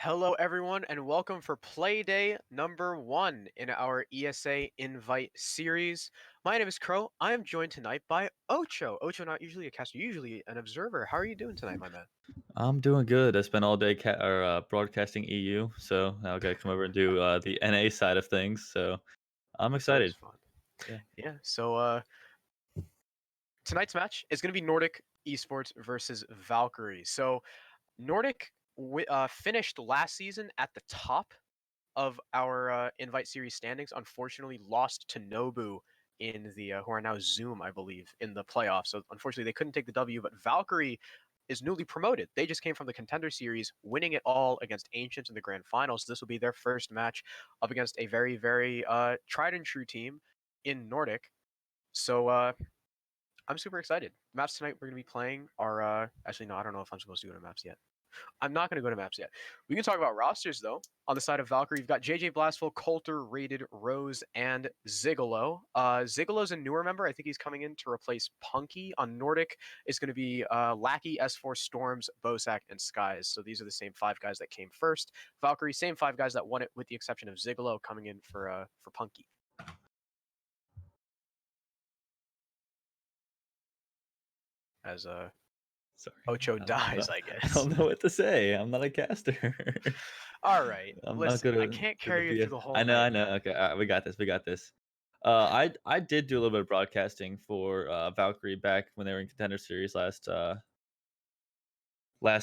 Hello, everyone, and welcome for Play Day number 1 in our ESA Invite series. My name is Crow. I am joined tonight by Ocho. Ocho, not usually a caster, usually an observer. How are you doing tonight, my man? I'm doing good. I spent all day broadcasting EU, so now I got to come over and do the NA side of things. So I'm That's always excited. fun. Yeah. Yeah, so tonight's match is going to be Nordic eSports versus Valkyrie. So Nordic finished last season at the top of our invite series standings. Unfortunately, lost to Nobu in the who are now Zoom, I believe, in the playoffs. So unfortunately, they couldn't take the W. But Valkyrie is newly promoted. They just came from the contender series, winning it all against Ancients in the grand finals. This will be their first match up against a very, very tried and true team in Nordic. So I'm super excited. Maps tonight we're gonna be playing are actually no, I don't know if I'm supposed to go to maps yet. I'm not going to go to maps yet. We can talk about rosters, though. On the side of Valkyrie, you've got JJ Blastful, Coulter, Rated, Rose, and Zigolo. Zigolo's a newer member. I think he's coming in to replace Punky. On Nordic, it's going to be Lackey, S4, Storms, Bosak, and Skies. So these are the same 5 guys that came first. Valkyrie, same 5 guys that won it, with the exception of Zigolo coming in for Punky. As Sorry. Ocho I'm dies, not, I I guess. don't know what to say. I'm not a caster. All right, I'm not listen, good I at can't good at carry you through BS. the whole I know. night, I know. man. Okay, we got this. We got this. I did do a little bit of broadcasting for Valkyrie back when they were in contender series last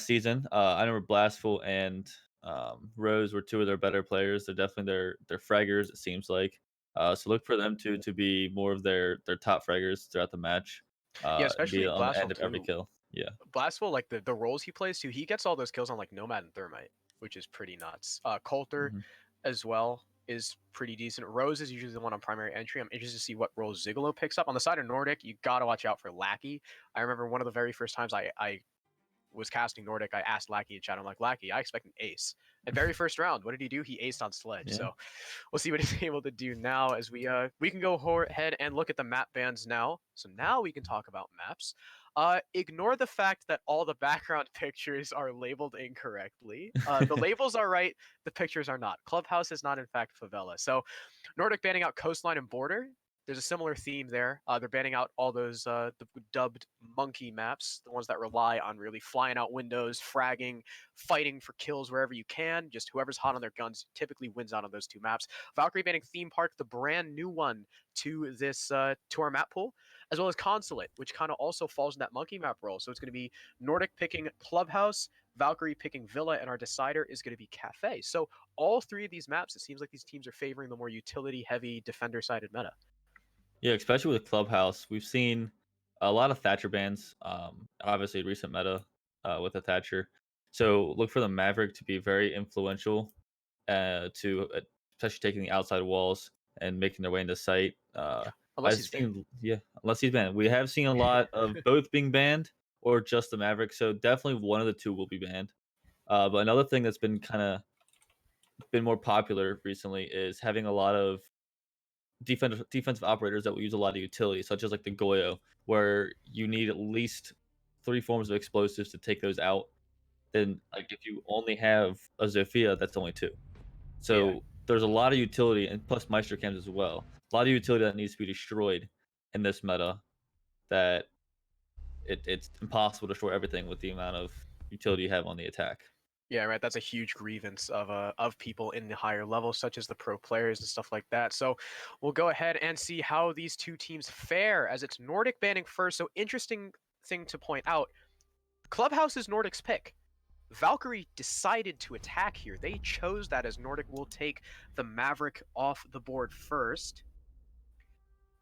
season. I remember Blastful and Rose were two of their better players. They're definitely their fraggers. It seems like. So look for them to be more of their top fraggers throughout the match. Yeah, And be especially on the Blastful end of every too. kill. Yeah. Blastful, like the roles he plays too, he gets all those kills on like Nomad and Thermite, which is pretty nuts. Coulter Hmm. as well is pretty decent. Rose is usually the one on primary entry. I'm interested to see what role Zigolo picks up. On the side of Nordic, you gotta watch out for Lackey. I remember one of the very first times I was casting Nordic, I asked Lackey in chat, I'm like, Lackey, I expect an ace. And very first round, what did he do? He aced on Sledge. Yeah. So we'll see what he's able to do now as we can go ahead and look at the map bans now. So now we can talk about maps. Ignore the fact that all the background pictures are labeled incorrectly. The labels are right, the pictures are not. Clubhouse is not in fact favela. So Nordic banning out coastline and border. There's a similar theme there. They're banning out all those the dubbed monkey maps, the ones that rely on really flying out windows, fragging, fighting for kills wherever you can. Just whoever's hot on their guns typically wins out on those 2 maps. Valkyrie banning theme park, the brand new one to this to our map pool, as well as consulate, which kind of also falls in that monkey map role. So it's going to be Nordic picking clubhouse, Valkyrie picking villa, and our decider is going to be cafe. So all 3 of these maps, it seems like these teams are favoring the more utility-heavy, defender-sided meta. Yeah, especially with Clubhouse, we've seen a lot of Thatcher bans. Obviously, recent meta with the Thatcher. So look for the Maverick to be very influential, to especially taking the outside walls and making their way into sight. Unless I've he's banned. seen, yeah, unless he's banned. We have seen a lot of both being banned or just the Maverick. So definitely one of the two will be banned. But another thing that's been kind of been more popular recently is having a lot of defensive operators that will use a lot of utility, such as like the Goyo, where you need at least 3 forms of explosives to take those out. Then, like if you only have a Zofia, that's only 2. Yeah. So there's a lot of utility, and plus Meister cams as well. A lot of utility that needs to be destroyed in this meta. That it's impossible to destroy everything with the amount of utility you have on the attack. Yeah, right. That's a huge grievance of people in the higher levels, such as the pro players and stuff like that. So we'll go ahead and see how these 2 teams fare as it's Nordic banning first. So interesting thing to point out, Clubhouse is Nordic's pick. Valkyrie decided to attack here. They chose that as Nordic will take the Maverick off the board first.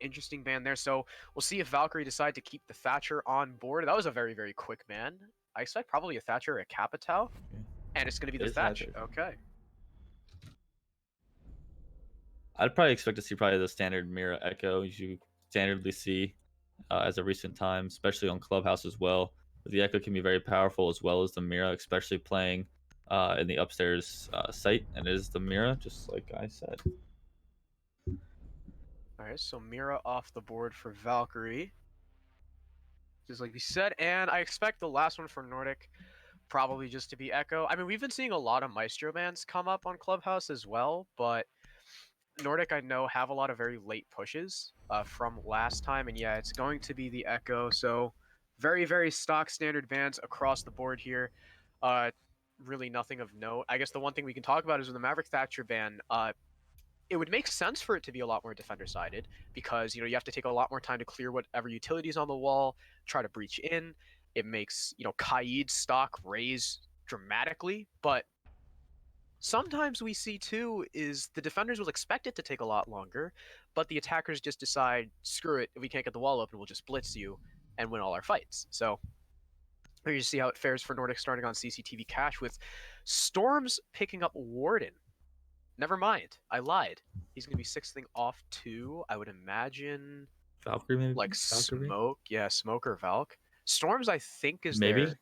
Interesting ban there. So we'll see if Valkyrie decide to keep the Thatcher on board. That was a very, very quick ban. I expect probably a Thatcher or a Capitao. Yeah. And it's going to be the It's Thatch. Thatcher. Okay. I'd probably expect to see probably the standard Mira Echo you standardly see as a recent time, especially on Clubhouse as well. The Echo can be very powerful as well as the Mira, especially playing in the upstairs site, and it is the Mira, just like I said. All right, so Mira off the board for Valkyrie, just like we said. And I expect the last one for Nordic probably just to be Echo. I mean, we've been seeing a lot of Maestro bans come up on Clubhouse as well, but Nordic, I know, have a lot of very late pushes from last time, and yeah, it's going to be the Echo. So very, very stock standard bans across the board here. Really nothing of note. I guess the one thing we can talk about is with the Maverick Thatcher ban. It would make sense for it to be a lot more defender-sided because you have to take a lot more time to clear whatever utilities on the wall, try to breach in. It makes Kaid's stock raise dramatically, but sometimes we see too is the defenders will expect it to take a lot longer, but the attackers just decide, screw it, if we can't get the wall open, we'll just blitz you and win all our fights. So here you see how it fares for Nordic starting on CCTV Cash with Storms picking up Warden. Never mind, I lied. He's gonna be sixthing off too. I would imagine Valkyrie, maybe? like Valkyrie? Smoke, yeah, Smoke or Valk. Storms, I think, is Maybe? their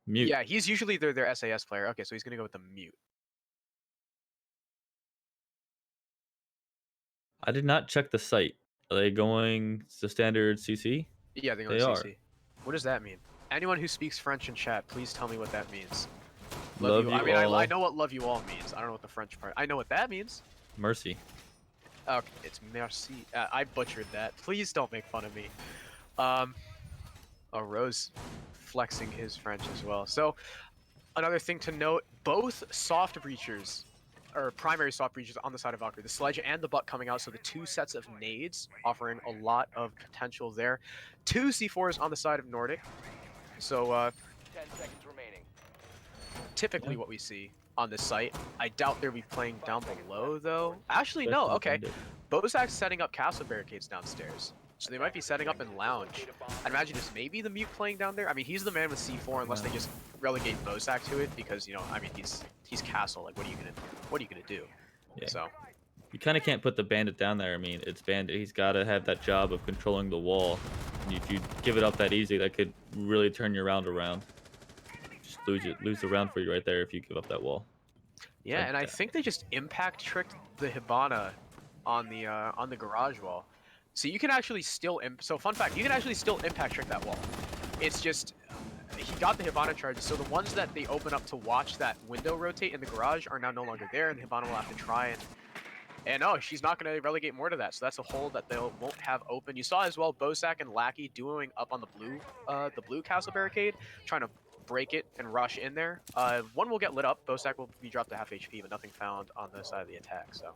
Mute. yeah. He's usually their SAS player. Okay, so he's gonna go with the mute. I did not check the site. Are they going to standard CC? Yeah, they're going They are. CC. What does that mean? Anyone who speaks French in chat, please tell me what that means. Love Love you. I you mean, all. I know what love you all means. I don't know what the French part. I know what that means. Mercy. Okay, it's merci. I butchered that. Please don't make fun of me. Oh, Rose flexing his French as well. So another thing to note, both soft breachers, or primary soft breachers on the side of Valkyrie, the sledge and the butt coming out, so the two sets of nades offering a lot of potential there. Two C4s on the side of Nordic. So 10 seconds remaining. typically what we see on this site. I doubt they'll be playing down below though. Actually, no, Especially okay. defender. Bozak's setting up castle barricades downstairs. So they might be setting up in lounge. I'd imagine it's maybe the mute playing down there. I mean, he's the man with C4 unless they just relegate Bozak to it because, I mean, he's castle. Like, what are you gonna do? Yeah. So You kind of can't put the bandit down there. I mean, it's bandit. He's got to have that job of controlling the wall. And if you give it up that easy, that could really turn your round around. Just lose the round for you right there if you give up that wall. yeah, and I think they just impact tricked the Hibana on the garage wall. So you can actually still so fun fact, you can actually still impact trick that wall. It's just he got the Hibana charges, so the ones that they open up to watch that window rotate in the garage are now no longer there, and the Hibana will have to try and no, she's not going to relegate more to that. So that's a hole that they won't have open. You saw as well Bozak and Lackey duoing up on the blue castle barricade, trying to break it and rush in there. One will get lit up. Bozak will be dropped to half HP, but nothing found on the side of the attack. So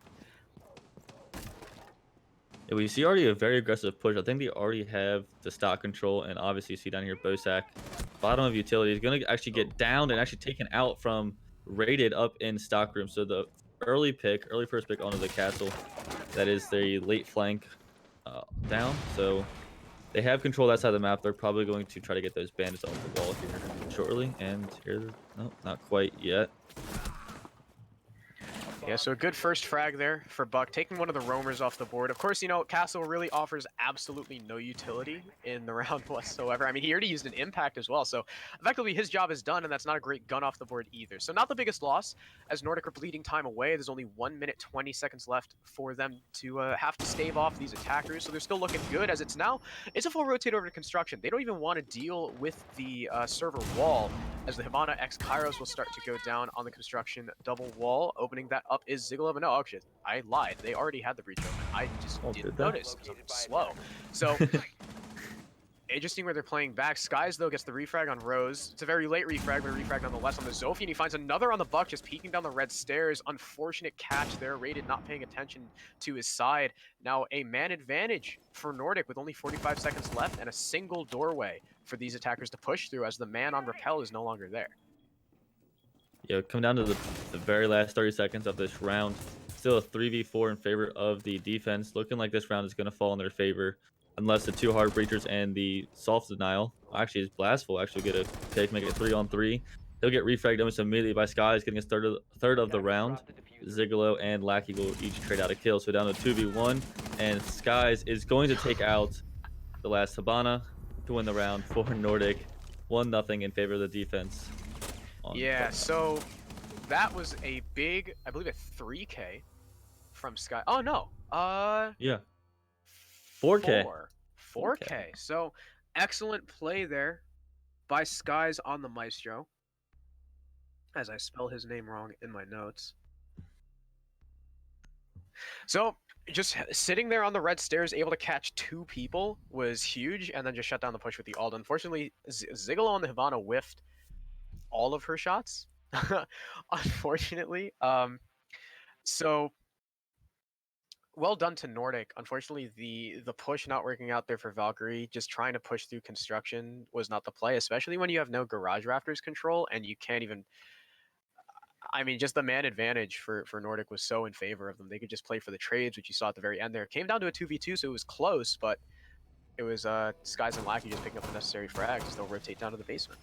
yeah, we see already a very aggressive push. I think they already have the stock control, and obviously you see down here Bosak, bottom of utility, is going to actually get downed and actually taken out from rated up in stock room. So the early first pick onto the castle, that is the late flank down. So they have control of that side of the map. They're probably going to try to get those bandits off the wall here shortly. And here, no, not quite yet. yeah, so a good first frag there for Buck, taking one of the roamers off the board. Of course, Castle really offers absolutely no utility in the round whatsoever. I mean, he already used an impact as well, so effectively his job is done, and that's not a great gun off the board either. So not the biggest loss, as Nordic are bleeding time away. There's only 1 minute 20 seconds left for them to have to stave off these attackers, so they're still looking good, as it's a full rotate over to construction. They don't even want to deal with the server wall, as the Hibana X Kairos will start to go down on the construction double wall. Opening that up is Zigalo, but no, actually, I lied. They already had the breach open. I just didn't notice because I'm slow. So, interesting where they're playing back. Skies, though, gets the refrag on Rose. It's a very late refrag, but a refrag nonetheless on the Zofie, and he finds another on the Buck, just peeking down the red stairs. Unfortunate catch there. Rated not paying attention to his side. Now, a man advantage for Nordic with only 45 seconds left and a single doorway for these attackers to push through, as the man on Rappel is no longer there. Yeah, come down to the very last 30 seconds of this round. Still a 3v4 in favor of the defense. Looking like this round is going to fall in their favor. Unless the two hard breachers and the soft denial, actually his blastful actually get a pick, make it 3-on-3. He'll get refragged almost immediately by Skies, getting his third of the round. Zigalo and Lackey will each trade out a kill. So down to 2v1, and Skies is going to take out the last Hibana to win the round for Nordic. 1-0 in favor of the defense. Yeah, so that was a big, I believe, a 3K from Sky. Oh no, yeah, 4K. 4K. So excellent play there by Skies on the Maestro. as I spell his name wrong in my notes. So just sitting there on the red stairs, able to catch 2 people was huge, and then just shut down the push with the ult. Unfortunately, Zigalo on the Hibana whiffed all of her shots. Unfortunately, so well done to Nordik. Unfortunately, the push not working out there for Valkyrie. Just trying to push through construction was not the play, especially when you have no garage rafters control and you can't even. I mean, just the man advantage for Nordic was so in favor of them. They could just play for the trades, which you saw at the very end there. It came down to a 2v2, so it was close, but it was Skies and Lackey just picking up the necessary frags. They'll rotate down to the basement.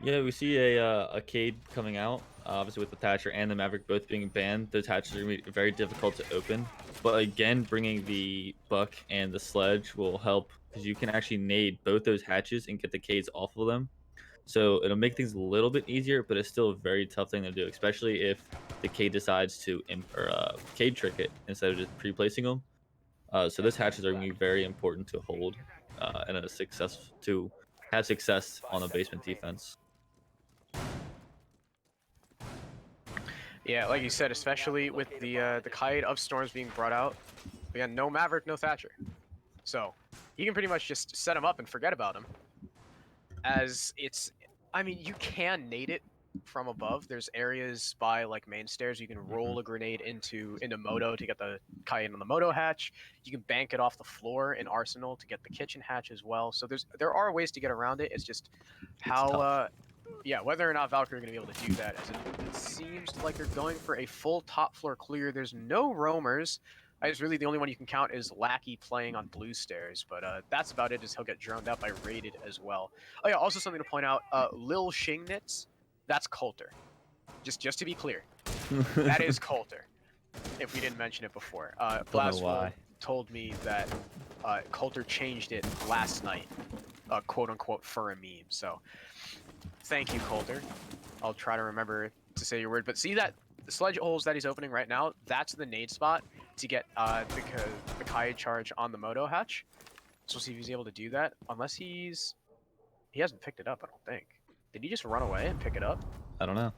Yeah, we see a Cade coming out, obviously with the Thatcher and the Maverick both being banned. Those hatches are going to be very difficult to open. But again, bringing the Buck and the Sledge will help because you can actually nade both those hatches and get the Cades off of them. So it'll make things a little bit easier, but it's still a very tough thing to do, especially if the Cade decides to Cade trick it instead of just pre-placing them. So those hatches are going to be very important to hold and to have success on the basement defense. Yeah, like you said, especially with the Kite of Storms being brought out, again, no Maverick, no Thatcher. So you can pretty much just set him up and forget about him. As it's, I mean, you can nade it from above. There's areas by like main stairs you can roll a grenade into Moto to get the Kite on the Moto hatch. You can bank it off the floor in Arsenal to get the kitchen hatch as well. So there are ways to get around it. It's just how yeah, whether or not Valkyrie are going to be able to do that, as it seems like they're going for a full top floor clear. There's no roamers. I guess really the only one you can count is Lackey playing on blue stairs, but that's about it, as he'll get droned out by Raided as well. Oh yeah, also something to point out, Lil Shingnitz, that's Coulter. Just to be clear, that is Coulter, if we didn't mention it before. Blastful told me that Coulter changed it last night, quote-unquote, for a meme, so thank you, Coulter. I'll try to remember to say your word. But see that the sledge holes that he's opening right now, that's the nade spot to get the Kai charge on the Moto hatch. So we'll see if he's able to do that. Unless he hasn't picked it up, I don't think. Did he just run away and pick it up? I don't know.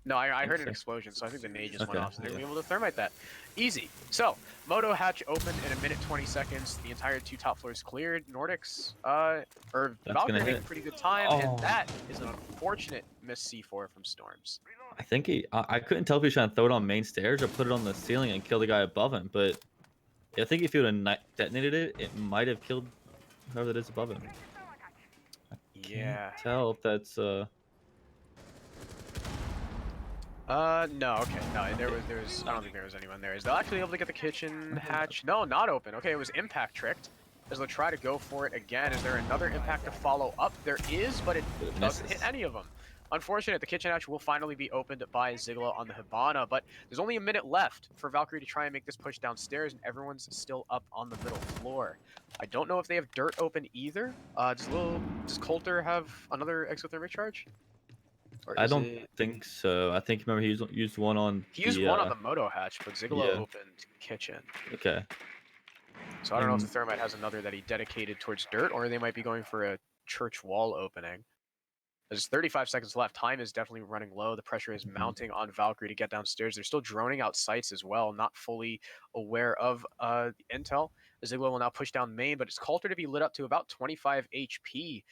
No, I heard an explosion, so I think the nade just went off, so they're going to be able to thermite that. Easy. So, Moto hatch opened in 1 minute 20 seconds. The entire 2 top floors cleared. Nordics, Valkyrie making pretty good time, and that is an unfortunate miss C4 from Storms. I think I couldn't tell if he was trying to throw it on main stairs or put it on the ceiling and kill the guy above him, but I think if he would have detonated it, it might have killed whoever that is above him. Yeah. Can't tell if that's no, okay, no, there was, I don't think there was anyone there. Is they actually able to get the kitchen hatch? No, not open. Okay, it was impact tricked. As they'll try to go for it again. Is there another impact to follow up? There is, but it doesn't hit any of them. Unfortunate, the kitchen hatch will finally be opened by Zigalo on the Hibana, but there's only 1 minute left for Valkyrie to try and make this push downstairs, and everyone's still up on the middle floor. I don't know if they have dirt open either. Does Coulter have another exothermic charge? I don't think so. I think remember he used one on. He used one on the Moto hatch, but Zigalo opened kitchen. Okay. So I don't know if the Thermite has another that he dedicated towards dirt, or they might be going for a church wall opening. There's 35 seconds left. Time is definitely running low. The pressure is mounting on Valkyrie to get downstairs. They're still droning out sites as well, not fully aware of intel. Zigalo will now push down main, but it's Coulter to be lit up to about 25 HP.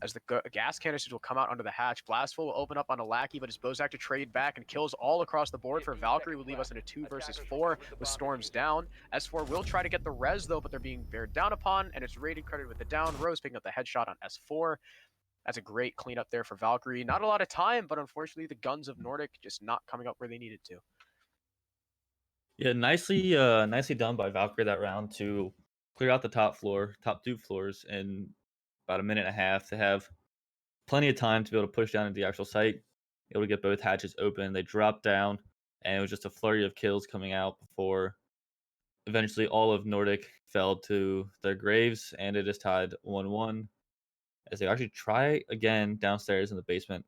As the gas canisters will come out under the hatch. Blastful will open up on a Lackey, but his Bozak to trade back and kills all across the board for Valkyrie will leave us in a 2 versus 4 with Storms down. S4 will try to get the res though, but they're being bared down upon, and it's Raided credited with the down. Rose picking up the headshot on S4. That's a great cleanup there for Valkyrie. Not a lot of time, but unfortunately the guns of Nordik just not coming up where they needed to. Yeah, nicely done by Valkyrie that round to clear out the top 2 floors in about 1.5 minutes to have plenty of time to be able to push down into the actual site, able to get both hatches open. They dropped down, and it was just a flurry of kills coming out before eventually all of Nordic fell to their graves, and it is tied 1-1 as they actually try again downstairs in the basement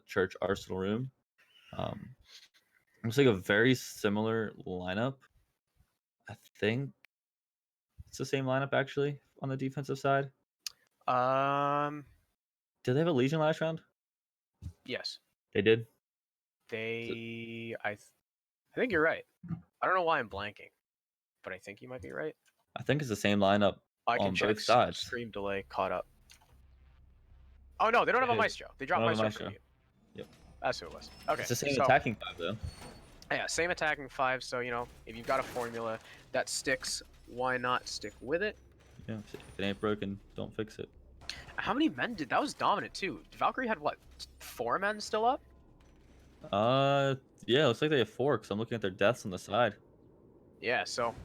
church arsenal room. Looks like a very similar lineup. I think it's the same lineup actually on the defensive side. Did they have a Legion last round? Yes, They did. I think you're right. I don't know why I'm blanking, but I think you might be right. I think it's the same lineup I can on check. both sides. Stream delay caught up. Oh no, they don't have a It is. Maestro. They dropped Don't have a Maestro for Maestro. you. Yep. That's who it was. Okay, It's the same so attacking 5 though. yeah, same attacking 5. So if you've got a formula that sticks, why not stick with it? Yeah. If it ain't broken, don't fix it. How many men did that? Was dominant too. Valkyrie had what? 4 men still up. Yeah. Looks like they have 4 because I'm looking at their deaths on the side. Yeah, so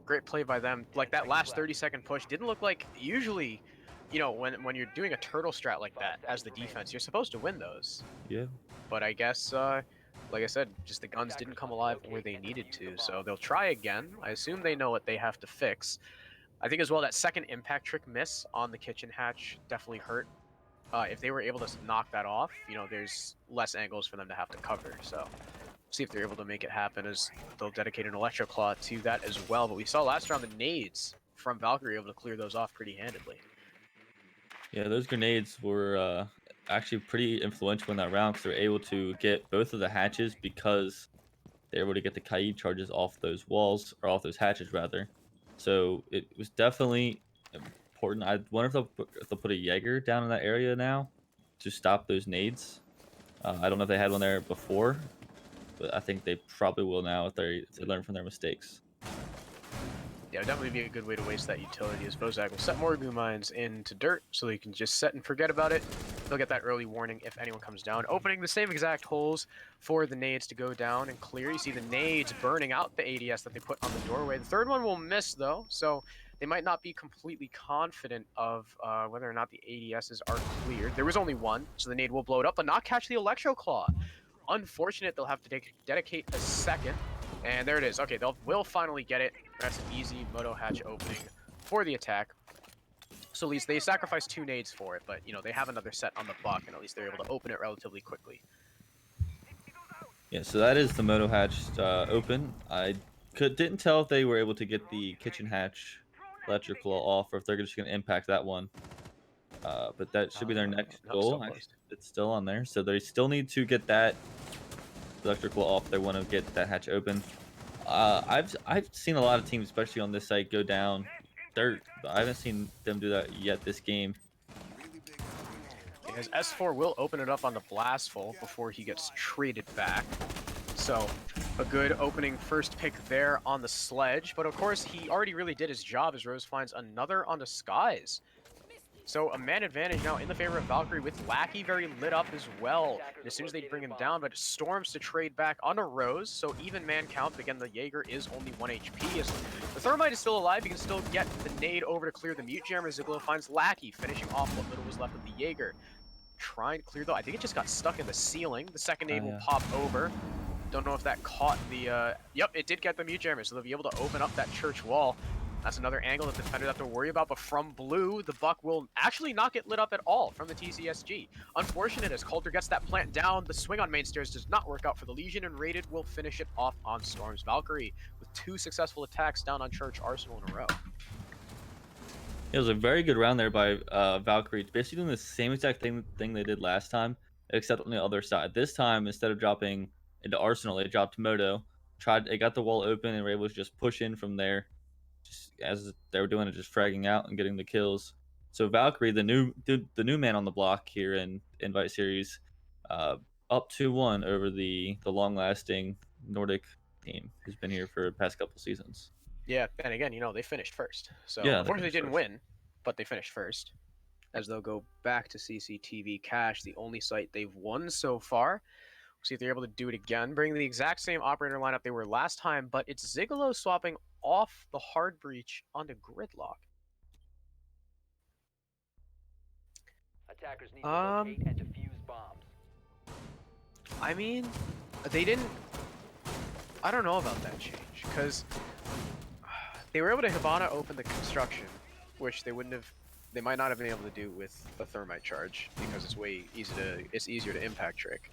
great play by them. Like that last 30-second push didn't look like usually, when you're doing a turtle strat like that as the defense, you're supposed to win those. Yeah. But I guess, like I said, just the guns didn't come alive where they needed to, so they'll try again. I assume they know what they have to fix. I think as well that second impact trick miss on the kitchen hatch definitely hurt. If they were able to knock that off, there's less angles for them to have to cover. So see if they're able to make it happen, as they'll dedicate an Electro Claw to that as well. But we saw last round the nades from Valkyrie able to clear those off pretty handedly. Yeah, those grenades were actually pretty influential in that round because they were able to get both of the hatches because they were able to get the Kaid charges off those walls, or off those hatches rather. So it was definitely important. I wonder if they'll put a Jaeger down in that area now to stop those nades. I don't know if they had one there before, but I think they probably will now if they learn from their mistakes. Yeah, it'd definitely be a good way to waste that utility, as Bozak will set more goo mines into dirt so they can just set and forget about it. They'll get that early warning if anyone comes down, opening the same exact holes for the nades to go down and clear. You see the nades burning out the ADS that they put on the doorway. The third one will miss, though, so they might not be completely confident of whether or not the ADSs are cleared. There was only one, so the nade will blow it up, but not catch the Electro Claw. Unfortunate, they'll have to dedicate a second. And there it is. Okay, will finally get it. That's an easy Moto Hatch opening for the attack. So at least they sacrificed 2 nades for it, but they have another set on the buck, and at least they're able to open it relatively quickly. Yeah, so that is the Moto Hatch open. I didn't tell if they were able to get the kitchen hatch electrical off, or if they're just going to impact that one. But that should be their next No, goal. so close. It's still on there, so they still need to get that electrical off. They want to get that hatch open. I've seen a lot of teams, especially on this site, go down dirt, but I haven't seen them do that yet this game. Because S4 will open it up on the Blastful before he gets traded back. So a good opening first pick there on the sledge. But of course, he already really did his job as Rose finds another on the skies. So a man advantage now in the favor of Valkyrie, with Lackey very lit up as well. And as soon as they bring him down, but Storms to trade back onto Rose. So even man count, but again, the Jaeger is only 1 HP. As the Thermite is still alive, he can still get the nade over to clear the Mute Jammer. Ziglo finds Lackey, finishing off what little was left of the Jaeger. Trying to clear though, I think it just got stuck in the ceiling. The second nade will pop over. Don't know if that caught the, yep, it did get the Mute Jammer, so they'll be able to open up that church wall. That's another angle that the defenders have to worry about, but from blue, the buck will actually not get lit up at all from the TCSG. Unfortunate as Coulter gets that plant down, the swing on main stairs does not work out for the Legion, and Rated will finish it off on Storm's Valkyrie with 2 successful attacks down on Church Arsenal in a row. It was a very good round there by Valkyrie. Basically doing the same exact thing they did last time, except on the other side. This time, instead of dropping into Arsenal, they dropped Moto. They got the wall open and were able to just push in from there. Just as they were doing it, just fragging out and getting the kills. So Valkyrie, the new man on the block here in Invite Series, up 2-1 over the long-lasting Nordik team who's been here for the past couple seasons. Yeah, and again, they finished first. So yeah, unfortunately they didn't win, but they finished first. As they'll go back to CCTV Cash, the only site they've won so far. We'll see if they're able to do it again, bring the exact same operator lineup they were last time, but it's Zigolo swapping off the hard breach onto Gridlock. Attackers need to locate and defuse bombs. I mean, they didn't. I don't know about that change, because they were able to Hibana open the construction, which they wouldn't have. They might not have been able to do with a thermite charge because it's easier to impact trick.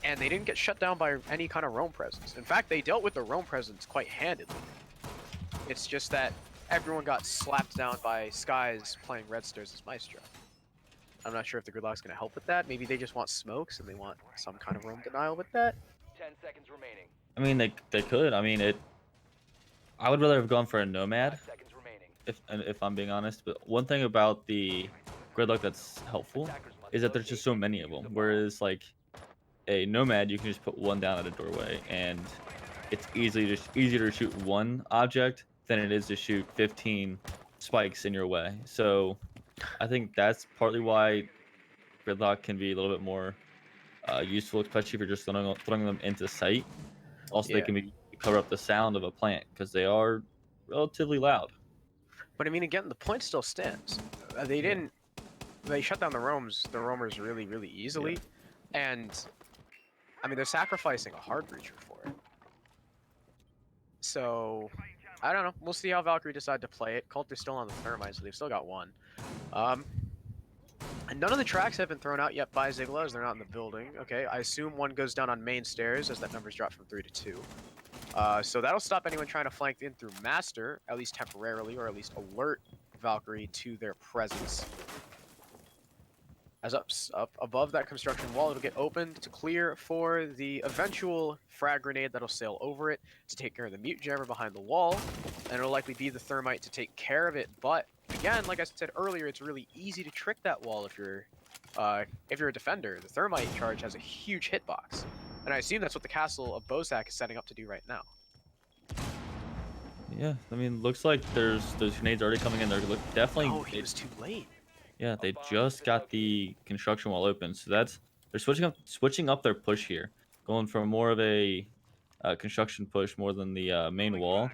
And they didn't get shut down by any kind of roam presence. In fact, they dealt with the roam presence quite handedly. It's just that everyone got slapped down by Skies playing Red Stairs as Maestro. I'm not sure if the Gridlock's going to help with that. Maybe they just want smokes and they want some kind of roam denial with that. 10 seconds remaining. I mean, they could. I mean, I would rather have gone for a Nomad 5 seconds remaining. if I'm being honest. But one thing about the Gridlock that's helpful Attackers must is that there's just so locate and many of defuse them. a bomb. Whereas like a Nomad, you can just put one down at a doorway, and it's easier to shoot one object than it is to shoot 15 spikes in your way. So I think that's partly why Gridlock can be a little bit more useful, especially if you're just throwing them into sight. Also, they Yeah. can be cover up the sound of a plant because they are relatively loud. But I mean, again, the point still stands. They didn't. They shut down the roamers really, really easily, and I mean, they're sacrificing a hard breacher for it. So I don't know. We'll see how Valkyrie decide to play it. Coulter's still on the thermite, so they've still got one. And none of the tracks have been thrown out yet by Zigla, as they're not in the building. Okay, I assume one goes down on main stairs, as that number's dropped from 3 to 2. So that'll stop anyone trying to flank in through Master, at least temporarily, or at least alert Valkyrie to their presence. As up above that construction wall, it'll get opened to clear for the eventual frag grenade that'll sail over it to take care of the mute jammer behind the wall, and it'll likely be the thermite to take care of it. But again, like I said earlier, it's really easy to trick that wall if you're a defender. The thermite charge has a huge hitbox, and I assume that's what the castle of Bozak is setting up to do right now. Yeah, I mean, looks like those grenades already coming in. They're definitely. Oh, he was too late. Yeah, they just got the construction wall open, so they're switching up their push here, going for more of a construction push more than the main wall.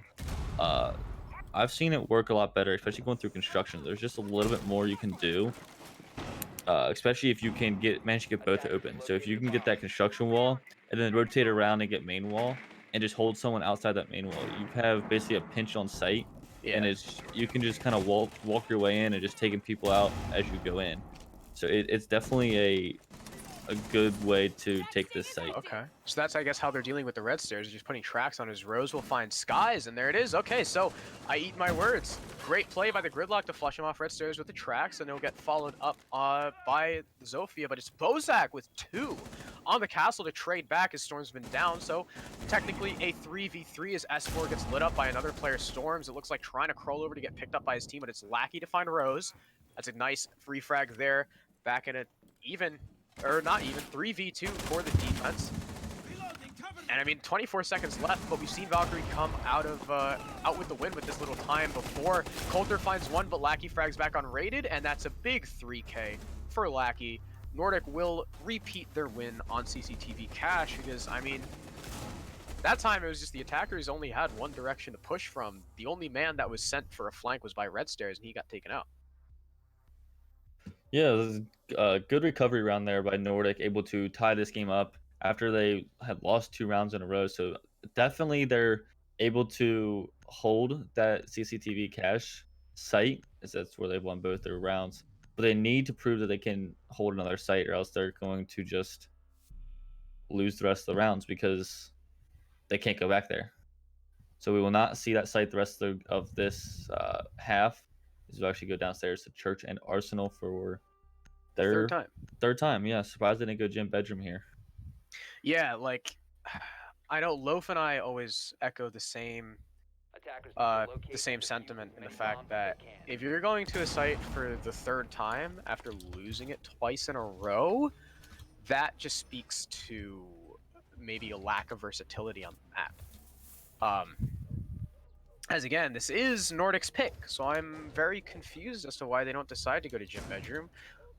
I've seen it work a lot better, especially going through construction. There's just a little bit more you can do, especially if you can manage to get both open. So if you can get that construction wall and then rotate around and get main wall and just hold someone outside that main wall, you have basically a pinch on sight. Yeah. And you can just kind of walk your way in and just taking people out as you go in. So it's definitely a good way to take this site. Okay, so that's, I guess, how they're dealing with the red stairs, just putting tracks on his Rose will find skies, and there it is. Okay, so I eat my words. Great play by the Gridlock to flush him off red stairs with the tracks, and he'll get followed up by Zofia, but it's Bozak with 2 on the castle to trade back as Storm's been down, so technically a 3v3 as S4 gets lit up by another player, Storms. It looks like trying to crawl over to get picked up by his team, but it's Lackey to find Rose. That's a nice free frag there, back in it even, or not even, 3v2 for the defense. And I mean, 24 seconds left, but we've seen Valkyrie come out with the win with this little time before. Coulter finds one, but Lackey frags back on rated, and that's a big 3K for Lackey. Nordik will repeat their win on CCTV Cash because, I mean, that time it was just the attackers only had one direction to push from. The only man that was sent for a flank was by Red Stairs, and he got taken out. Yeah, this is a good recovery round there by Nordik, able to tie this game up after they had lost 2 rounds in a row. So definitely they're able to hold that CCTV Cash site, as that's where they've won both their rounds. But they need to prove that they can hold another site, or else they're going to just lose the rest of the rounds because they can't go back there. So we will not see that site the rest of this half. This will actually go downstairs to Church and Arsenal for their third time. Yeah, surprised they didn't go gym bedroom here. Yeah, like, I know Loaf and I always echo the same sentiment in the fact that if you're going to a site for the 3rd time after losing it twice in a row, that just speaks to maybe a lack of versatility on the map. As again, this is Nordic's pick, so I'm very confused as to why they don't decide to go to gym bedroom.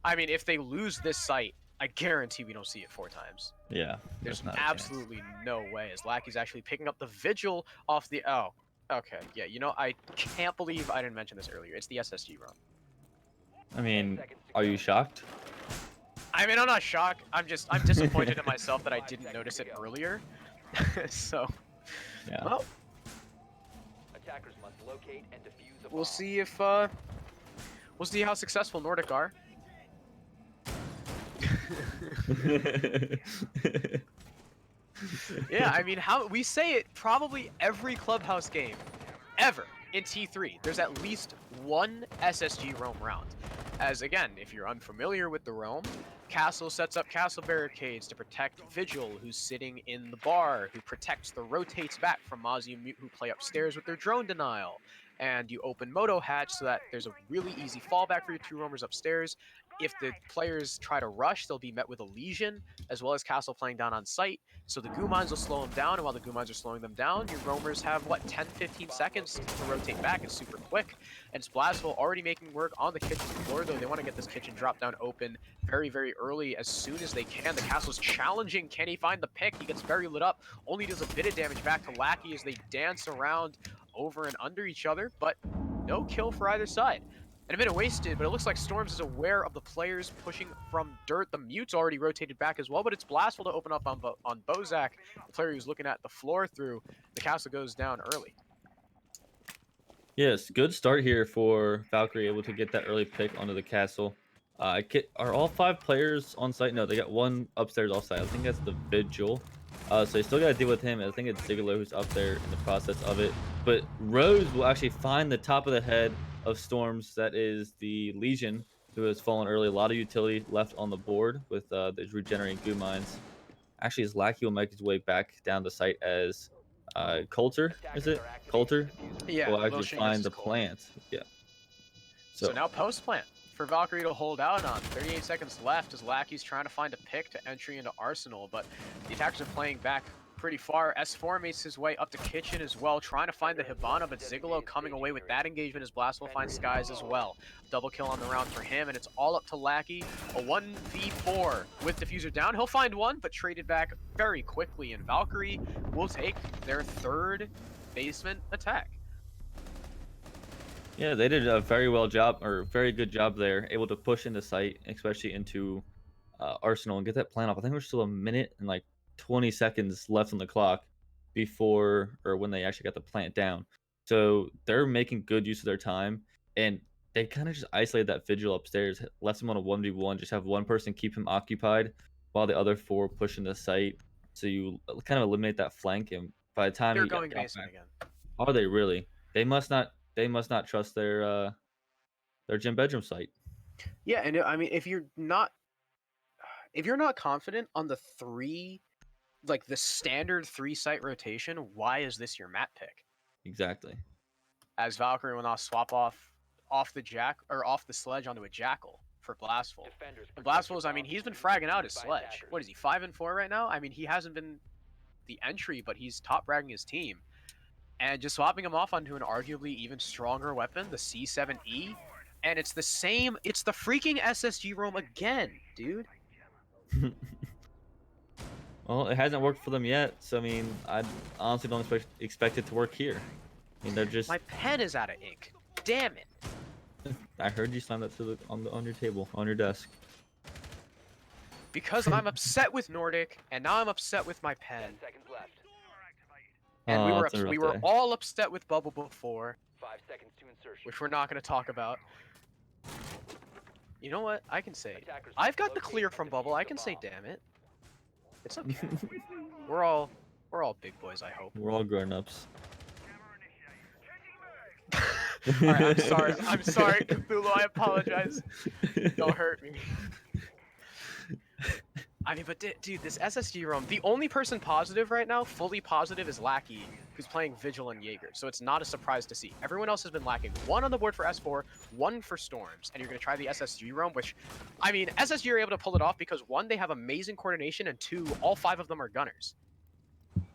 I mean, if they lose this site, I guarantee we don't see it 4 times. Yeah, there's absolutely no way, as Lackey's actually picking up the Vigil off the... Oh, okay, yeah, you know, I can't believe I didn't mention this earlier. It's the SSG run. I mean, are you shocked? I mean, I'm not shocked. I'm disappointed in myself that I didn't notice it earlier. So, yeah. Well, Attackers must locate and defuse a bomb. we'll see if we'll see how successful Nordik are. Yeah, I mean, how we say it probably every clubhouse game ever in T3, there's at least one SSG roam round. As again, if you're unfamiliar with the roam, Castle sets up castle barricades to protect Vigil, who's sitting in the bar, who protects the rotates back from Mozzie and Mute, who play upstairs with their drone denial. And you open Moto Hatch so that there's a really easy fallback for your 2 roamers upstairs. If the players try to rush, they'll be met with a Legion, as well as Castle playing down on site. So the goo mines will slow them down, and while the goo mines are slowing them down, your roamers have, what, 10, 15 seconds to rotate back. It's super quick. And it's Blasphal already making work on the kitchen floor, though they want to get this kitchen drop down open very, very early as soon as they can. The Castle's challenging. Can he find the pick? He gets very lit up. Only does a bit of damage back to Lackey as they dance around over and under each other, but no kill for either side. And a minute wasted, but it looks like Storms is aware of the players pushing from dirt. The Mute's already rotated back as well, but it's Blasphal to open up on Bozak, the player who's looking at the floor through. The Castle goes down early. Yes, good start here for Valkyrie, able to get that early pick onto the castle. Are all 5 players on site? No, they got one upstairs off site. I think that's the Vigil. So they still got to deal with him. I think it's Ziggler who's up there in the process of it. But Rose will actually find the top of the head of Storms. That is the Legion, who has fallen early. A lot of utility left on the board with the regenerating goo mines. Actually, his Lackey will make his way back down the site as Coulter, is it? Coulter? Yeah, Will actually find the plant. Yeah. So now post plant for Valkyrie to hold out on. 38 seconds left as Lackey's trying to find a pick to entry into Arsenal, but the attackers are playing back pretty far. S4 makes his way up to kitchen as well, trying to find the Hibana, but Zigalo coming away with that engagement as Blasphal finds Skies as well. Double kill on the round for him, and it's all up to Lackey. A 1v4 with Diffuser down. He'll find one, but traded back very quickly, and Valkyrie will take their 3rd basement attack. Yeah, they did a very good job there, able to push into site, especially into Arsenal, and get that plan off. I think there's still a minute and like 20 seconds left on the clock before or when they actually got the plant down. So they're making good use of their time, and they kind of just isolated that Vigil upstairs, left him on a 1v1, just have one person keep him occupied while the other 4 push into site. So you kind of eliminate that flank, and by the time they're going basement again. Are they really? They must not trust their gym bedroom site. Yeah, and I mean, if you're not confident on the 3, like the standard 3 site rotation, why is this your map pick? Exactly. As Valkyrie will now swap off the sledge onto a Jackal for Blasphal. And Blasphal, I mean, he's been fragging out his sledge. What is he, 5 and 4 right now? I mean, he hasn't been the entry, but he's top bragging his team. And just swapping him off onto an arguably even stronger weapon, the C7E, and it's the freaking SSG roam again, dude. Well, it hasn't worked for them yet, so I mean, I honestly don't expect it to work here. I mean, they're just. My pen is out of ink. Damn it. I heard you slam that on your table, on your desk. Because I'm upset with Nordik, and now I'm upset with my pen. 10 seconds left. And we were all upset with Bubble before, 5 seconds to insertion. which we're not going to talk about. You know what? I can say, I've got the clear from Bubble. I can say, damn it. It's okay. we're all big boys, I hope. We're all grown-ups. Alright, I'm sorry, Cthulhu, I apologize. Don't hurt me. I mean, but dude, this SSG roam, the only person positive right now, fully positive, is Lackey, who's playing Vigil and Jaeger, so it's not a surprise to see. Everyone else has been lacking. 1 on the board for S4, 1 for Storms, and you're going to try the SSG roam, which, I mean, SSG are able to pull it off because 1, they have amazing coordination, and 2, all 5 of them are gunners.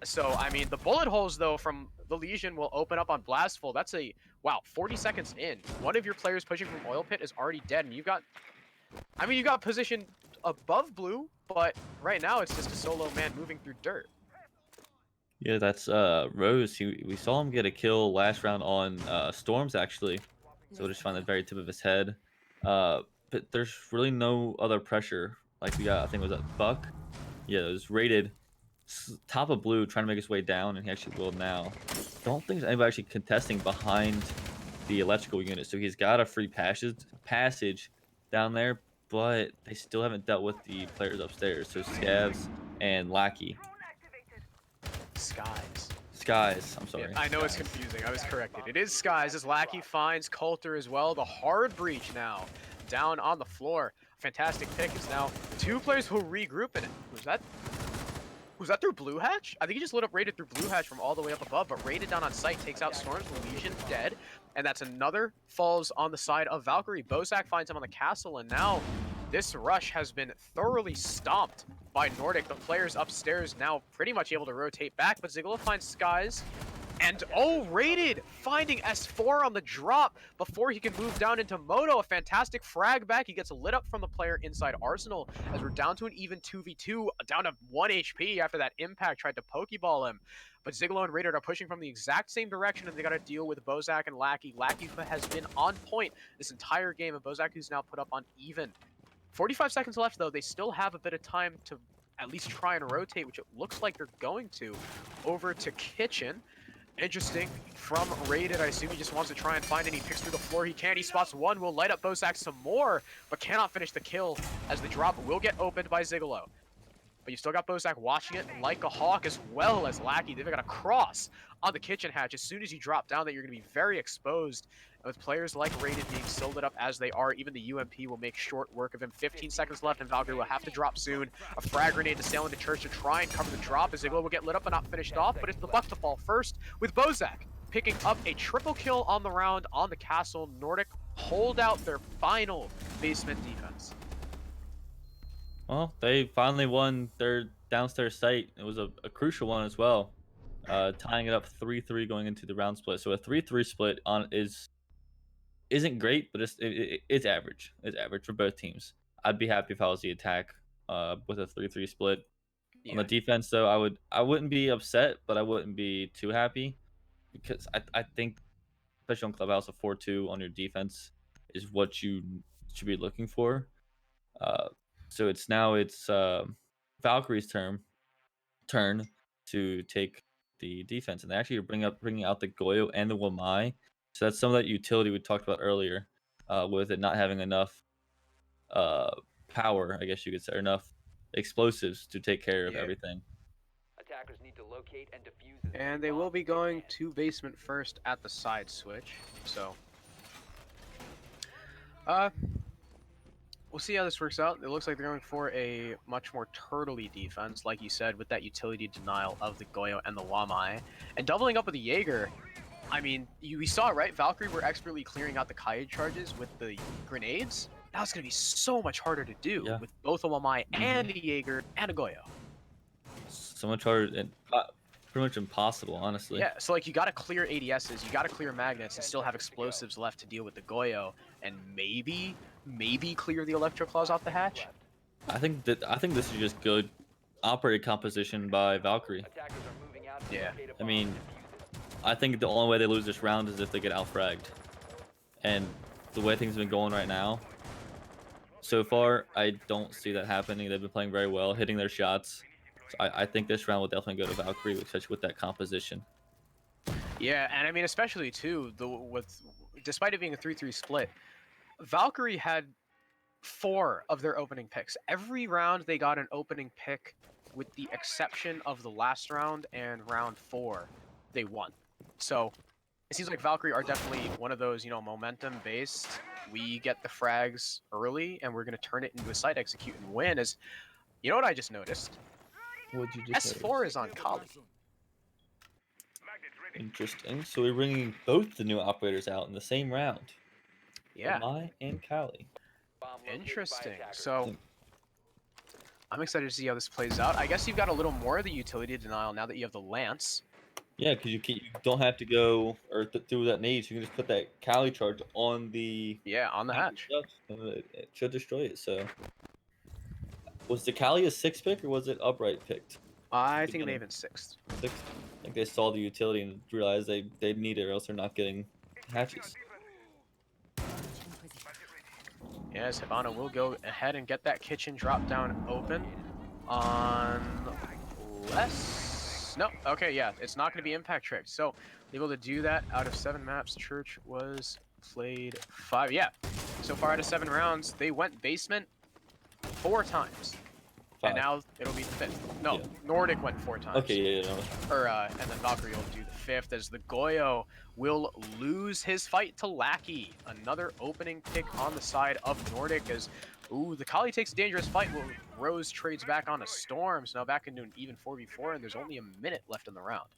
So, I mean, the bullet holes, though, from the Legion will open up on Blasphal. That's a, wow, 40 seconds in. One of your players pushing from Oil Pit is already dead, and you got position above blue, but right now it's just a solo man moving through dirt. Yeah, that's Rose. We saw him get a kill last round on Storms, actually. So we'll just find the very tip of his head. But there's really no other pressure. Like we got, I think it was that Buck. Yeah, it was rated top of blue, trying to make his way down, and he actually will now. Don't think there's anybody actually contesting behind the electrical unit. So he's got a free passage down there, but they still haven't dealt with the players upstairs. So Scavs and Lackey. Skies. Skies. I'm sorry. Yeah, I know it's confusing. I was corrected. It is Skies as Lackey finds Coulter as well. The hard breach now down on the floor. Fantastic pick is now 2 players who regroup in it. Was that through Blue Hatch? I think he just lit up Rated through Blue Hatch from all the way up above, but Rated down on site takes out Storms, Legion dead, and that's another falls on the side of Valkyrie. Bozak finds him on the castle, and now this rush has been thoroughly stomped by Nordik. The players upstairs now pretty much able to rotate back, but Zigolo finds Skies. And Rated finding S4 on the drop before he can move down into Moto. A fantastic frag back. He gets lit up from the player inside Arsenal as we're down to an even 2v2, down to 1 HP after that impact tried to Pokeball him. But Zigolo and Rated are pushing from the exact same direction, and they got to deal with Bozak and Lackey. Lackey has been on point this entire game, and Bozak who's now put up on even. 45 seconds left, though. They still have a bit of time to at least try and rotate, which it looks like they're going to, over to Kitchen. Interesting from Rated. I assume he just wants to try and find any picks through the floor. He can. He spots one. Will light up Bozak some more, but cannot finish the kill as the drop will get opened by Zigolo. But you still got Bozak watching it like a hawk, as well as Lackey. They've got a cross on the kitchen hatch. As soon as you drop down, that you're going to be very exposed. And with players like Rated being so lit up as they are, even the UMP will make short work of him. 15 seconds left, and Valkyrie will have to drop soon. A frag grenade to sail into Church to try and cover the drop, as Zigolo will get lit up but not finished off. But it's the buck to fall first, with Bozak picking up a triple kill on the round on the castle. Nordik hold out their final basement defense. Well, they finally won their downstairs site. It was a crucial one as well, tying it up 3-3 going into the round split. So a 3-3 split isn't great, but it's average. It's average for both teams. I'd be happy if I was the attack with a 3-3 split. Yeah. On the defense, though, I wouldn't be upset, but I wouldn't be too happy, because I think, especially on Clubhouse, a 4-2 on your defense is what you should be looking for. So it's Valkyrie's turn to take the defense, and they actually are bringing out the Goyo and the Wamai. So that's some of that utility we talked about earlier, with it not having enough power, I guess you could say, or enough explosives to take care of everything. Attackers need to locate and defuse. And they will be going to basement first at the side switch. So, we'll see how this works out. It looks like they're going for a much more turtley defense, like you said, with that utility denial of the Goyo and the Wamai. And doubling up with the Jaeger, I mean, we saw it, right? Valkyrie were expertly clearing out the Kaid charges with the grenades. Now it's going to be so much harder to do with both a Wamai and a Jaeger and a Goyo. So much harder and pretty much impossible, honestly. Yeah, so like you got to clear ADSs, you got to clear magnets, and still have explosives left to deal with the Goyo, and maybe clear the Electro Claws off the hatch. I think this is just good operator composition by Valkyrie. Yeah. I mean, I think the only way they lose this round is if they get out-fragged. And the way things have been going right now, so far, I don't see that happening. They've been playing very well, hitting their shots. So I think this round will definitely go to Valkyrie, especially with that composition. Yeah, and I mean, especially too, despite it being a 3-3 split, Valkyrie had 4 of their opening picks. Every round they got an opening pick, with the exception of the last round and round 4, they won. So it seems like Valkyrie are definitely one of those, momentum-based. We get the frags early, and we're going to turn it into a side execute and win. As you know what I just noticed? What'd you just S4 notice? is on Kali. Interesting. So we're bringing both the new operators out in the same round. Yeah. Mai and Kali. Interesting. So I'm excited to see how this plays out. I guess you've got a little more of the utility denial now that you have the Lance. Yeah, because you don't have to go or through that nade. You can just put that Kali charge on the on the hatch. It should destroy it. So was the Kali a 6 pick or was it upright picked? I think it may have been 6th. 6th. I think they saw the utility and realized they need it, or else they're not getting hatches. Yes, Hibana will go ahead and get that kitchen drop down open on less. No, okay, yeah, it's not going to be impact tricked. So able to do that out of 7 maps. Church was played 5. Yeah, so far out of 7 rounds, they went basement 4 times. And 5. now it'll be the 5th. No, Yeah. Nordik went 4 times. Okay, yeah. No. And then Valkyrie will do the 5th as the Goyo will lose his fight to Lackey. Another opening pick on the side of Nordik as, ooh, the Kali takes a dangerous fight. Well, Rose trades back on a Storm, so now back into an even 4v4, and there's only a minute left in the round.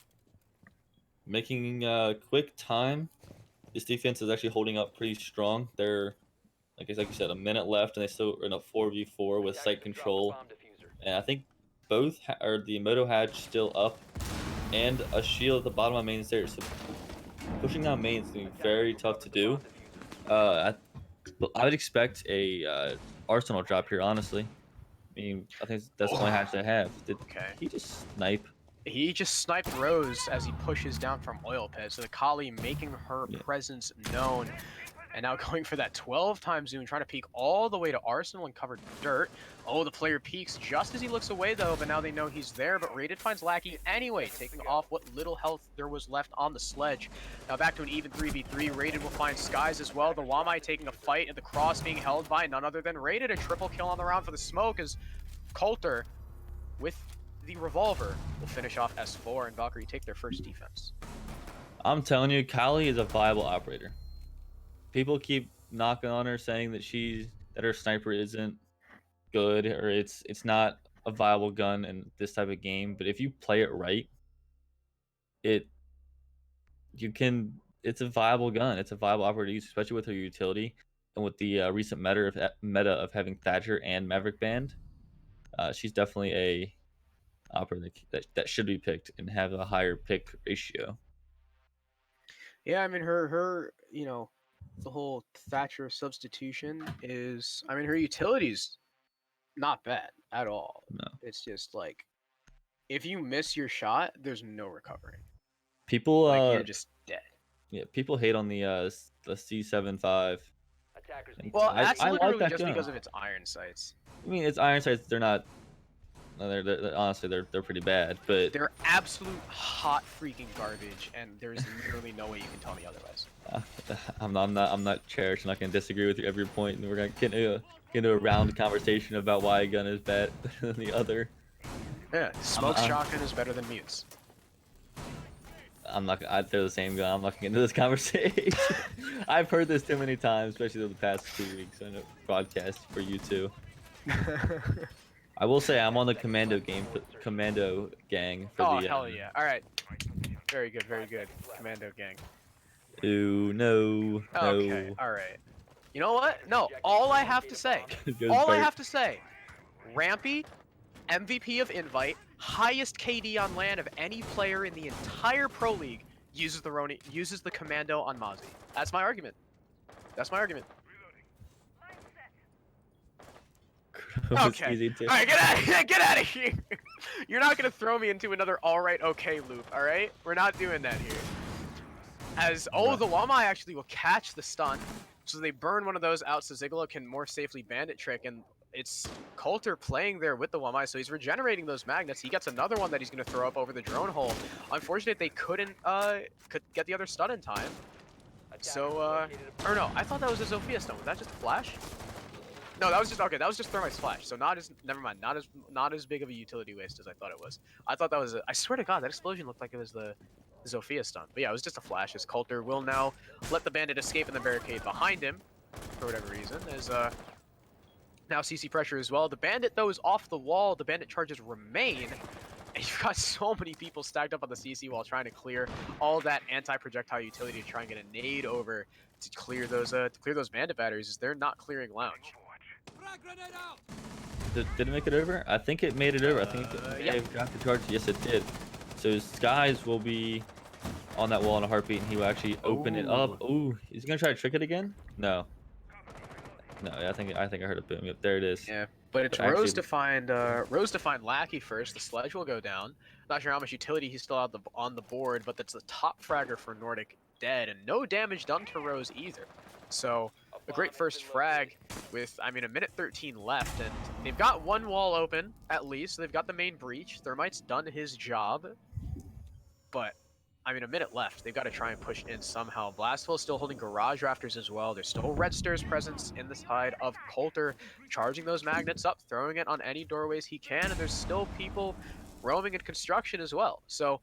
Making quick time. This defense is actually holding up pretty strong. They're, like you said, a minute left, and they still are in a 4v4 with site control. And I think both or the Moto Hatch still up, and a shield at the bottom of main stairs. So pushing down main is going to be very tough to do. I would expect a Arsenal drop here, honestly. I mean, I think that's the only hatch they have. Did he just snipe? He just sniped Rose as he pushes down from Oil Pit. So the Kali making her presence known. And now going for that 12-time zoom, trying to peek all the way to Arsenal and cover dirt. Oh, the player peeks just as he looks away, though, but now they know he's there. But Rated finds Lackey anyway, taking off what little health there was left on the sledge. Now back to an even 3v3. Rated will find Skies as well. The Wamai taking a fight, and the Cross being held by none other than Rated. A triple kill on the round for the smoke as Coulter, with the revolver, will finish off S4, and Valkyrie take their first defense. I'm telling you, Kali is a viable operator. People keep knocking on her, saying that her sniper isn't good or it's not a viable gun in this type of game. But if you play it right, it's a viable gun. It's a viable operator to use, especially with her utility and with the recent meta of having Thatcher and Maverick banned. She's definitely a operator that should be picked and have a higher pick ratio. Yeah, I mean her the whole Thatcher substitution is, I mean, her utility's not bad at all. No. It's just like, if you miss your shot, there's no recovering. People like, you're just dead. Yeah, people hate on the C75. Well, that's I literally like that just gun. because of its iron sights. I mean, it's iron sights. They're not. They're honestly they're pretty bad, but They're absolute hot freaking garbage, and there's literally no way you can tell me otherwise. I'm not cherished. I'm not gonna disagree with you every point, and we're gonna get into a round conversation about why a gun is better than the other. Yeah, smoke shotgun is better than mutes. They're the same gun. I'm not gonna get into this conversation. I've heard this too many times, especially over the past 2 weeks on a broadcast for you two. I will say I'm on the commando gang for the. Hell yeah! All right, very good, commando gang. Ooh, no. Okay, all right. You know what? No, all I have to say, Rampy, MVP of Invite, highest KD on LAN of any player in the entire Pro League, uses the commando on Mozzie. That's my argument. Okay. Alright, get out of here! You're not gonna throw me into another alright okay loop, alright? We're not doing that here. The Wamai actually will catch the stun, so they burn one of those out so Zigolo can more safely bandit trick, and it's Coulter playing there with the Wamai, so he's regenerating those magnets. He gets another one that he's gonna throw up over the drone hole. Unfortunate they couldn't get the other stun in time. So, or no, I thought that was a Zofia stun. Was that just a flash? No, that was just Thermite's flash. So never mind, not as big of a utility waste as I thought it was. I thought that was I swear to God, that explosion looked like it was the Zofia stun. But yeah, it was just a flash, as Coulter will now let the bandit escape in the barricade behind him, for whatever reason, as now CC pressure as well. The bandit, though, is off the wall. The bandit charges remain. And you've got so many people stacked up on the CC wall trying to clear all that anti-projectile utility to try and get a nade over to clear those bandit batteries, as they're not clearing Lounge. Did it make it over? I think it made it over. I think it got the charge. Yes, it did. So Skies will be on that wall in a heartbeat, and he will actually open it up. Ooh, is he gonna try to trick it again? No. No, I think I heard a boom. Yep, there it is. Yeah, but it's Rose to find Lackey first. The sledge will go down. Not sure how much utility he's still out on the board, but that's the top fragger for Nordik dead, and no damage done to Rose either. So a great first frag with, I mean, a minute 13 left, and they've got one wall open at least. They've got the main breach. Thermite's done his job, but I mean, a minute left. They've got to try and push in somehow. Blastful still holding garage rafters as well. There's still Red Stairs presence in the side of Coulter, charging those magnets up, throwing it on any doorways he can, and there's still people roaming in construction as well. So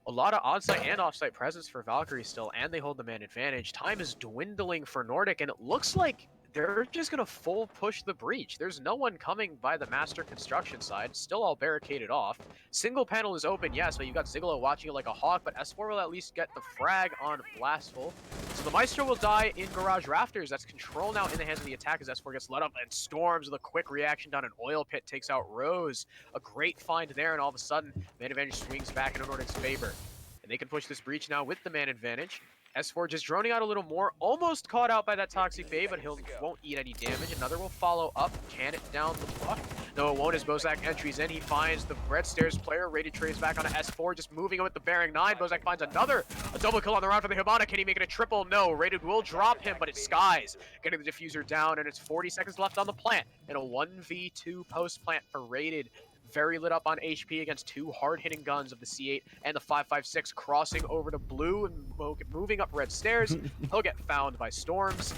a lot of on-site and off-site presence for Valkyrie still, and they hold the man advantage. Time is dwindling for Nordik, and it looks like they're just going to full push the breach. There's no one coming by the master construction side, still all barricaded off. Single panel is open, yes, but you got Zigolo watching it like a hawk, but S4 will at least get the frag on Blastful. So the Maestro will die in garage rafters. That's control now in the hands of the attack as S4 gets let up, and Storms with a quick reaction down an oil pit takes out Rose. A great find there, and all of a sudden, man advantage swings back into Nordic's favor. And they can push this breach now with the man advantage. S4 just droning out a little more, almost caught out by that Toxic Bay, but won't eat any damage. Another will follow up, can it down the block. No, it won't as Bozak entries in. He finds the Red Stairs player, rated trades back on a S4, just moving with the Bearing 9. Bozak finds a double kill on the round for the Hibana. Can he make it a triple? No, rated will drop him, but it's Skies getting the diffuser down, and it's 40 seconds left on the plant. And a 1v2 post plant for rated. Very lit up on HP against two hard-hitting guns of the C8 and the 5.56 crossing over to blue and moving up Red Stairs. He'll get found by Storms.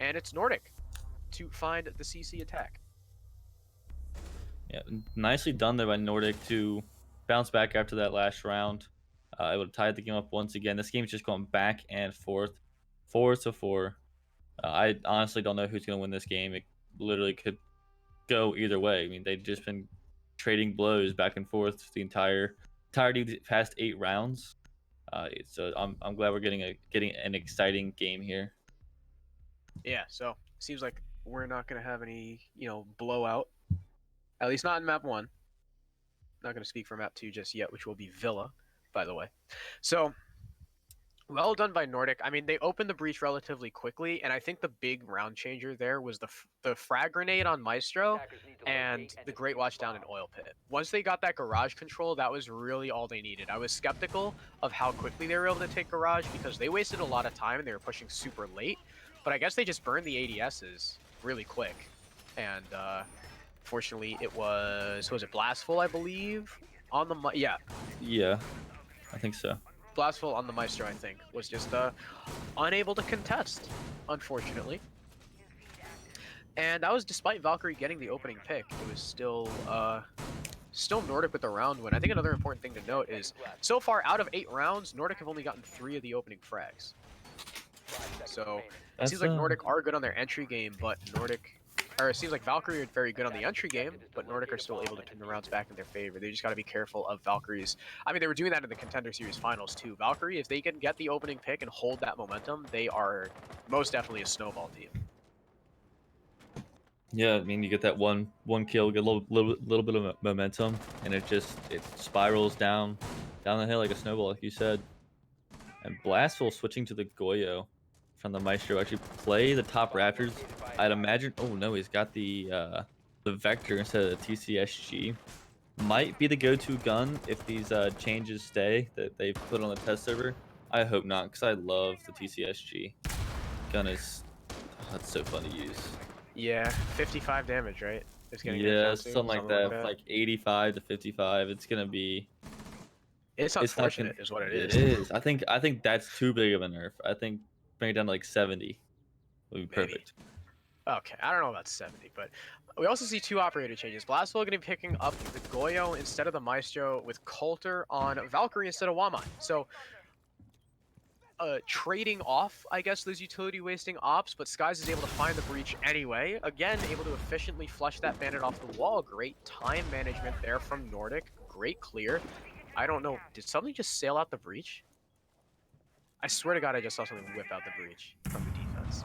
And it's Nordik to find the CC attack. Yeah, nicely done there by Nordik to bounce back after that last round. Able to tie the game up once again. This game's just going back and forth, 4-4. I honestly don't know who's going to win this game. It literally could go either way. I mean, they've just been trading blows back and forth the entirety of the past 8 rounds. So I'm glad we're getting an exciting game here. Yeah, so seems like we're not going to have any, blowout. At least not in map 1. Not going to speak for map 2 just yet, which will be Villa, by the way. So well done by Nordik. I mean, they opened the breach relatively quickly, and I think the big round changer there was the frag grenade on Maestro and the Great Watch down in Oil Pit. Once they got that garage control, that was really all they needed. I was skeptical of how quickly they were able to take garage because they wasted a lot of time and they were pushing super late, but I guess they just burned the ADSs really quick. And fortunately, it was it Blastful, I believe, on the Yeah, I think so. Blastful on the Maestro, I think, was just unable to contest, unfortunately. And that was despite Valkyrie getting the opening pick. It was still Nordik with the round win. I think another important thing to note is, so far out of 8 rounds, Nordik have only gotten 3 of the opening frags. So it seems like Nordik are good on their entry game, but it seems like Valkyrie are very good on the entry game, but Nordik are still able to turn the rounds back in their favor. They just got to be careful of Valkyrie's. I mean, they were doing that in the Contender Series finals too. Valkyrie, if they can get the opening pick and hold that momentum, they are most definitely a snowball team. Yeah, I mean, you get that one kill, get a little bit of momentum, and it spirals down the hill like a snowball, like you said. And Blastful switching to the Goyo from the Maestro, actually play the top rafters. I'd imagine. Oh no, he's got the Vector instead of the TCSG. Might be the go-to gun if these changes stay that they've put on the test server. I hope not, because I love the TCSG. Gun is that's so fun to use. Yeah, 55 damage, right? It's yeah, something like that. Like 85 to 55. It's gonna be. It's unfortunate, is what it is. It is. I think that's too big of a nerf. I think bring it down to like 70 would be perfect. Okay, I don't know about 70, but we also see 2 operator changes. Blastful going to be picking up the Goyo instead of the Maestro with Coulter on Valkyrie instead of Wamai. So trading off, I guess, those utility wasting ops, but Skies is able to find the breach anyway. Again, able to efficiently flush that bandit off the wall. Great time management there from Nordik. Great clear. I don't know, did something just sail out the breach? I swear to God, I just saw something whip out the breach from the defense.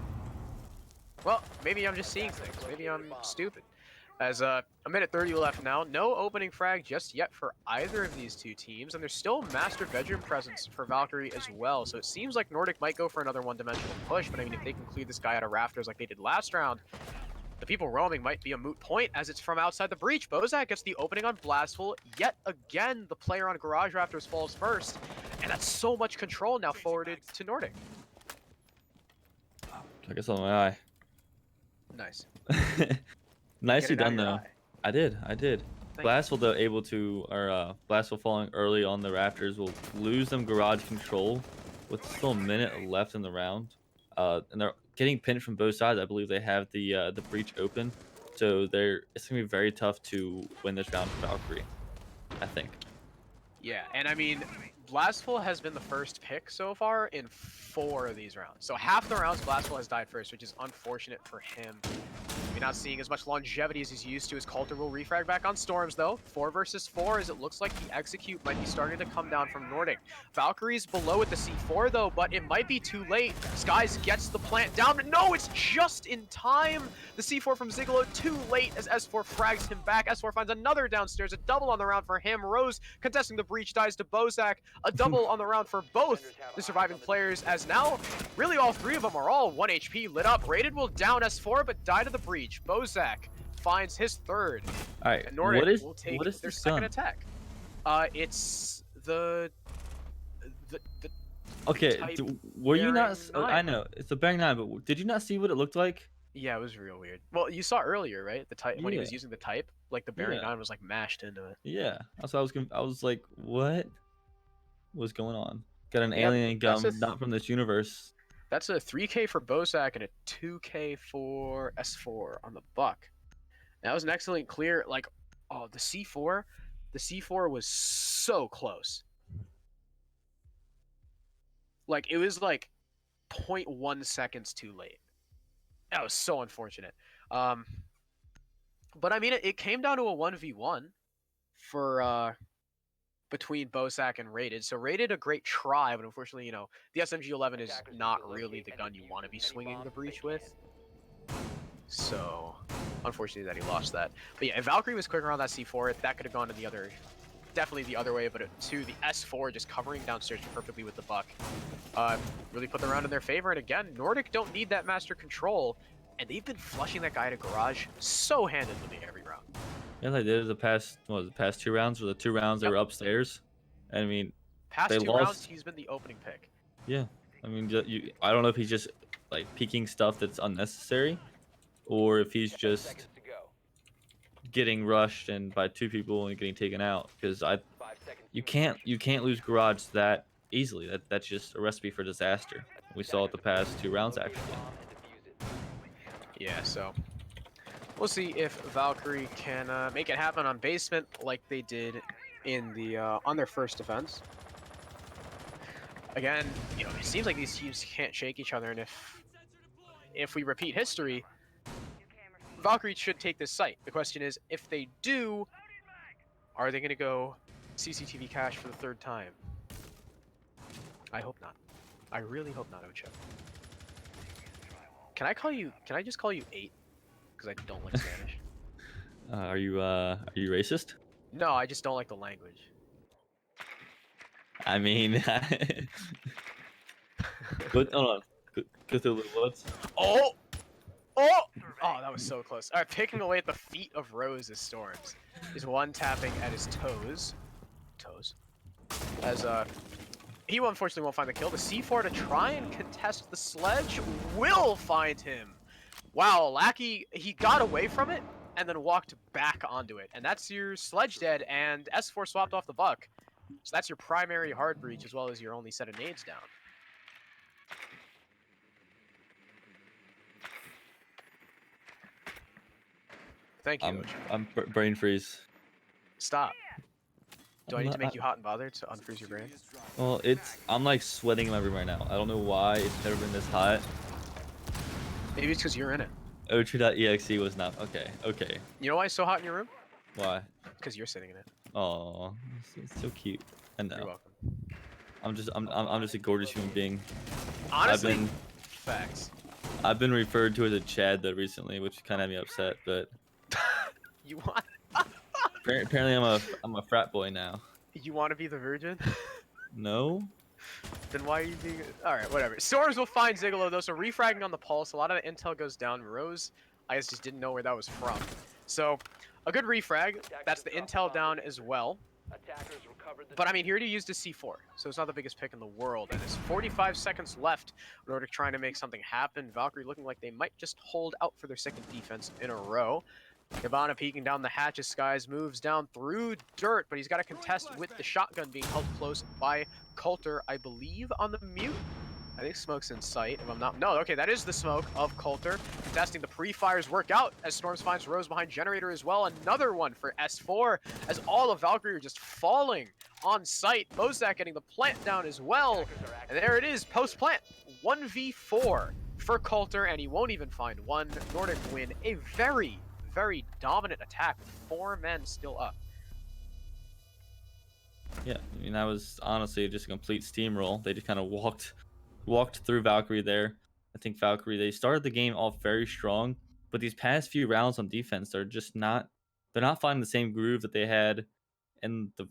Well, maybe I'm just seeing things. Maybe I'm stupid. As a minute 30 left now, no opening frag just yet for either of these 2 teams, and there's still master bedroom presence for Valkyrie as well, so it seems like Nordik might go for another one-dimensional push, but I mean, if they can clear this guy out of rafters like they did last round, the people roaming might be a moot point as it's from outside the breach. Bozak gets the opening on Blastful. Yet again, the player on Garage Rafters falls first, and that's so much control now forwarded to Nordik. I guess on my eye. Nice. Nicely done though. I did. Blast though able to, or Blast falling early on the Raptors will lose them garage control with still a minute left in the round. And they're getting pinned from both sides. I believe they have the breach open, so it's gonna be very tough to win this round for Valkyrie, I think. Yeah, and I mean, Blastful has been the first pick so far in 4 of these rounds. So half the rounds, Blastful has died first, which is unfortunate for him. We're not seeing as much longevity as he's used to. His Coulter will refrag back on Storms, though. 4 versus 4, as it looks like the execute might be starting to come down from Nordik. Valkyrie's below with the C4, though, but it might be too late. Skies gets the plant down. No, it's just in time. The C4 from Zigolo too late as S4 frags him back. S4 finds another downstairs. A double on the round for him. Rose contesting the breach dies to Bozak. A double on the round for both the surviving players, as now really all 3 of them are all 1 HP lit up. Rated will down S4, but die to the breach. Bozak finds his 3rd. All right, And Nordik will take what is their this 2nd gun? attack. It's the Okay, type were you not? Bearing I 9. know it's a Bearing 9, but did you not see what it looked like? Yeah, it was real weird. Well, you saw earlier, right? The type when he was Yeah. using the type, like the Bearing Yeah. 9 was like mashed into it. Yeah, that's what I was like, what was going on? Got an Yeah, alien that's gum, not from this universe. That's a 3K for Bozak and a 2K for S4 on the Buck. That was an excellent clear. Like, oh, the C4 was so close. Like, it was like 0.1 seconds too late. That was so unfortunate. But I mean, it came down to a 1v1 for between Bozak and Rated. So Rated a great try, but unfortunately, the SMG-11 is not really the gun you want to be swinging the breach with. So, unfortunately that he lost that. But yeah, if Valkyrie was quicker on that C4, that could have gone to the other, definitely the other way, but to the S4 just covering downstairs perfectly with the Buck. Really put the round in their favor, and again, Nordik don't need that master control, and they've been flushing that guy to garage so handedly every round. Yeah, they did the past 2 rounds, or the 2 rounds they were upstairs. I mean, Past they 2 lost. rounds, he's been the opening pick. Yeah, I mean, I don't know if he's just like peeking stuff that's unnecessary, or if he's just getting rushed and by 2 people and getting taken out. Because you can't lose garage that easily. That's just a recipe for disaster. We saw it the past 2 rounds actually. Yeah, so we'll see if Valkyrie can make it happen on basement like they did in the on their first defense. Again, it seems like these teams can't shake each other, and if we repeat history, Valkyrie should take this site. The question is, if they do, are they going to go CCTV cache for the 3rd time? I hope not. I really hope not, Ocho. Can I just call you 8? Because I don't like Spanish. Are you racist? No, I just don't like the language. I mean, hold on. Go through the woods. Oh! Oh! Oh, that was so close. All right, picking away at the feet of Rose is Storms. He's one tapping at his toes. As he unfortunately won't find the kill. The C4 to try and contest the sledge will find him. Wow, Lackey, he got away from it and then walked back onto it. And that's your sledge dead, and S4 swapped off the Buck. So that's your primary hard breach as well as your only set of nades down. Thank you. I'm brain freeze. Stop. Do I need to make you hot and bothered to unfreeze your brain? Well, I'm like sweating in my room right now. I don't know why it's never been this hot. Maybe it's because you're in it. O2.exe was not okay. You know why it's so hot in your room? Why? Because you're sitting in it. Oh, it's so cute. I know. You're welcome. I'm just a gorgeous human being. Honestly, facts. I've been referred to as a Chad though recently, which kind of had me upset. But You want? apparently, I'm a frat boy now. You want to be the virgin? No. Then why are you being? All right, whatever. Storms will find Zigolo though, so refragging on the pulse. A lot of the intel goes down. Rose, I guess, just didn't know where that was from. So, a good refrag. That's the intel down as well. But I mean, he already used a C4, so it's not the biggest pick in the world. And there's 45 seconds left in order to trying to make something happen. Valkyrie looking like they might just hold out for their 2nd defense in a row. Cabana peeking down the hatches. Skies moves down through dirt, but he's got to contest with the shotgun being held close by Coulter, I believe, on the mute. I think smoke's in sight, if I'm not... No, okay, that is the smoke of Coulter. Contesting the pre-fires work out as Storms finds Rose behind Generator as well. Another one for S4 as all of Valkyrie are just falling on site. Bozak getting the plant down as well. And there it is, post-plant. 1v4 for Coulter, and he won't even find one. Nordik win a very, very dominant attack with 4 men still up. Yeah, I mean, that was honestly just a complete steamroll. They just kind of walked through Valkyrie there. I think Valkyrie, they started the game off very strong, but these past few rounds on defense, they're not finding the same groove that they had in the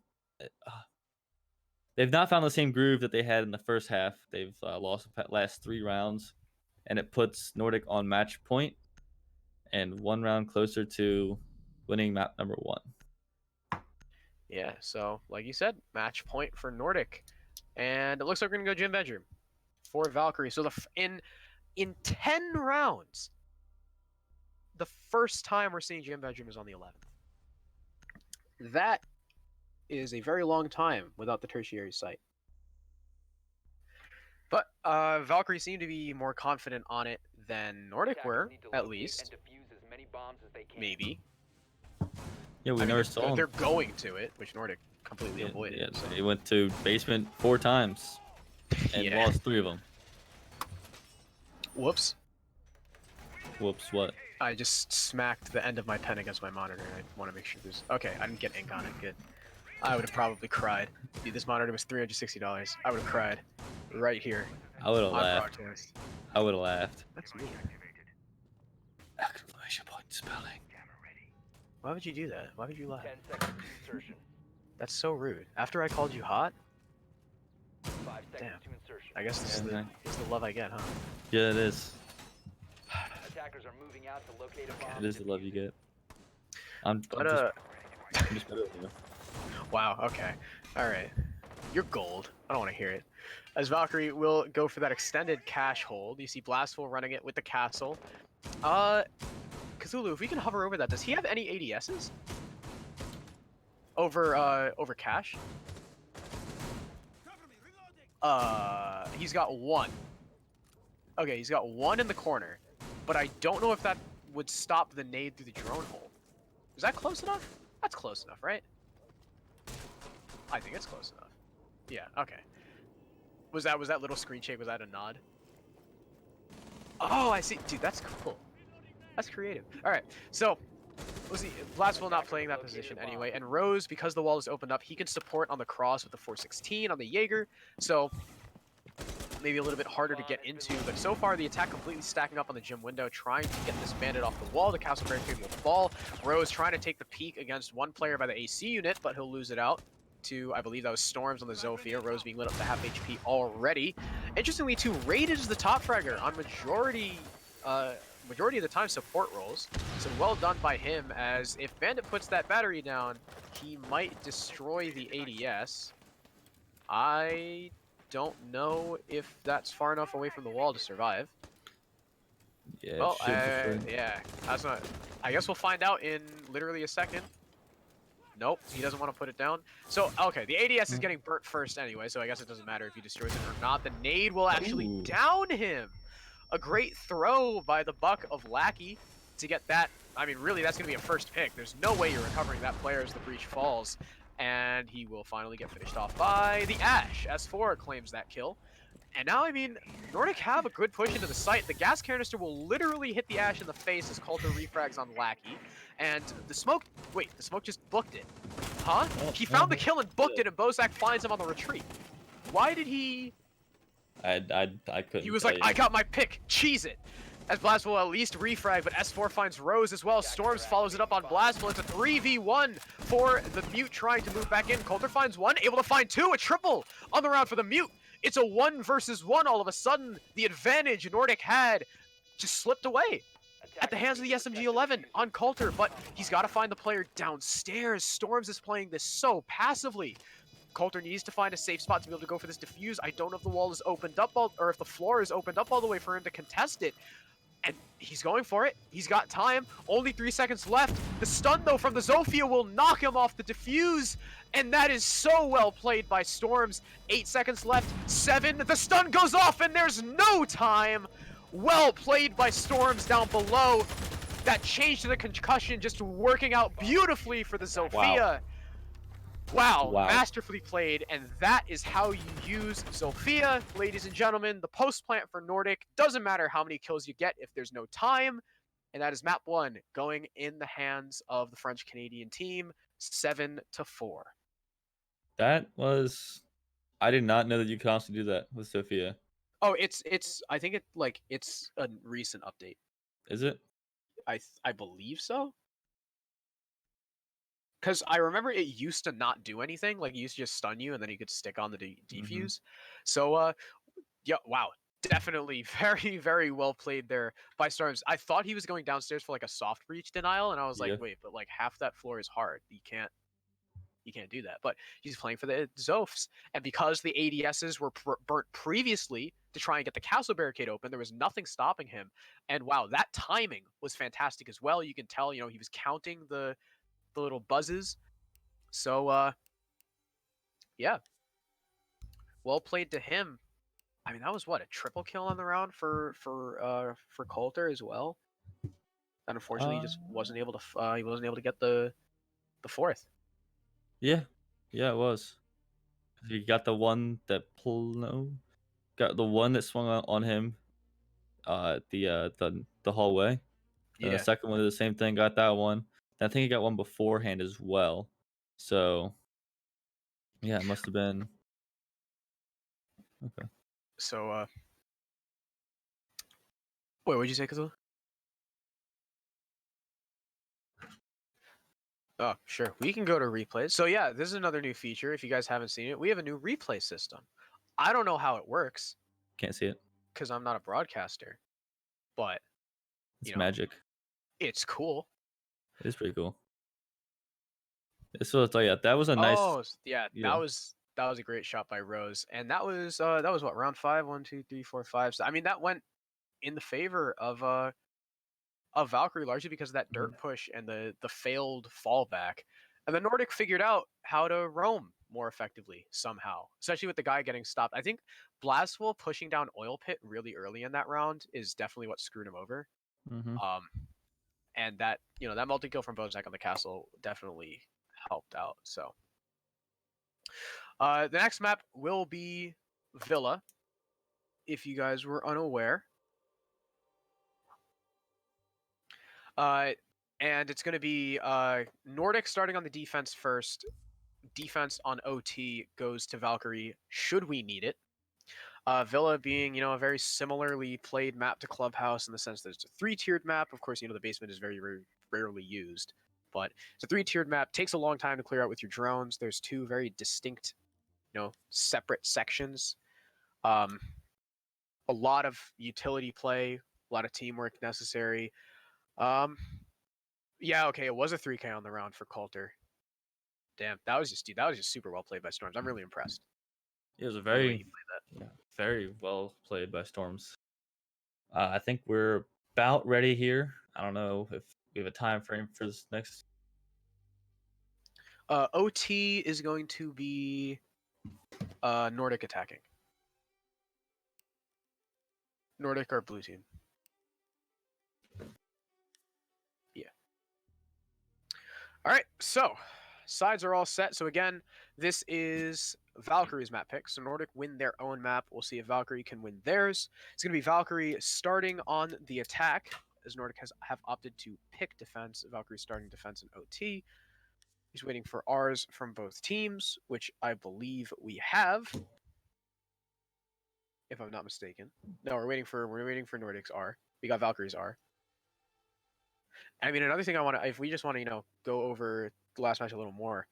they've not found the same groove that they had in the first half. They've lost the last 3 rounds, and it puts Nordic on match point and 1 round closer to winning map number 1. Yeah, so like you said, match point for Nordik. And it looks like we're going to go gym bedroom for Valkyrie. So in 10 rounds, the first time we're seeing gym bedroom is on the 11th. That is a very long time without the tertiary site. But Valkyrie seemed to be more confident on it than Nordik were, at least. Maybe. Yeah, we never saw them. They're going to it, which Nordik completely avoided. Yeah, so. they went to basement 4 times and lost 3 of them. Whoops. Whoops, what? I just smacked the end of my pen against my monitor. I want to make sure there's... Okay, I didn't get ink on it. Good. I would have probably cried. Dude, this monitor was $360. I would have cried right here. I would have laughed. Broadcast. I would have laughed. That's me. Exclamation point spelling. Why would you do that? Why would you laugh? 10 seconds to insertion. That's so rude. After I called you hot? 5 seconds Damn. to insertion. I guess this is the love I get, huh? Yeah, it is. Attackers are moving out to locate a bomb. It is the love you get. I'm just better than you. Wow, okay. Alright. You're gold. I don't want to hear it. As Valkyrie will go for that extended cash hold. You see Blastful running it with the castle. Cthulhu, if we can hover over that, does he have any ADSs? Over cash? He's got 1. Okay, he's got 1 in the corner. But I don't know if that would stop the nade through the drone hole. Is that close enough? That's close enough, right? I think it's close enough. Yeah, okay. Was that little screen shake, was that a nod? Oh, I see. Dude, that's cool. That's creative. Alright, so we'll see. Blastful not playing that position anyway, and Rose, because the wall is opened up, he can support on the cross with the 416 on the Jaeger, so maybe a little bit harder to get into, but so far the attack completely stacking up on the gym window, trying to get this bandit off the wall. The castle barricade will fall. Rose trying to take the peek against 1 player by the AC unit, but he'll lose it out to, I believe that was Storms on the Zofia. Rose being lit up to half HP already. Interestingly too, Raid is the top fragger on majority of the time support roles. So well done by him, as if Bandit puts that battery down, he might destroy the ADS. I don't know if that's far enough away from the wall to survive. Yeah, Well, yeah, that's not... I guess we'll find out in literally a second. Nope, he doesn't want to put it down. So, okay, the ADS is getting burnt first anyway, so I guess it doesn't matter if he destroys it or not. The nade will actually down him. A great throw by the Buck of Lackey to get that. I mean, really, that's going to be a first pick. There's no way you're recovering that player as the breach falls. And he will finally get finished off by the Ash. S4 claims that kill. And now, I mean, Nordik have a good push into the site. The gas canister will literally hit the Ash in the face as Coulter refrags on Lackey. And the smoke... Wait, the smoke just booked it. Huh? He found the kill and booked it, and Bozak finds him on the retreat. Why did he... I couldn't. He was like, I got my pick. Cheese it. As Blast will at least refrag, but S4 finds Rose as well. Storms follows it up on Blastful. It's a 3v1 for the Mute trying to move back in. Coulter finds 1, able to find 2, a triple on the round for the Mute. It's a 1 versus 1 all of a sudden. The advantage Nordik had just slipped away at the hands of the SMG-11 on Coulter, but he's got to find the player downstairs. Storms is playing this so passively. Coulter needs to find a safe spot to be able to go for this defuse. I don't know if the wall is opened up or if the floor is opened up all the way for him to contest it. And he's going for it. He's got time. Only 3 seconds left. The stun, though, from the Zofia will knock him off the defuse. And that is so well played by Storms. 8 seconds left. 7. The stun goes off, and there's no time. Well played by Storms down below. That change to the concussion just working out beautifully for the Zofia. Wow, masterfully played, and that is how you use Zofia, ladies and gentlemen. The post plant for Nordik doesn't matter how many kills you get if there's no time, and that is map 1 going in the hands of the French Canadian team, 7-4. That was. I did not know that you could also do that with Sophia. Oh, it's. I think it's a recent update. Is it? I believe so. Because I remember it used to not do anything. Like, it used to just stun you, and then you could stick on the defuse. So, yeah, wow. Definitely very, very well played there by Storms. I thought he was going downstairs for, like, a soft breach denial, and I was like, wait, but, like, half that floor is hard. You can't do that. But he's playing for the Zofs, and because the ADSs were burnt previously to try and get the castle barricade open, there was nothing stopping him. And, wow, that timing was fantastic as well. You can tell, he was counting the little buzzes. So yeah, well played to him. I mean, that was what, a triple kill on the round for Coulter as well. And unfortunately, he just wasn't able to get the fourth. Yeah, it was. He got the one that got the one that swung on him, the hallway. And the second one did the same thing. Got that one. I think he got one beforehand as well. So, yeah, it must have been. Okay. So, wait, what'd you say, Kazula? Oh, sure. We can go to replays. So, yeah, this is another new feature. If you guys haven't seen it, we have a new replay system. I don't know how it works. Can't see it. Because I'm not a broadcaster. But, it's magic. It's cool. It is pretty cool. So, yeah, that was a nice. Oh, yeah, that was a great shot by Rose, and that was what, round 5, 1, 2, 3, 4, 5. So, I mean, that went in the favor of Valkyrie largely because of that dirt push and the failed fallback, and the Nordic figured out how to roam more effectively somehow, especially with the guy getting stopped. I think Blastful pushing down Oil Pit really early in that round is definitely what screwed him over. And that that multi kill from Bozak on the castle definitely helped out. So the next map will be Villa, if you guys were unaware. And it's going to be Nordic starting on the defense first. Defense on OT goes to Valkyrie, should we need it. Villa being, a very similarly played map to Clubhouse in the sense that it's a 3-tiered map. Of course, the basement is very, very rarely used. But it's a 3-tiered map. Takes a long time to clear out with your drones. There's 2 very distinct, separate sections. A lot of utility play, a lot of teamwork necessary. Yeah, okay, it was a 3K on the round for Coulter. Damn, that was just super well played by Storms. I'm really impressed. It was a very well played by Storms. I think we're about ready here. I don't know if we have a time frame for this next. OT is going to be Nordic attacking. Nordic or blue team. Yeah. All right, so sides are all set. So again, this is Valkyrie's map pick. So Nordic win their own map. We'll see if Valkyrie can win theirs. It's going to be Valkyrie starting on the attack, as Nordic have opted to pick defense. Valkyrie starting defense in OT. He's waiting for ours from both teams, which I believe we have, if I'm not mistaken. No, we're waiting for Nordic's R. We got Valkyrie's R. I mean, another thing I want to, if we just want to, go over the last match a little more.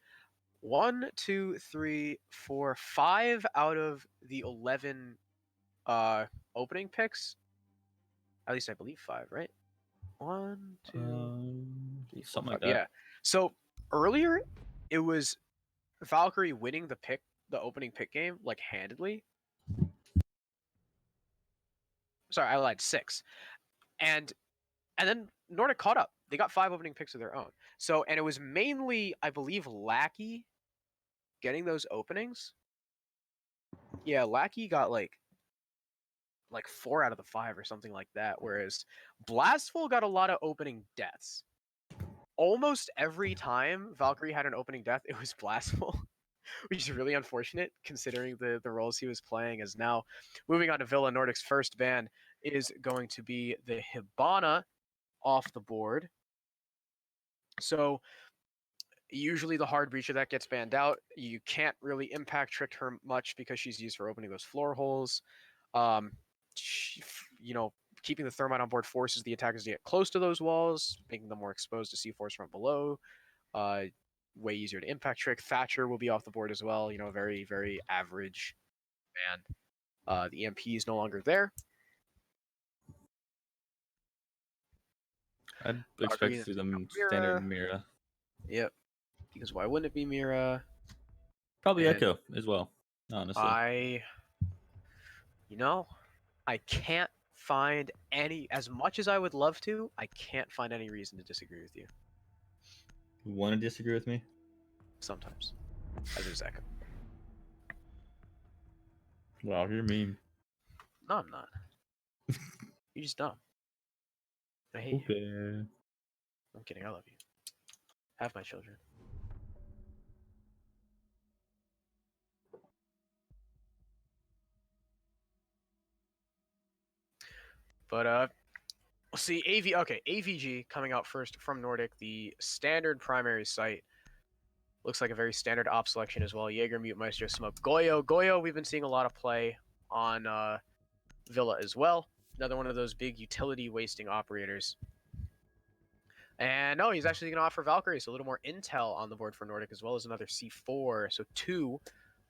1, 2, 3, 4, 5 out of the 11 opening picks. At least I believe 5, right? 1, 2, 3, 4, something 5. like that. Yeah. So earlier, it was Valkyrie winning the opening pick game, like, handedly. Sorry, I lied. 6. and then Nordic caught up. They got 5 opening picks of their own. So, and it was mainly, I believe, Lackey getting those openings. Yeah, Lackey got like 4 out of the 5 or something like that, whereas Blastful got a lot of opening deaths. Almost every time Valkyrie had an opening death, it was Blastful, which is really unfortunate considering the roles he was playing. As now, moving on to Villa, Nordic's first ban is going to be the Hibana off the board. So usually the hard breacher that gets banned out, you can't really impact trick her much because she's used for opening those floor holes. You know, keeping the thermite on board forces the attackers to get close to those walls, making them more exposed to C4s from below. Way easier to impact trick. Thatcher will be off the board as well. You know, very, very average ban. The EMP is no longer there. I'd expect to see them standard Mira. Yep. Because why wouldn't it be Mira? Probably Echo as well, honestly. I can't find any, as much as I would love to, I can't find any reason to disagree with you. You want to disagree with me? Sometimes. As is Echo. Wow, you're mean. No, I'm not. You're just dumb. I hate you. I'm kidding, I love you. Have my children. But we'll see. AVG coming out first from Nordic, the standard primary site. Looks like a very standard op selection as well. Jaeger, Mute, Maestro, Smoke, Goyo. Goyo, we've been seeing a lot of play on Villa as well. Another one of those big utility wasting operators. And no, he's actually going to offer Valkyrie, so a little more intel on the board for Nordic, as well as another C4. So 2,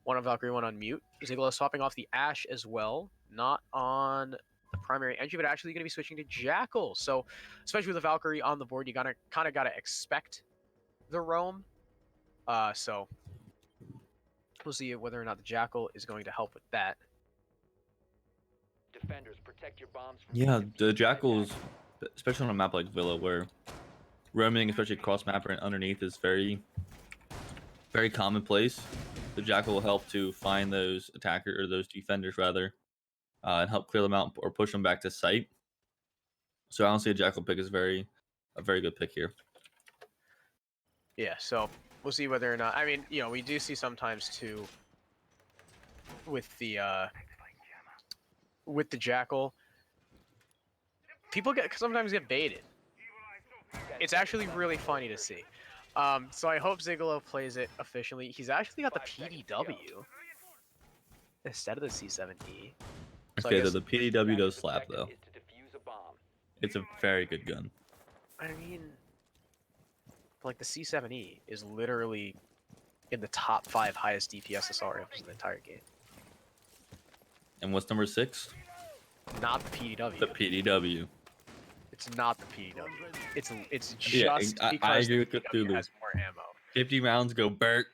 one on Valkyrie, one on Mute. Zigolo swapping off the Ash as well, not on the primary entry, but actually going to be switching to Jackal. So especially with the Valkyrie on the board, you kind of got to expect the roam. So we'll see whether or not the Jackal is going to help with that. Defenders, protect your bombs from Yeah, the Jackals, especially on a map like Villa, where roaming, especially cross map and underneath, is very, very commonplace. The Jackal will help to find those attackers, or those defenders rather, and help clear them out or push them back to site. So honestly, a Jackal pick is a very good pick here. Yeah, so we'll see whether or not. I mean, you know, we do see sometimes too with the Jackal, people sometimes get baited. It's actually really funny to see. So I hope Zigolo plays it efficiently. He's actually got the PDW instead of the C7E. So Okay, the PDW does slap though. is to defuse a bomb. It's a very good gun. I mean, like the C7E is literally in the top 5 highest DPS assault rifles in the entire game. And what's number 6? Not the PDW. The PDW. It's not the PDW. It's just Yeah, because I agree the with PDW Cthulhu. has more ammo. 50 rounds go Bert.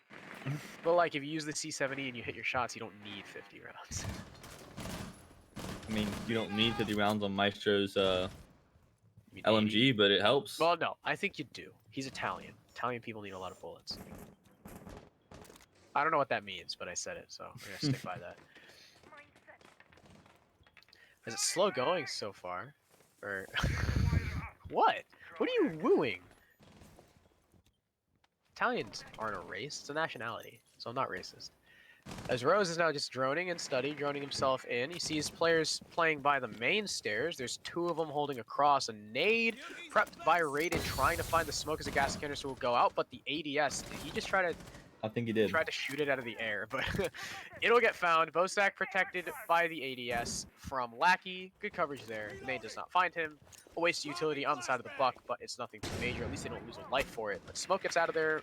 But like, if you use the C7E and you hit your shots, you don't need 50 rounds. I mean, you don't need 50 rounds on Maestro's You need 80. LMG, but it helps. Well, no, I think you do. He's Italian. Italian people need a lot of bullets. I don't know what that means, but I said it, so we're gonna stick by that. Is it slow going so far? Or what? What are you wooing? Italians aren't a race, it's a nationality, so I'm not racist. As Rose is now just droning and droning himself in. He sees players playing by the main stairs. There's 2 of them holding across. A nade prepped by Raiden, trying to find the smoke as a gas canister will go out, but the ADS, did he just try to... I think he did. Tried to shoot it out of the air, but it'll get found. Bostack protected by the ADS from Lackey. Good coverage there. The nade does not find him. A waste of utility on the side of the buck, but it's nothing too major. At least they don't lose a life for it. But Smoke gets out of there.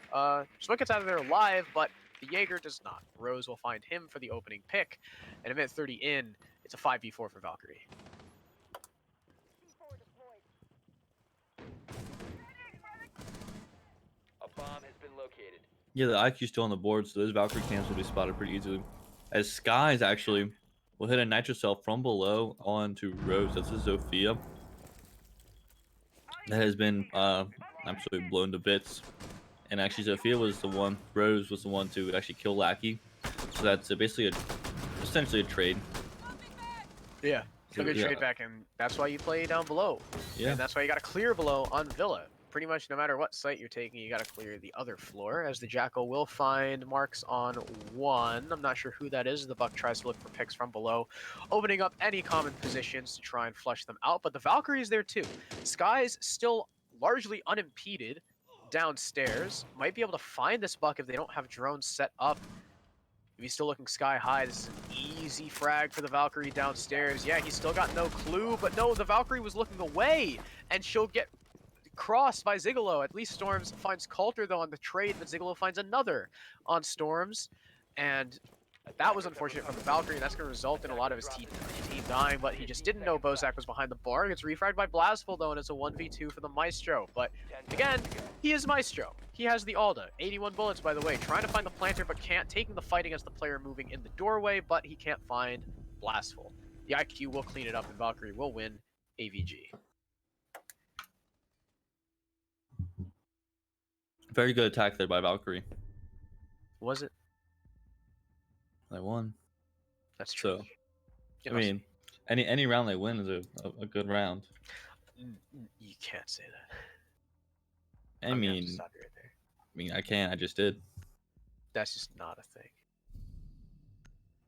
Smoke gets out of there alive, but the Jaeger does not. Rose will find him for the opening pick. And a minute 30 in, it's a 5v4 for Valkyrie. A bomb has been located. Yeah, the IQ's still on the board, so those Valkyrie cams will be spotted pretty easily. As Skies actually will hit a Nitro Cell from below onto Rose. That's a Zofia. that has been absolutely blown to bits. And actually, Rose was the one to actually kill Lackey. So that's basically essentially a trade. Yeah. A good Yeah. trade back, and that's why you play down below. Yeah. And that's why you got to clear below on Villa. Pretty much no matter what site you're taking, you got to clear the other floor, as the Jackal will find marks on one. I'm not sure who that is. The Buck tries to look for picks from below, opening up any common positions to try and flush them out. But the Valkyrie is there too. Sky's still largely unimpeded downstairs. Might be able to find this Buck if they don't have drones set up. If he's still looking sky high, this is an easy frag for the Valkyrie downstairs. Yeah, he's still got no clue, but no, the Valkyrie was looking away, and she'll get crossed by Zigolo. At least Storms finds Coulter, though, on the trade, but Zigolo finds another on Storms, and that was unfortunate from the Valkyrie, and that's going to result in a lot of his team dying, but he just didn't know Bozak was behind the bar. Gets refragged by Blasful, though, and it's a 1v2 for the Maestro. But again, he is Maestro. He has the Alda. 81 bullets, by the way. Trying to find the planter, but can't. Taking the fight against the player moving in the doorway, but he can't find Blastful. The IQ will clean it up, and Valkyrie will win AVG. Very good attack there by Valkyrie. Was it? They won. That's true. So, I mean, any round they win is a good round. You can't say that. I I'm gonna mean, have to stop you right there. I mean, I can't. I just did. That's just not a thing.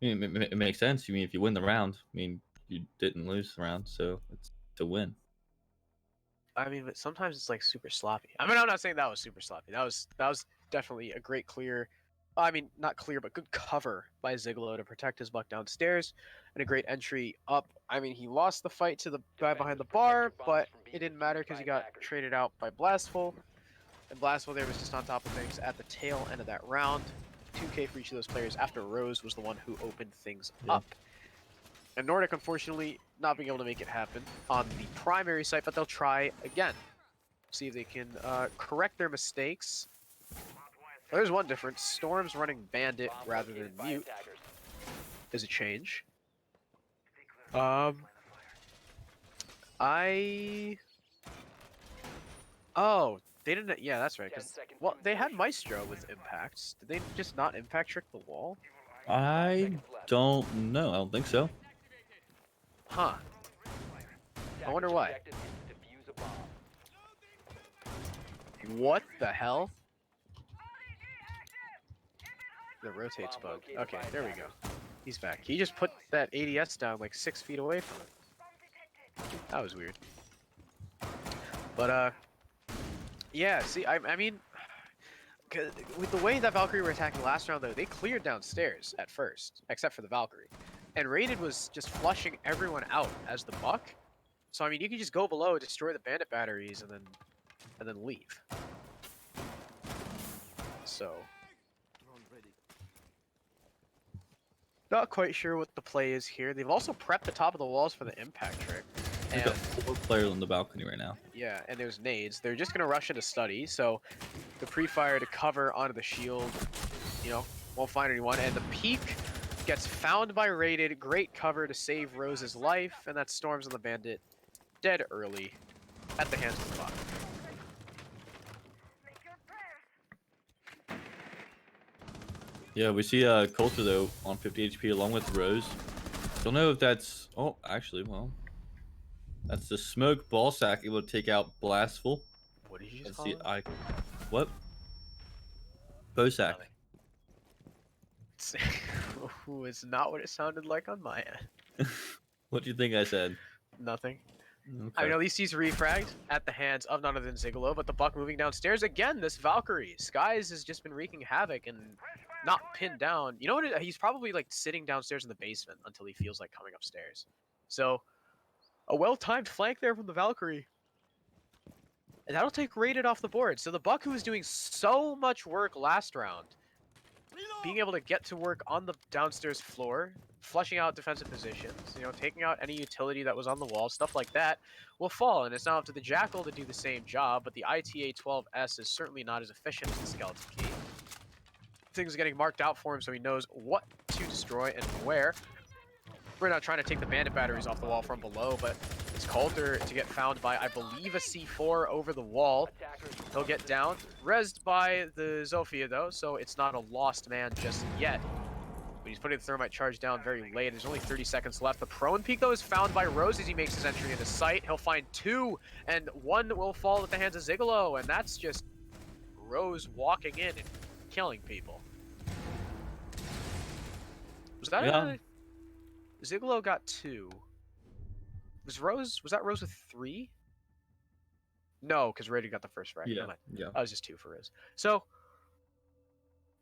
I mean, it makes sense. I mean, if you win the round, I mean, you didn't lose the round, so it's to win. I mean, but sometimes it's like super sloppy. I mean, I'm not saying that was super sloppy. That was definitely a great clear. I mean, not clear, but good cover by Zigolo to protect his Buck downstairs, and a great entry up. I mean, he lost the fight to the guy behind the bar, but it didn't matter because he got traded out by Blastful, and Blastful there was just on top of things at the tail end of that round. 2K for each of those players after Rose was the one who opened things up. And Nordik, unfortunately, not being able to make it happen on the primary site, but they'll try again. See if they can correct their mistakes. There's one difference. Storm's running Bandit rather than Mute is a change. Oh, they didn't. Yeah, that's right. Well, they had Maestro with impacts. Did they just not impact trick the wall? I don't know. I don't think so. Huh. I wonder why. What the hell? The rotates bug. Okay, there we go. He's back. He just put that ADS down like 6 feet away from it. That was weird. But, yeah, see, I mean, with the way that Valkyrie were attacking last round, though, they cleared downstairs at first, except for the Valkyrie. And Rated was just flushing everyone out as the Buck. So, I mean, you can just go below, destroy the bandit batteries, and then leave. So... not quite sure what the play is here. They've also prepped the top of the walls for the impact trick. We've got 4 players on the balcony right now. Yeah, and there's nades. They're just going to rush into study, so the pre-fire to cover onto the shield, you know, won't find anyone. And the peak gets found by Rated. Great cover to save Rose's life, and that Storms on the Bandit dead early at the hands of the Buck. Yeah, we see Coulter, though, on 50 HP along with Rose. Don't know if that's... Oh, actually, well... That's the smoke ball sack able to take out Blastful. What did you just Let's call see, What? Bosack. Ooh, it's not what it sounded like on my end. What do you think I said? Nothing. Okay. I mean, at least he's refragged at the hands of none other than Zigolo, but the Buck moving downstairs again. This Valkyrie, Skies has just been wreaking havoc and not pinned down. You know what? He's probably like sitting downstairs in the basement until he feels like coming upstairs. So, a well-timed flank there from the Valkyrie. And that'll take Rated off the board. So the Buck, who was doing so much work last round, being able to get to work on the downstairs floor, flushing out defensive positions, you know, taking out any utility that was on the wall, stuff like that, will fall. And it's now up to the Jackal to do the same job, but the ITA-12S is certainly not as efficient as the Skeleton Key. Things are getting marked out for him so he knows what to destroy and where. We're not trying to take the bandit batteries off the wall from below, but It's Coulter to get found by, I believe, a C4 over the wall. Attackers He'll get down. Rezzed by the Zofia, though, so it's not a lost man just yet. But he's putting the thermite charge down very late. There's only 30 seconds left. The prone peak, though, is found by Rose as he makes his entry into sight. He'll find 2, and 1 will fall at the hands of Zigolo, and that's just Rose walking in and killing people. Was that a... Zigolo got 2. Was that Rose with 3? No, because Raider got the first frag. Yeah, Never mind. yeah. That was just 2 for Rose. So,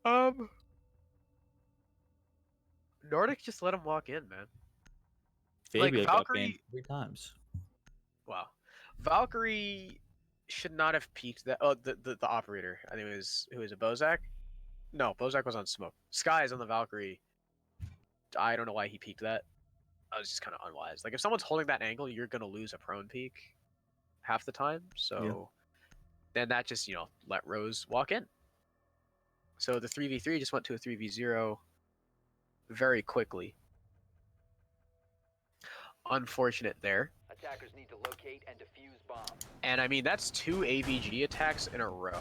Nordik just let him walk in, man. Fabio got Valkyrie- banned 3 times. Wow. Valkyrie should not have peeked that. Oh, the operator. I think it was, who was it, Bozak? No, Bozak was on smoke. Sky is on the Valkyrie. I don't know why he peeked that. I was just kind of unwise. Like, if someone's holding that angle, you're going to lose a prone peek half the time. So then that just, let Rose walk in. So the 3v3 just went to a 3v0 very quickly. Unfortunate there. Attackers need to locate and defuse bomb. And I mean, that's 2 AVG attacks in a row.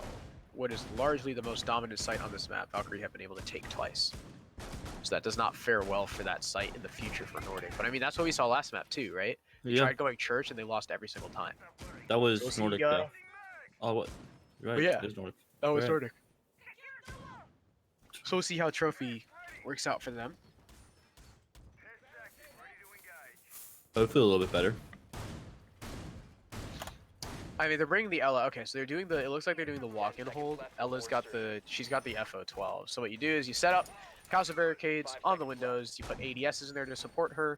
What is largely the most dominant site on this map, Valkyrie have been able to take twice. So that does not fare well for that site in the future for Nordik. But I mean, that's what we saw last map too, right? They tried going church and they lost every single time. That was So Nordik, though. Oh, what? You're right. yeah. It is Nordik. That was Right. Nordik. So we'll see how Trophy works out for them. Hopefully a little bit better. I mean, they're bringing the Ella. Okay, so they're doing the. It looks like they're doing the walk-in hold. Ella's got the. She's got the FO12. So what you do is you set up Casa barricades on the windows. You put ADSs in there to support her.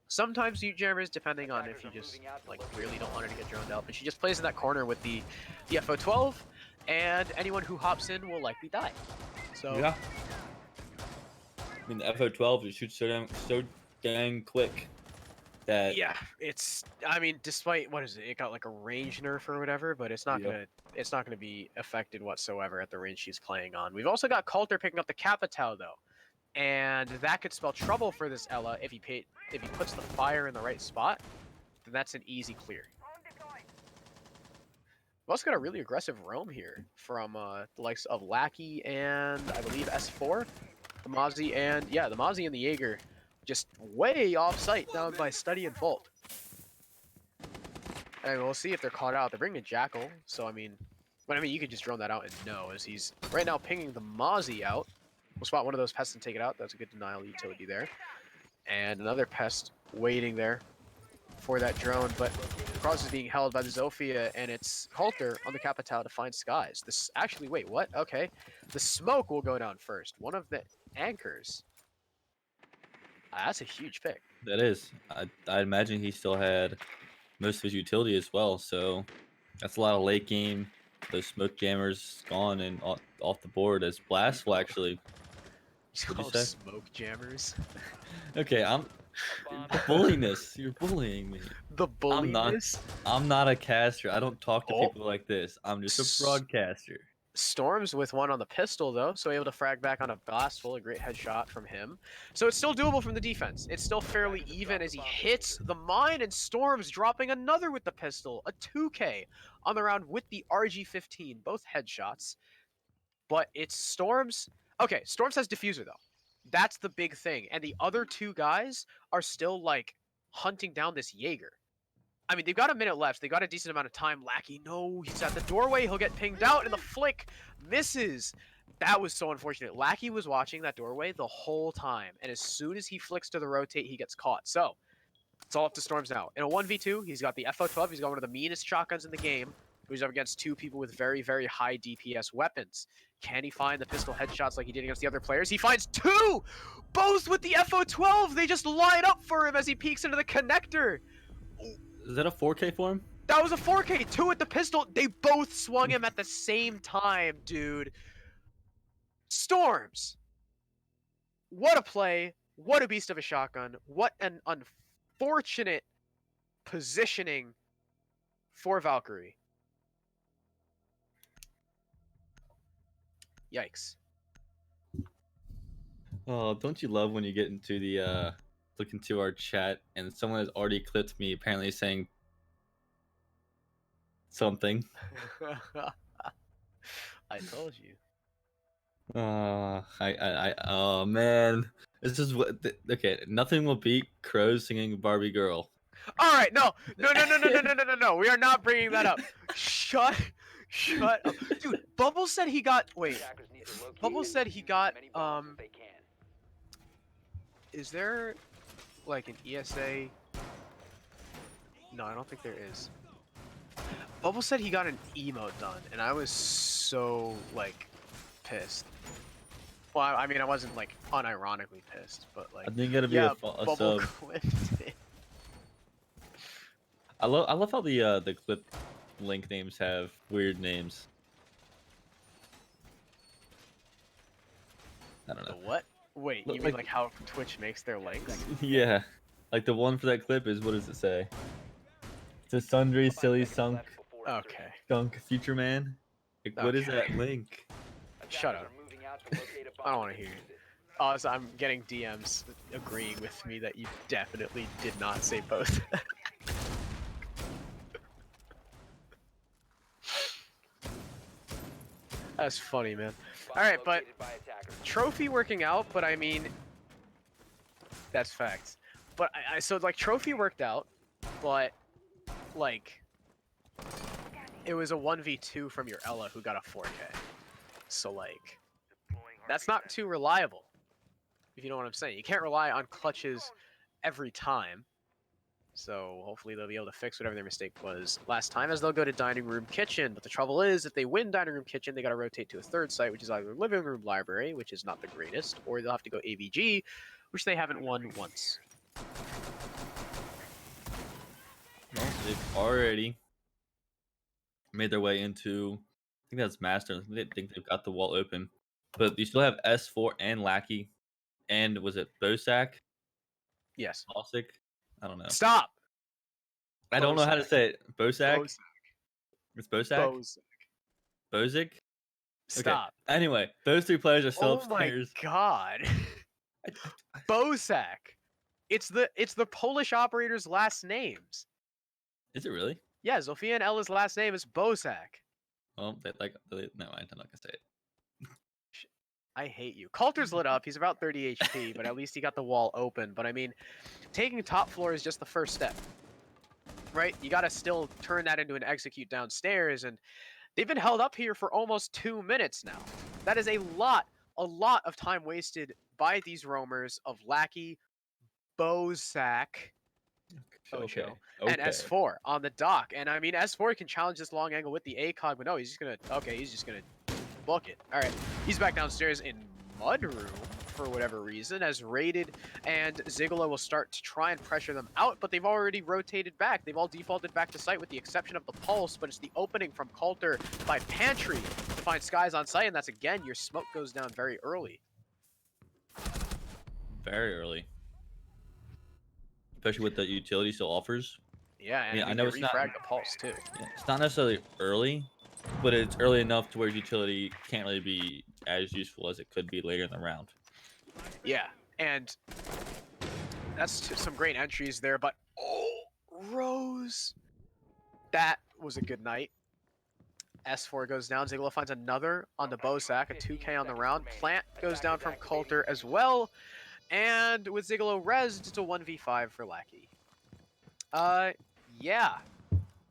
Sometimes you jammers, depending on if you just like really don't want her to get droned out. But she just plays in that corner with the FO12, and anyone who hops in will likely die. So Yeah. I mean, the FO12 just shoots so dang quick that yeah, it's. I mean, despite what is it? It got like a range nerf or whatever, but it's not gonna. It's not gonna be affected whatsoever at the range she's playing on. We've also got Coulter picking up the Capitao though, and that could spell trouble for this Ella if he puts the fire in the right spot. Then that's an easy clear. We've also got a really aggressive roam here from the likes of Lackey and I believe S4, the Mozzie and the Mozzie and the Jaeger. Just way off site down by Study and Bolt. And we'll see if they're caught out. They're bringing a Jackal, so I mean, you could just drone that out and know, as he's right now pinging the Mozzie out. We'll spot one of those pests and take it out. That's a good denial utility there. And another pest waiting there for that drone, but the cross is being held by the Zofia, and it's Coulter on the Capitao to find Skies. This actually, wait, what? Okay, the smoke will go down first. One of the anchors. That's a huge pick. That is. I imagine he still had most of his utility as well, so that's a lot of late game. Those smoke jammers gone and off the board as Blast will actually. What'd you say? Smoke jammers. Okay, I'm bullying this. You're bullying me. The bulliness. I'm not a caster. I don't talk to Oh. people like this. I'm just a broadcaster. Storms with one on the pistol though, so able to frag back on a blastful, a great headshot from him. So it's still doable from the defense. It's still fairly even as he hits the mine, and Storms dropping another with the pistol, a 2K on the round with the RG-15, both headshots. But it's Storms. Okay, Storms has diffuser though. That's the big thing, and the other 2 guys are still like hunting down this Jaeger. I mean, they've got a minute left. They got a decent amount of time. Lackey, no, he's at the doorway. He'll get pinged out, and the flick misses. That was so unfortunate. Lackey was watching that doorway the whole time, and as soon as he flicks to the rotate, he gets caught. So, it's all up to Storms now. In a 1v2, he's got the FO12. He's got one of the meanest shotguns in the game. He's up against 2 people with very, very high DPS weapons. Can he find the pistol headshots like he did against the other players? He finds 2! Both with the FO12! They just line up for him as he peeks into the connector. Is that a 4K for him? That was a 4K, 2 with the pistol. They both swung him at the same time, dude. Storms. What a play. What a beast of a shotgun. What an unfortunate positioning for Valkyrie. Yikes. Oh, don't you love when you get into the look into our chat, and someone has already clipped me apparently saying something. I told you. Oh man, this is what. Okay, nothing will beat crows singing Barbie Girl. All right, no. We are not bringing that up. Shut up, dude. Bubbles said he got. Wait, Attackers need to locate Bubbles and said he defuse got. as many bombs as they can. Is there like an ESA? No, I don't think there is. Bubbles said he got an emote done, and I was so like pissed. Well, I mean, I wasn't like unironically pissed, but like, I think it'll be yeah, a Bubble sub. clipped it. I love how the clip link names have weird names. I don't The know. what? Wait, you mean like how Twitch makes their links? Yeah, like the one for that clip is, what does it say? It's a sundry 5 silly seconds left before Okay. insertion. skunk future man. Like, what is Okay. that link? Shut Attackers up. are moving out to locate a bomb I don't and want to hear defuse it. it. So I'm getting DMs agreeing with me that you definitely did not say both. That's funny, man. Bomb Alright, but located by attackers. trophy working out, but I mean, that's facts. But so like trophy worked out, but like it was a 1v2 from your Ella who got a 4K. So like that's not too reliable. If you know what I'm saying. You can't rely on clutches every time. So hopefully they'll be able to fix whatever their mistake was last time, as they'll go to dining room kitchen. But the trouble is, if they win dining room kitchen, they got to rotate to a third site, which is either living room library, which is not the greatest, or they'll have to go AVG, which they haven't won once. Well, they've already made their way into. I think that's master. I think they've got the wall open, but you still have S4 and Lackey, and was it Bosak? Yes. Bosick? I don't know. Stop. I don't know how to Bosak. say it. Bosak? Bosak. It's Bosak? Bosak. Bozic? Okay. Stop. Anyway, those three players are still Oh my upstairs. god. Bosak. It's the Polish operator's last names. Is it really? Yeah, Zofia and Ella's last name is Bosak. Well, no, I'm not gonna say it. I hate you. Coulter's lit up. He's about 30 HP, but at least he got the wall open. But I mean, taking top floor is just the first step, right? You got to still turn that into an execute downstairs, and they've been held up here for almost 2 minutes now. That is a lot of time wasted by these roamers of Lackey, Bosak, Ocho, and S4 on the dock. And I mean, S4 can challenge this long angle with the ACOG, but no, he's just gonna book it. All right, he's back downstairs in Mudroom for whatever reason, as Raided and Zigolo will start to try and pressure them out, but they've already rotated back. They've all defaulted back to site with the exception of the Pulse, but it's the opening from Coulter by Pantry to find Skies on site, and that's again, your smoke goes down very early. Very early. Especially with the utility still offers. Yeah, and Yeah, I mean, know they it's not. refragged the Pulse too. Yeah, it's not necessarily early, but it's early enough to where utility can't really be as useful as it could be later in the round. Yeah, and that's some great entries there, but oh, Rose. That was a good night. S4 goes down. Zigolo finds another on the Bosak, a 2K on the round. Plant goes down from Coulter as well. And with Zigolo rezzed, it's a 1v5 for Lackey. Yeah.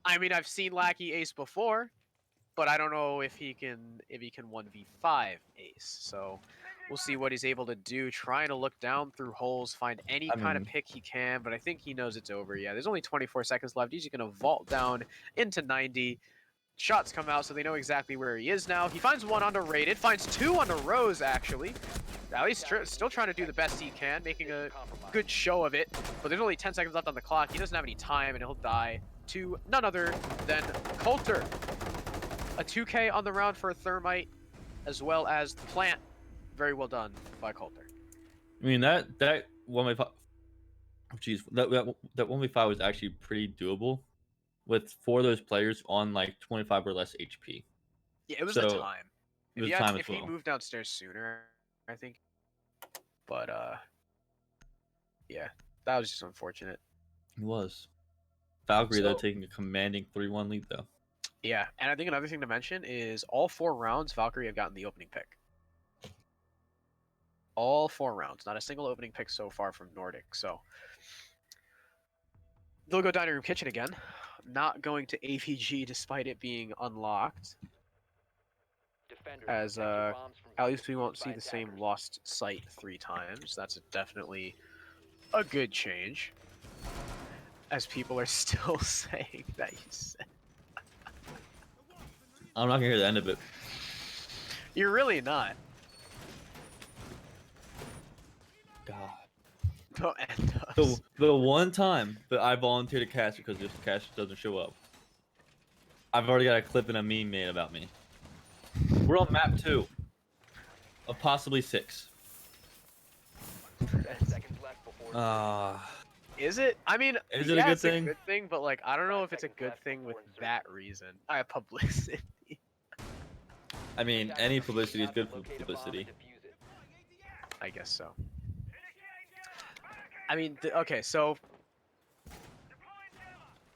I mean, I've seen Lackey ace before, but I don't know if he can 1v5 ace. So we'll see what he's able to do. Trying to look down through holes, find any kind of pick he can, but I think he knows it's over. Yeah, there's only 24 seconds left. He's going to vault down into 90. Shots come out, so they know exactly where he is now. He finds one on the Raided, finds two on the Rose, actually. Now he's still trying to do the best he can, making a good show of it. But there's only 10 seconds left on the clock. He doesn't have any time, and he'll die to none other than Coulter. A 2K on the round for a Thermite, as well as the Plant. Very well done by Coulter. I mean, that 1v5, jeez, that 1v5 was actually pretty doable with 4 of those players on like 25 or less HP. Yeah, it was the time. It was time as if well. he moved downstairs sooner, I think. But yeah, That was just unfortunate. It was. Valkyrie, though, So- taking a commanding 3-1 lead, though. Yeah, and I think another thing to mention is all 4 rounds Valkyrie have gotten the opening pick. All 4 rounds, not a single opening pick so far from Nordik. So they'll go dining room kitchen again. Not going to AVG despite it being unlocked. Defenders, As protect your bombs from at being least we won't defused see by the same attackers. lost sight 3 times. That's definitely a good change. As people are still saying that you said. I'm not gonna hear the end of it. You're really not. God. Don't end us. The one time that I volunteer to cast because this cast doesn't show up, I've already got a clip and a meme made about me. We're on map 2 of possibly 6. 10 seconds left before Is it? I mean, Is it a yeah, good it's thing? a good thing, but like, I don't know 5 if it's a seconds good left thing with before insertion. that reason. I have publicity. I mean, Attackers any are publicity is moving good out for to locate a bomb publicity. and defuse it. I guess so. I mean, okay, so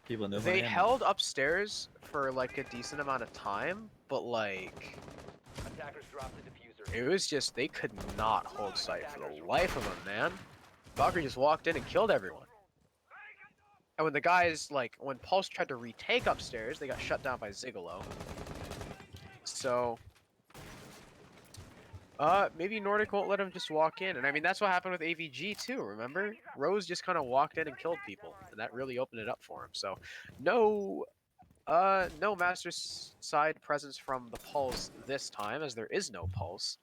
People know my they ammo. held upstairs for like a decent amount of time, but like, Attackers dropped the diffuser. it was just they could not hold sight for the life of them, man. Valkyrie just walked in and killed everyone. And when the guys, like, when Pulse tried to retake upstairs, they got shut down by Zigolo. So, maybe Nordic won't let him just walk in. And I mean, that's what happened with AVG too, remember? Rose just kind of walked in and killed people, and that really opened it up for him. So, no Master's side presence from the Pulse this time, as there is no Pulse.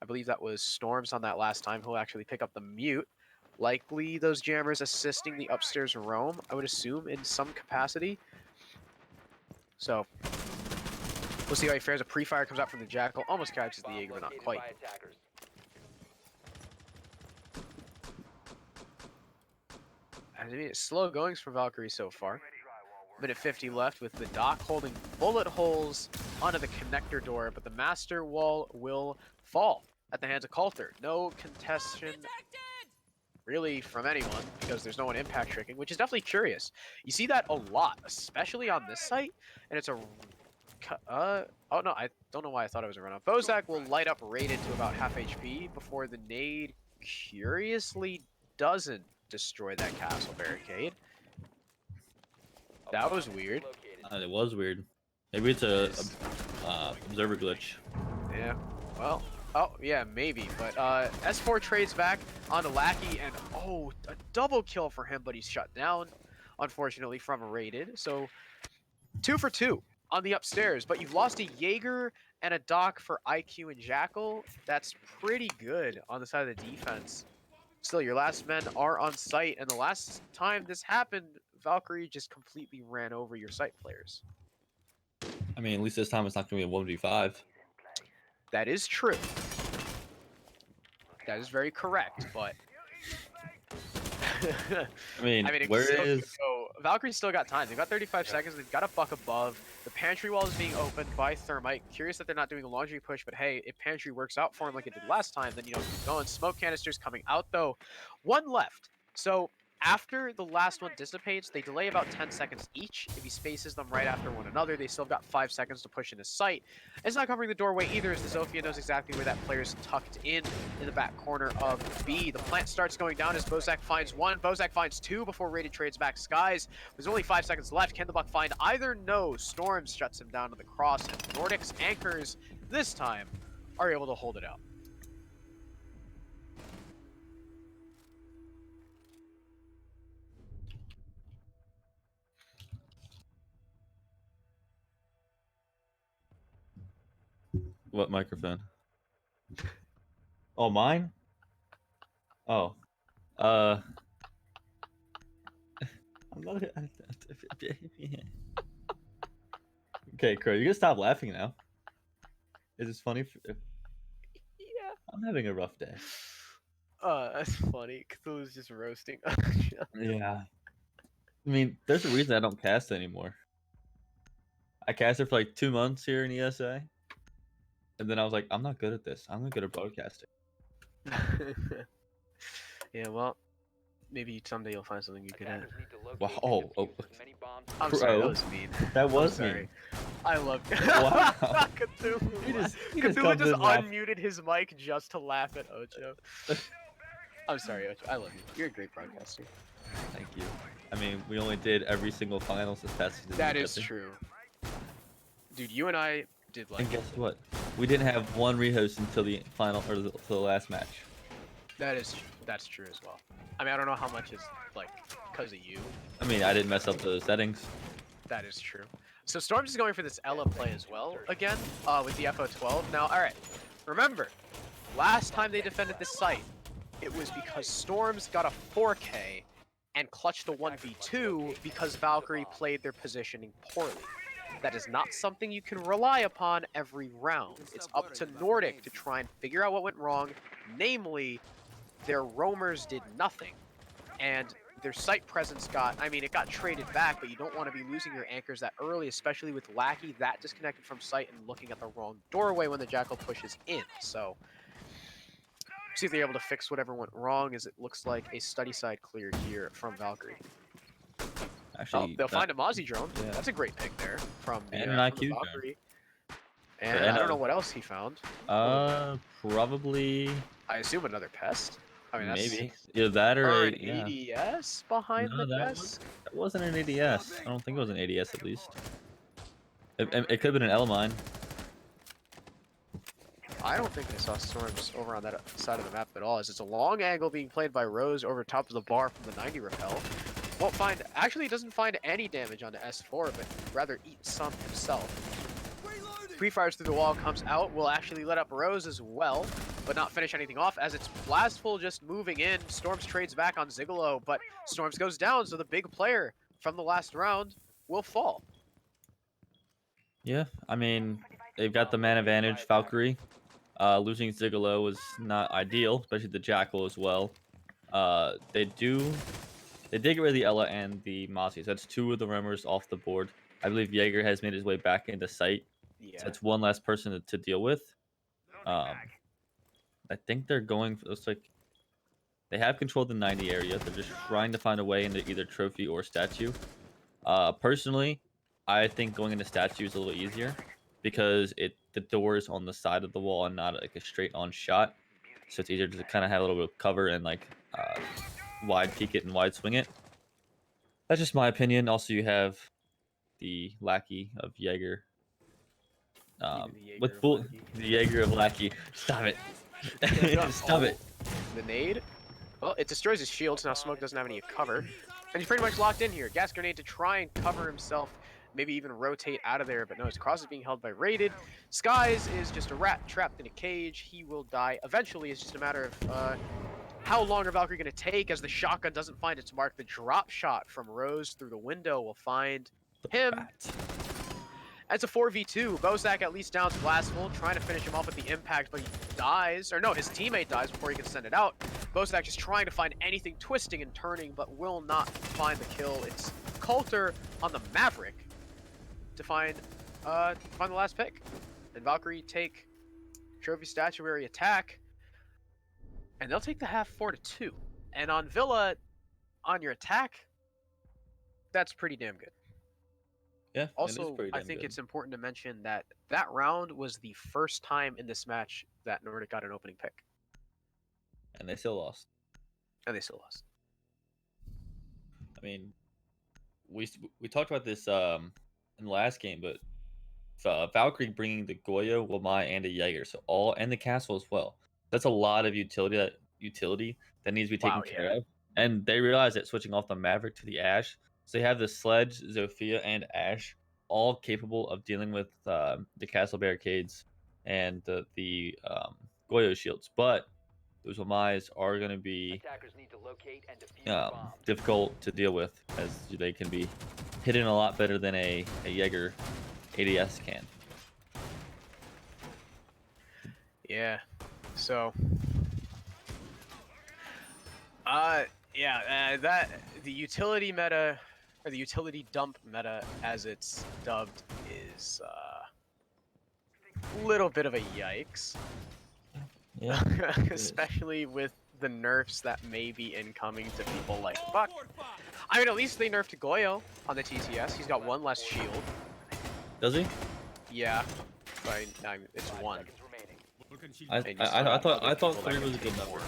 I believe that was Storms on that last time who'll actually pick up the mute. Likely those jammers assisting the upstairs roam, I would assume, in some capacity. So, we'll see how he fares. A pre-fire comes out from the Jackal. Almost catches the Bomb Jaeger, but not located quite. by attackers. I mean, it's slow goings for Valkyrie so far. Minute 50 left with the Doc holding bullet holes onto the connector door, but the master wall will fall at the hands of Coulter. No contestation really from anyone because there's no one impact tricking, which is definitely curious. You see that a lot, especially on this site, and it's a oh no, I don't know why I thought it was a run-up. Bozak will light up rated to about half HP before the nade curiously doesn't destroy that castle barricade. A That bomb was has been weird. located. It was weird. Maybe it's a observer glitch. Yeah, well, oh yeah, maybe, but S4 trades back onto Lackey, and oh, a double kill for him, but he's shut down, unfortunately, from a rated. So 2 for 2 on the upstairs, but you've lost a Jaeger and a Doc for IQ and Jackal. That's pretty good on the side of the defense. Still, your last men are on site, and the last time this happened, Valkyrie just completely ran over your site players. I mean, at least this time it's not going to be a 1v5. That is true. That is very correct, but I mean, it where still is... could go. Valkyrie's still got time. They've got 35 seconds. They've got a buck above. The pantry wall is being opened by Thermite. Curious that they're not doing a laundry push, but hey, if pantry works out for him like it did last time, then, you know, keep going. Smoke canisters coming out, though. One left. So after the last one dissipates, they delay about 10 seconds each. If he spaces them right after one another, they still got 5 seconds to push in his sight. It's not covering the doorway either, as the Zofia knows exactly where that player's tucked in the back corner of B. The plant starts going down as Bozak finds one. Bozak finds two before Rated trades back Skies. There's only 5 seconds left. Can the Buck find either? No. Storms shuts him down to the cross, and Nordic's anchors this time are able to hold it out. What microphone? Oh, mine? Oh. I'm not... Okay, Crow, you can stop laughing now. Is this funny? If... Yeah. I'm having a rough day. That's funny, because it was just roasting. Yeah. I mean, there's a reason I don't cast anymore. I casted for like 2 months here in ESA. And then I was like, I'm not good at this. I'm not good at broadcasting. Yeah, well, Maybe someday you'll find something you can add. Attackers need to locate Wow. and Oh, defuse as many bombs I'm as sorry, that Bro. was mean. that was sorry. me. I love Wow. Cthulhu. He just Cthulhu comes just in laugh. unmuted his mic just to laugh at Ocho. I'm sorry, Ocho. I love you. You're a great broadcaster. Thank you. I mean, we only did every single finals this past season. That is together. true. Dude, you and I did like And guess what? We didn't have one rehost until the final or till the last match. that's true as well. I mean, I don't know how much is like because of you. I mean, I didn't mess up the settings. That is true. So Storms is going for this Ella play as well again with the FO12. Now, all right, remember, last time they defended this site, it was because Storms got a 4K and clutched the 1v2 because Valkyrie played their positioning poorly. That is not something you can rely upon every round. It's up to Nordik to try and figure out what went wrong, namely, their roamers did nothing. And their site presence it got traded back, but you don't want to be losing your anchors that early, especially with Lackey that disconnected from site and looking at the wrong doorway when the Jackal pushes in. So, see if they're able to fix whatever went wrong, as it looks like a study side clear here from Valkyrie. Actually, They'll find a Mozzie drone. Yeah. That's a great pick there from the, And an from IQ the drone. Valkyrie. And And I don't know what else he found. probably I assume another pest. I mean, that's maybe either that or or an yeah. ADS behind No, the that desk. wasn't an ADS. I don't think it was an ADS at least. It could have been an L-mine. I don't think I saw Storms over on that side of the map at all, as it's a long angle being played by Rose over top of the bar from the 90 repel. Actually, doesn't find any damage on the S4, but rather eat some himself. Pre-fires through the wall, comes out, will actually let up Rose as well, but not finish anything off, as it's Blastful just moving in. Storms trades back on Zigolo, but Storms goes down, so the big player from the last round will fall. Yeah, I mean, they've got the man advantage, Valkyrie. Losing Zigolo was not ideal, especially the Jackal as well. They did get rid of the Ella and the Mozzie, so that's two of the roamers off the board. I believe Jaeger has made his way back into sight, Yeah. so that's one less person to deal with. I think they're going. Looks like they have controlled the 90 area. They're just trying to find a way into either trophy or statue. Personally, I think going into statue is a little easier because the door is on the side of the wall and not like a straight on shot, so it's easier to kind of have a little bit of cover and like wide peek it and wide swing it. That's just my opinion. Also, you have the lackey of Jaeger. With full the Jaeger of lackey. Stop it. Stop it. The nade. Well, it destroys his shields. Now Smoke doesn't have any cover. And he's pretty much locked in here. Gas grenade to try and cover himself. Maybe even rotate out of there. But no, his cross is being held by Rated. Skies is just a rat trapped in a cage. He will die. Eventually, it's just a matter of how long are Valkyrie going to take as the shotgun doesn't find its mark. The drop shot from Rose through the window will find him. It's a 4v2. Bozak at least downs Blastful, trying to finish him off with the impact, but he dies. Or no, his teammate dies before he can send it out. Bozak just trying to find anything twisting and turning, but will not find the kill. It's Coulter on the Maverick to find the last pick. And Valkyrie take Trophy Statuary attack, and they'll take the half 4-2. And on Villa, on your attack, that's pretty damn good. Yeah. Also, I think it's important to mention that that round was the first time in this match that Nordik got an opening pick. And they still lost. I mean, we talked about this in the last game, but Valkyrie bringing the Goyo, Wamai, and a Jaeger, so and the castle as well. That's a lot of utility that needs to be taken care of. And they realize that switching off the Maverick to the Ash, so they have the Sledge, Zofia, and Ash, all capable of dealing with the castle barricades and the Goyo shields. But those Wamais are going to be Attackers need to locate and defuse bombs. difficult to deal with, as they can be hidden a lot better than a Jaeger ADS can. Yeah. So. That the utility meta, or the utility dump meta, as it's dubbed, is a little bit of a yikes. Yeah. Especially with the nerfs that may be incoming to people like Buck. I mean, at least they nerfed Goyo on the TTS. He's got one less shield. Does he? Yeah, but it's 5 one. seconds remaining. I thought 3 was a good number.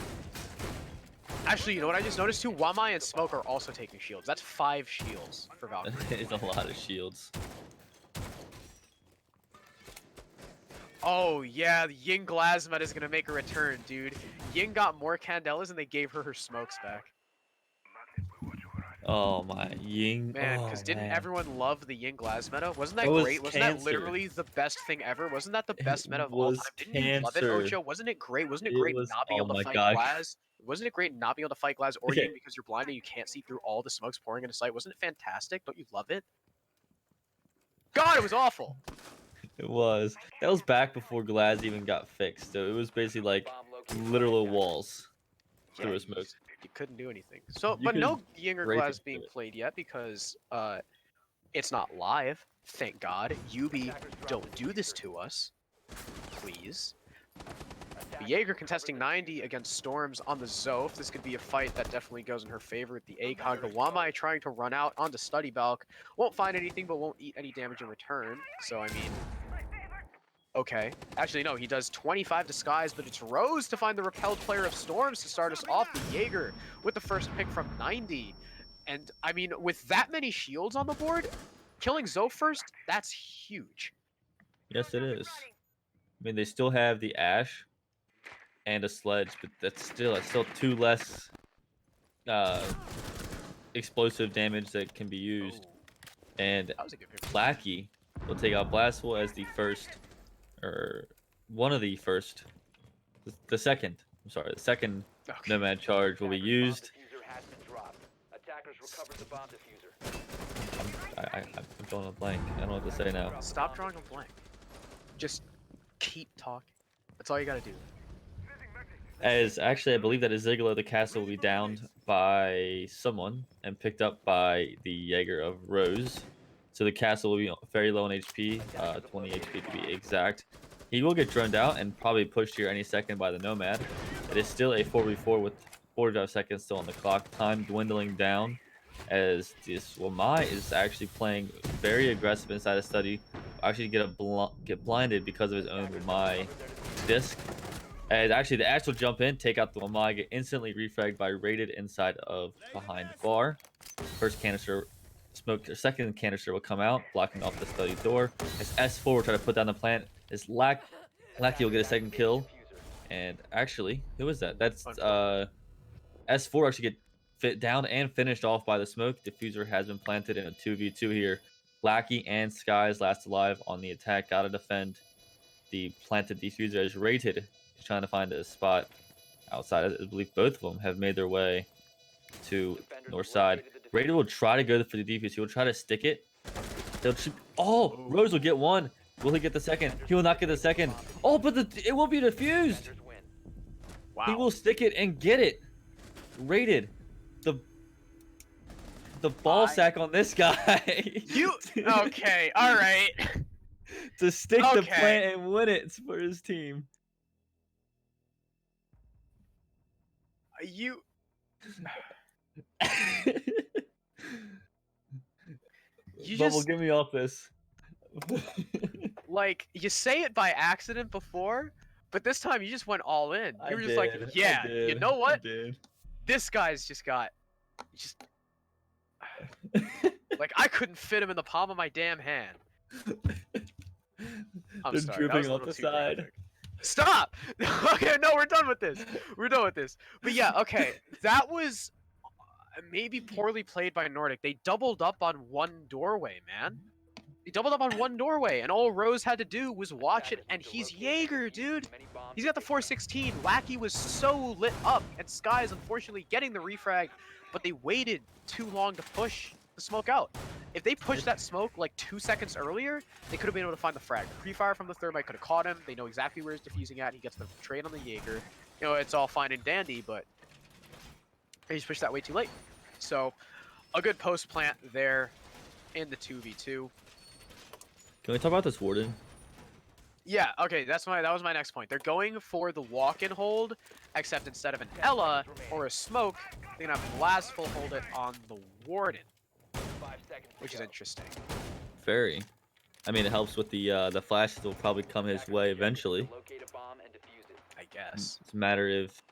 Actually, you know what I just noticed too? Wamai and Smoke are also taking shields. That's 5 shields for Valkyrie. It's a lot of shields. Oh yeah, Ying Glasmet is gonna make a return, dude. Ying got more Candelas and they gave her smokes back. Oh my Ying. Man, oh, because didn't man. everyone love the Ying Glass meta? Wasn't that It was great? Wasn't that cancer. literally the best thing ever? Wasn't that the best It meta of all was time? Didn't you love it, cancer. Ocho? Wasn't it great? Wasn't it It great was. not being Oh able to my fight god. Glass? Wasn't it great not being able to fight Glass or Okay. Ying because you're blind and you can't see through all the smokes pouring into sight? Wasn't it fantastic? Don't you love it? God, it was awful. It was. That was back before Glaz even got fixed. So it was basically like Bomb located. literal walls Yeah, through a you smoke. just- you couldn't do anything. So, You but no could Ying or break Glass into being it. played yet because it's not live. Thank God. Yubi, don't do this to us, please. Jaeger contesting 90 against Storms on the Zoth. This could be a fight that definitely goes in her favor with the ACOG. The Wamai trying to run out onto Study Balk. Won't find anything, but won't eat any damage in return. So, I mean... Okay. Actually, no, he does 25 disguise, but it's Rose to find the repelled player of Storms to start us off. The Jaeger with the first pick from 90. And, I mean, with that many shields on the board, killing Zoth first, that's huge. Yes, it is. I mean, they still have the Ash and a Sledge, but that's still 2 less explosive damage that can be used. And That was a good pick. Lackey will take out Blastful as the first, or one of the first, the second. I'm sorry, the second Okay. Nomad charge will be used. Diffuser has been dropped. Attackers recovered the bomb diffuser. I'm drawing a blank. I don't know what to say now. Stop drawing a blank. Just keep talking. That's all you gotta do. As actually, I believe that Azigala the castle will be downed by someone and picked up by the Jaeger of Rose. So the castle will be very low in HP, 20 HP to be exact. He will get droned out and probably pushed here any second by the Nomad. It is still a 4v4 with 45 seconds still on the clock. Time dwindling down as this Wamai is actually playing very aggressive inside the study. Actually get blinded because of his own Wamai disc. And actually, the Ash will jump in, take out the Wamai, get instantly refragged by Rated inside of behind bar. First canister, second canister will come out, blocking off the study door. As S4 will try to put down the plant, as Lackey will get a second kill. And actually, who is that? That's S4 actually get fit down and finished off by the smoke. Diffuser has been planted in a 2v2 here. Lackey and Skies last alive on the attack. Gotta defend the planted diffuser as Rated. He's trying to find a spot outside. I believe both of them have made their way to north side. Rated will try to go for the defuse. He will try to stick it. Oh, Rose will get one. Will he get the second? He will not get the second. Oh, but it will be diffused. Wow. He will stick it and get it. Rated. The ball sack on this guy. You okay? All right. To stick the Okay. plant and win it for his team. You Bubble, just get me off this. like you say it by accident before, but this time you just went all in. You were just like, yeah, you know what? This guy's just got just like I couldn't fit him in the palm of my damn hand. I'm They're sorry, that was dripping a off little the too side. graphic. Stop! Okay, no, we're done with this. We're done with this. But yeah, okay, that was maybe poorly played by Nordik. They doubled up on one doorway, man. They doubled up on one doorway, and all Rose had to do was watch it, and he's Jaeger, dude. He's got the 416. Lackey was so lit up, and Sky's unfortunately getting the refrag, but they waited too long to push the smoke out. If they pushed that smoke like 2 seconds earlier, they could have been able to find the frag. The pre-fire from the thermite could have caught him. They know exactly where he's defusing at. He gets the trade on the Jaeger. You know, it's all fine and dandy, but they just pushed that way too late. So, a good post plant there in the 2v2. Can we talk about this Warden? Yeah, okay, that was my next point. They're going for the walk-in hold, except instead of an Ella or a smoke, they're gonna have Blastful hold it on the Warden, 5 seconds to which is go. interesting. Very. I mean, it helps with the flashes will probably come his Attackers' way objective is to eventually. locate a bomb and defuse it. I guess. It's a matter if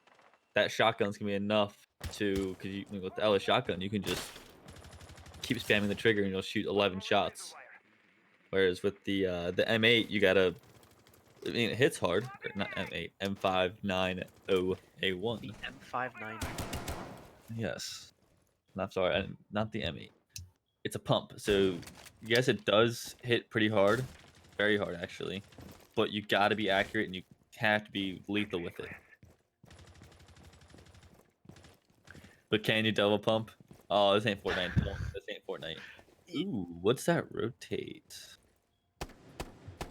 that shotgun's gonna be enough to, because you with the Ella shotgun, you can just keep spamming the trigger and you'll shoot 11 shots. Whereas with the M8, you gotta. I mean, it hits hard. Or not M8, M590A1. The M59. Yes. Not sorry, not the M8. It's a pump, so yes, it does hit pretty hard, very hard actually. But you gotta be accurate and you have to be lethal with it. But can you double pump? Oh, this ain't Fortnite. No, this ain't Fortnite. Ooh, what's that rotate?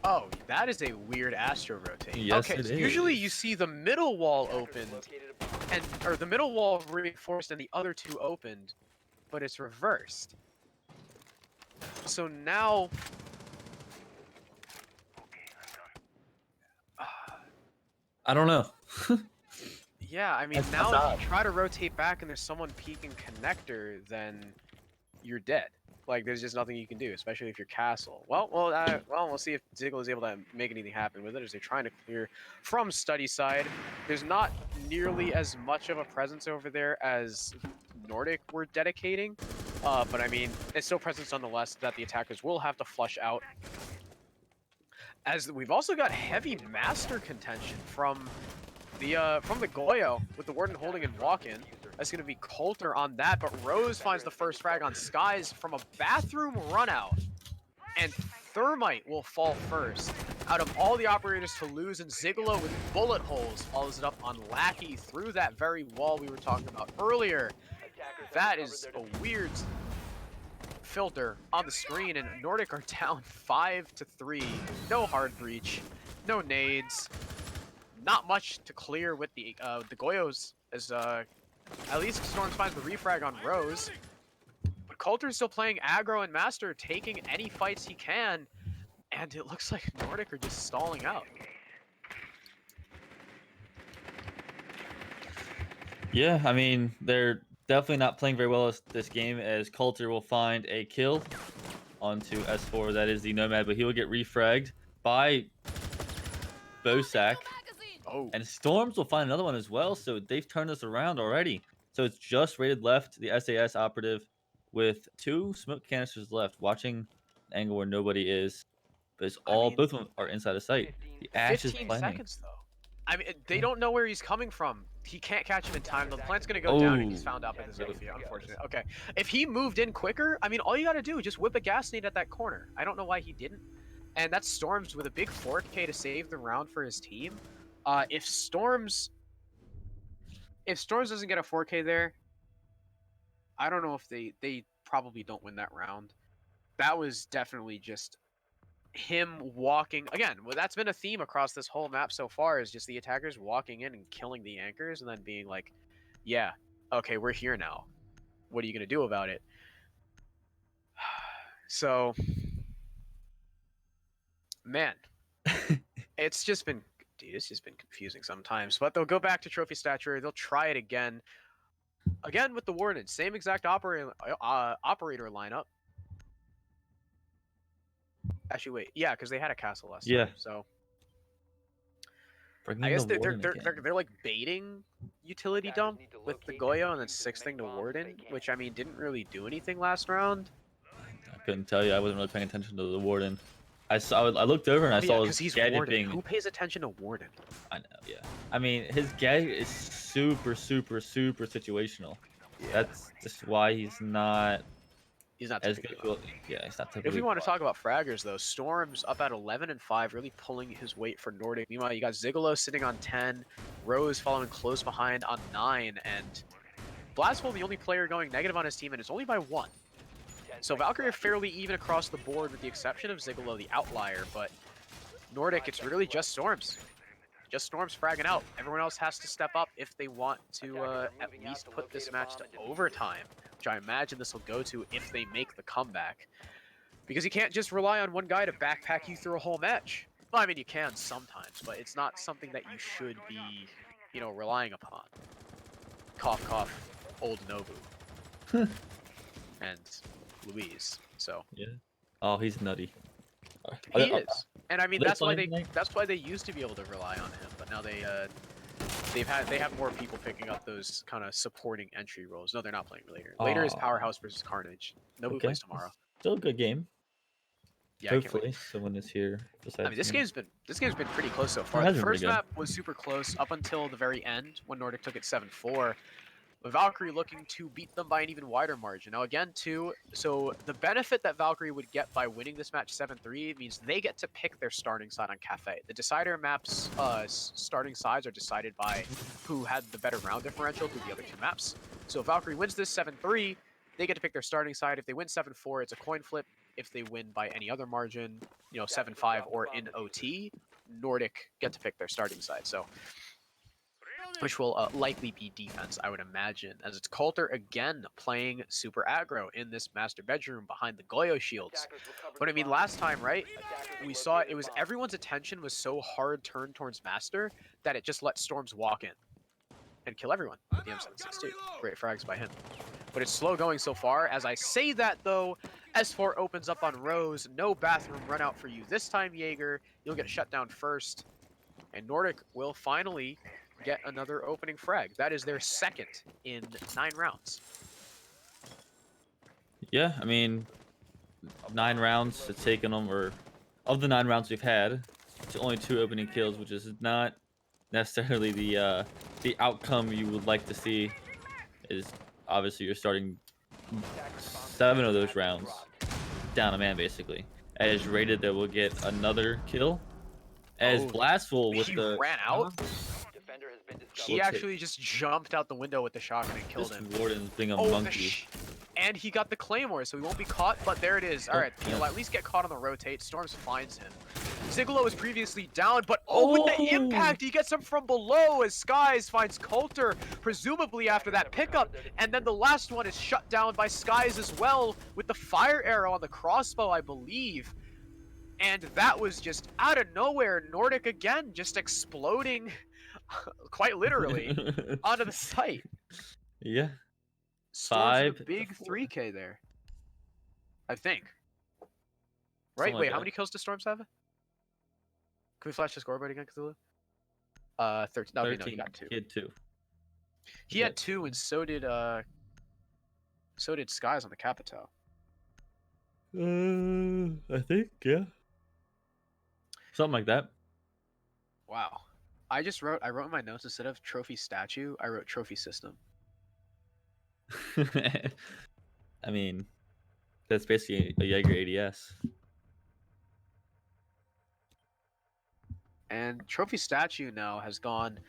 Oh, that is a weird Astro rotate. Yes, okay, it so usually you is. see the middle wall Attackers opened, located a bomb. or the middle wall reinforced and the other two opened, but it's reversed. So now... I don't know. yeah, I mean, That's now odd. if you try to rotate back and there's someone peeking connector, then you're dead. Like, there's just nothing you can do, especially if you're castle. Well, we'll see if Ziggle is able to make anything happen with it, as they're trying to clear from study side. There's not nearly as much of a presence over there as Nordik were dedicating, but I mean, it's still presence nonetheless that the attackers will have to flush out. As we've also got heavy master contention from the Goyo, with the Warden holding and walk-in. That's going to be Coulter on that, but Rose finds the first frag on Skies from a bathroom runout. And Thermite will fall first. Out of all the operators to lose, and Zigolo with bullet holes follows it up on Lackey through that very wall we were talking about earlier. Attackers have That recovered is their a defuse. weird filter on the screen, and Nordik are down 5-3. No hard breach, no nades. Not much to clear with the Goyos, as at least Storms finds the refrag on Rose. But Coulter's still playing aggro and master, taking any fights he can, and it looks like Nordik are just stalling out. Yeah, I mean, they're definitely not playing very well this game, as Coulter will find a kill onto S4. That is the Nomad, but he will get refragged by Bosak. Oh, And Storms will find another one as well, so they've turned this around already. So it's just rated left, the SAS operative, with 2 smoke canisters left, watching the angle where nobody is. But it's I mean, both of them are inside of sight. 15 The Ash is 15 planning. seconds though. I mean, they Yeah. don't know where he's coming from. He can't catch him in time. The plant's gonna go down, and he's Oh. found out by the Zofia, Yeah. unfortunately. Okay, if he moved in quicker, I mean, all you gotta do is just whip a gas nade at that corner. I don't know why he didn't. And that's Storms with a big 4K to save the round for his team. If Storms doesn't get a 4K there, I don't know if they probably don't win that round. That was definitely just him walking again. Well, that's been a theme across this whole map so far, is just the attackers walking in and killing the anchors and then being like, yeah, okay, we're here now, what are you gonna do about it? So man, it's just been confusing sometimes. But they'll go back to trophy stature, they'll try it again with the Warden, same exact operator lineup. Actually, wait, yeah, because they had a castle last Yeah. time, so Bringing I guess the they're Warden again. like baiting utility Attackers dump need to with the locate and Goyo, and then defuse as 6th thing many to bombs as they Warden, can. which I mean didn't really do anything last round. I couldn't tell you. I wasn't really paying attention to the Warden. I looked over and I Oh, yeah, saw because his he's gadget Warden. being. Who pays attention to Warden? I know, yeah. I mean, his gadget is super situational. Yeah. That's just why he's not He's not as typically good. up. Yeah, he's not typically. If we want to talk about fraggers, though, Storm's up at 11-5, really pulling his weight for Nordic. Meanwhile, you got Zigolo sitting on 10, Rose following close behind on 9, and Blastful the only player going negative on his team, and it's only by 1. So Valkyrie are fairly even across the board, with the exception of Zigolo, the outlier, but Nordic, it's really just Storms. Just Storms fragging out. Everyone else has to step up if they want to at least put this match to overtime, which I imagine this will go to if they make the comeback. Because you can't just rely on one guy to backpack you through a whole match. Well, I mean, you can sometimes, but it's not something that you should be, you know, relying upon. Cough, cough, old Nobu and Louise. So Yeah. Oh, he's nutty. he is, and I mean they playing tonight? that's why they used to be able to rely on him, but now they have more people picking up those kind of supporting entry roles. No, they're not playing later. Later is Aw. Powerhouse versus Carnage. Nobu Okay. plays tomorrow. Still a good game. Yeah, I can't wait. Hopefully, someone is here besides I mean, this me. game's been pretty close so far. has The been pretty first good. map was super close up until the very end when Nordic took it 7-4. With Valkyrie looking to beat them by an even wider margin. Now again, too, so the benefit that Valkyrie would get by winning this match 7-3 means they get to pick their starting side on Cafe. The decider maps starting sides are decided by who had the better round differential through the other two maps. So if Valkyrie wins this 7-3, they get to pick their starting side. If they win 7-4, it's a coin flip. If they win by any other margin, you know, 7-5 or in OT, Nordic get to pick their starting side. So which will likely be defense, I would imagine, as it's Coulter again playing super aggro in this master bedroom behind the Goyo shields. But I mean, last time, right, we saw it was everyone's attention was so hard turned towards master that it just let Storms walk in and kill everyone with the M762. Great frags by him. But it's slow going so far. As I say that, though, S4 opens up on Rose. No bathroom run out for you this time, Jaeger. You'll get shut down first. And Nordic will finally get another opening frag. That is their second in 9 rounds. Yeah, I mean, 9 rounds it's taken them, or of the 9 rounds we've had, it's only 2 opening kills, which is not necessarily the outcome you would like to see. Is obviously you're starting 7 of those rounds down a man basically. As rated that will get another kill. As Blastful with he the ran out. Defender has been discovered. He actually just jumped out the window with the shotgun and killed this him. Warden's being a Oh, monkey. and he got the Claymore, so he won't be caught, but there it is. All right, he'll at least get caught on the rotate. Storms finds him. Zigolo was previously down, but with the impact, he gets him from below as Skies finds Coulter, presumably after that pickup, and then the last one is shut down by Skies as well with the fire arrow on the crossbow, I believe. And that was just out of nowhere. Nordic again, just exploding, quite literally, onto the site. Yeah. Storms with 5 a big to 4. 3K there, I think. Right? Something Wait, like how that. many kills does Storms have? Can we flash the scoreboard again, Cthulhu? 13. No, 13. no, he got 2. He had 2. He had 2, and so did Skies on the Capitao. I think, yeah. Something like that. Wow. I wrote in my notes, instead of trophy statue, I wrote trophy system. I mean, that's basically a Jaeger ADS. And trophy statue now has gone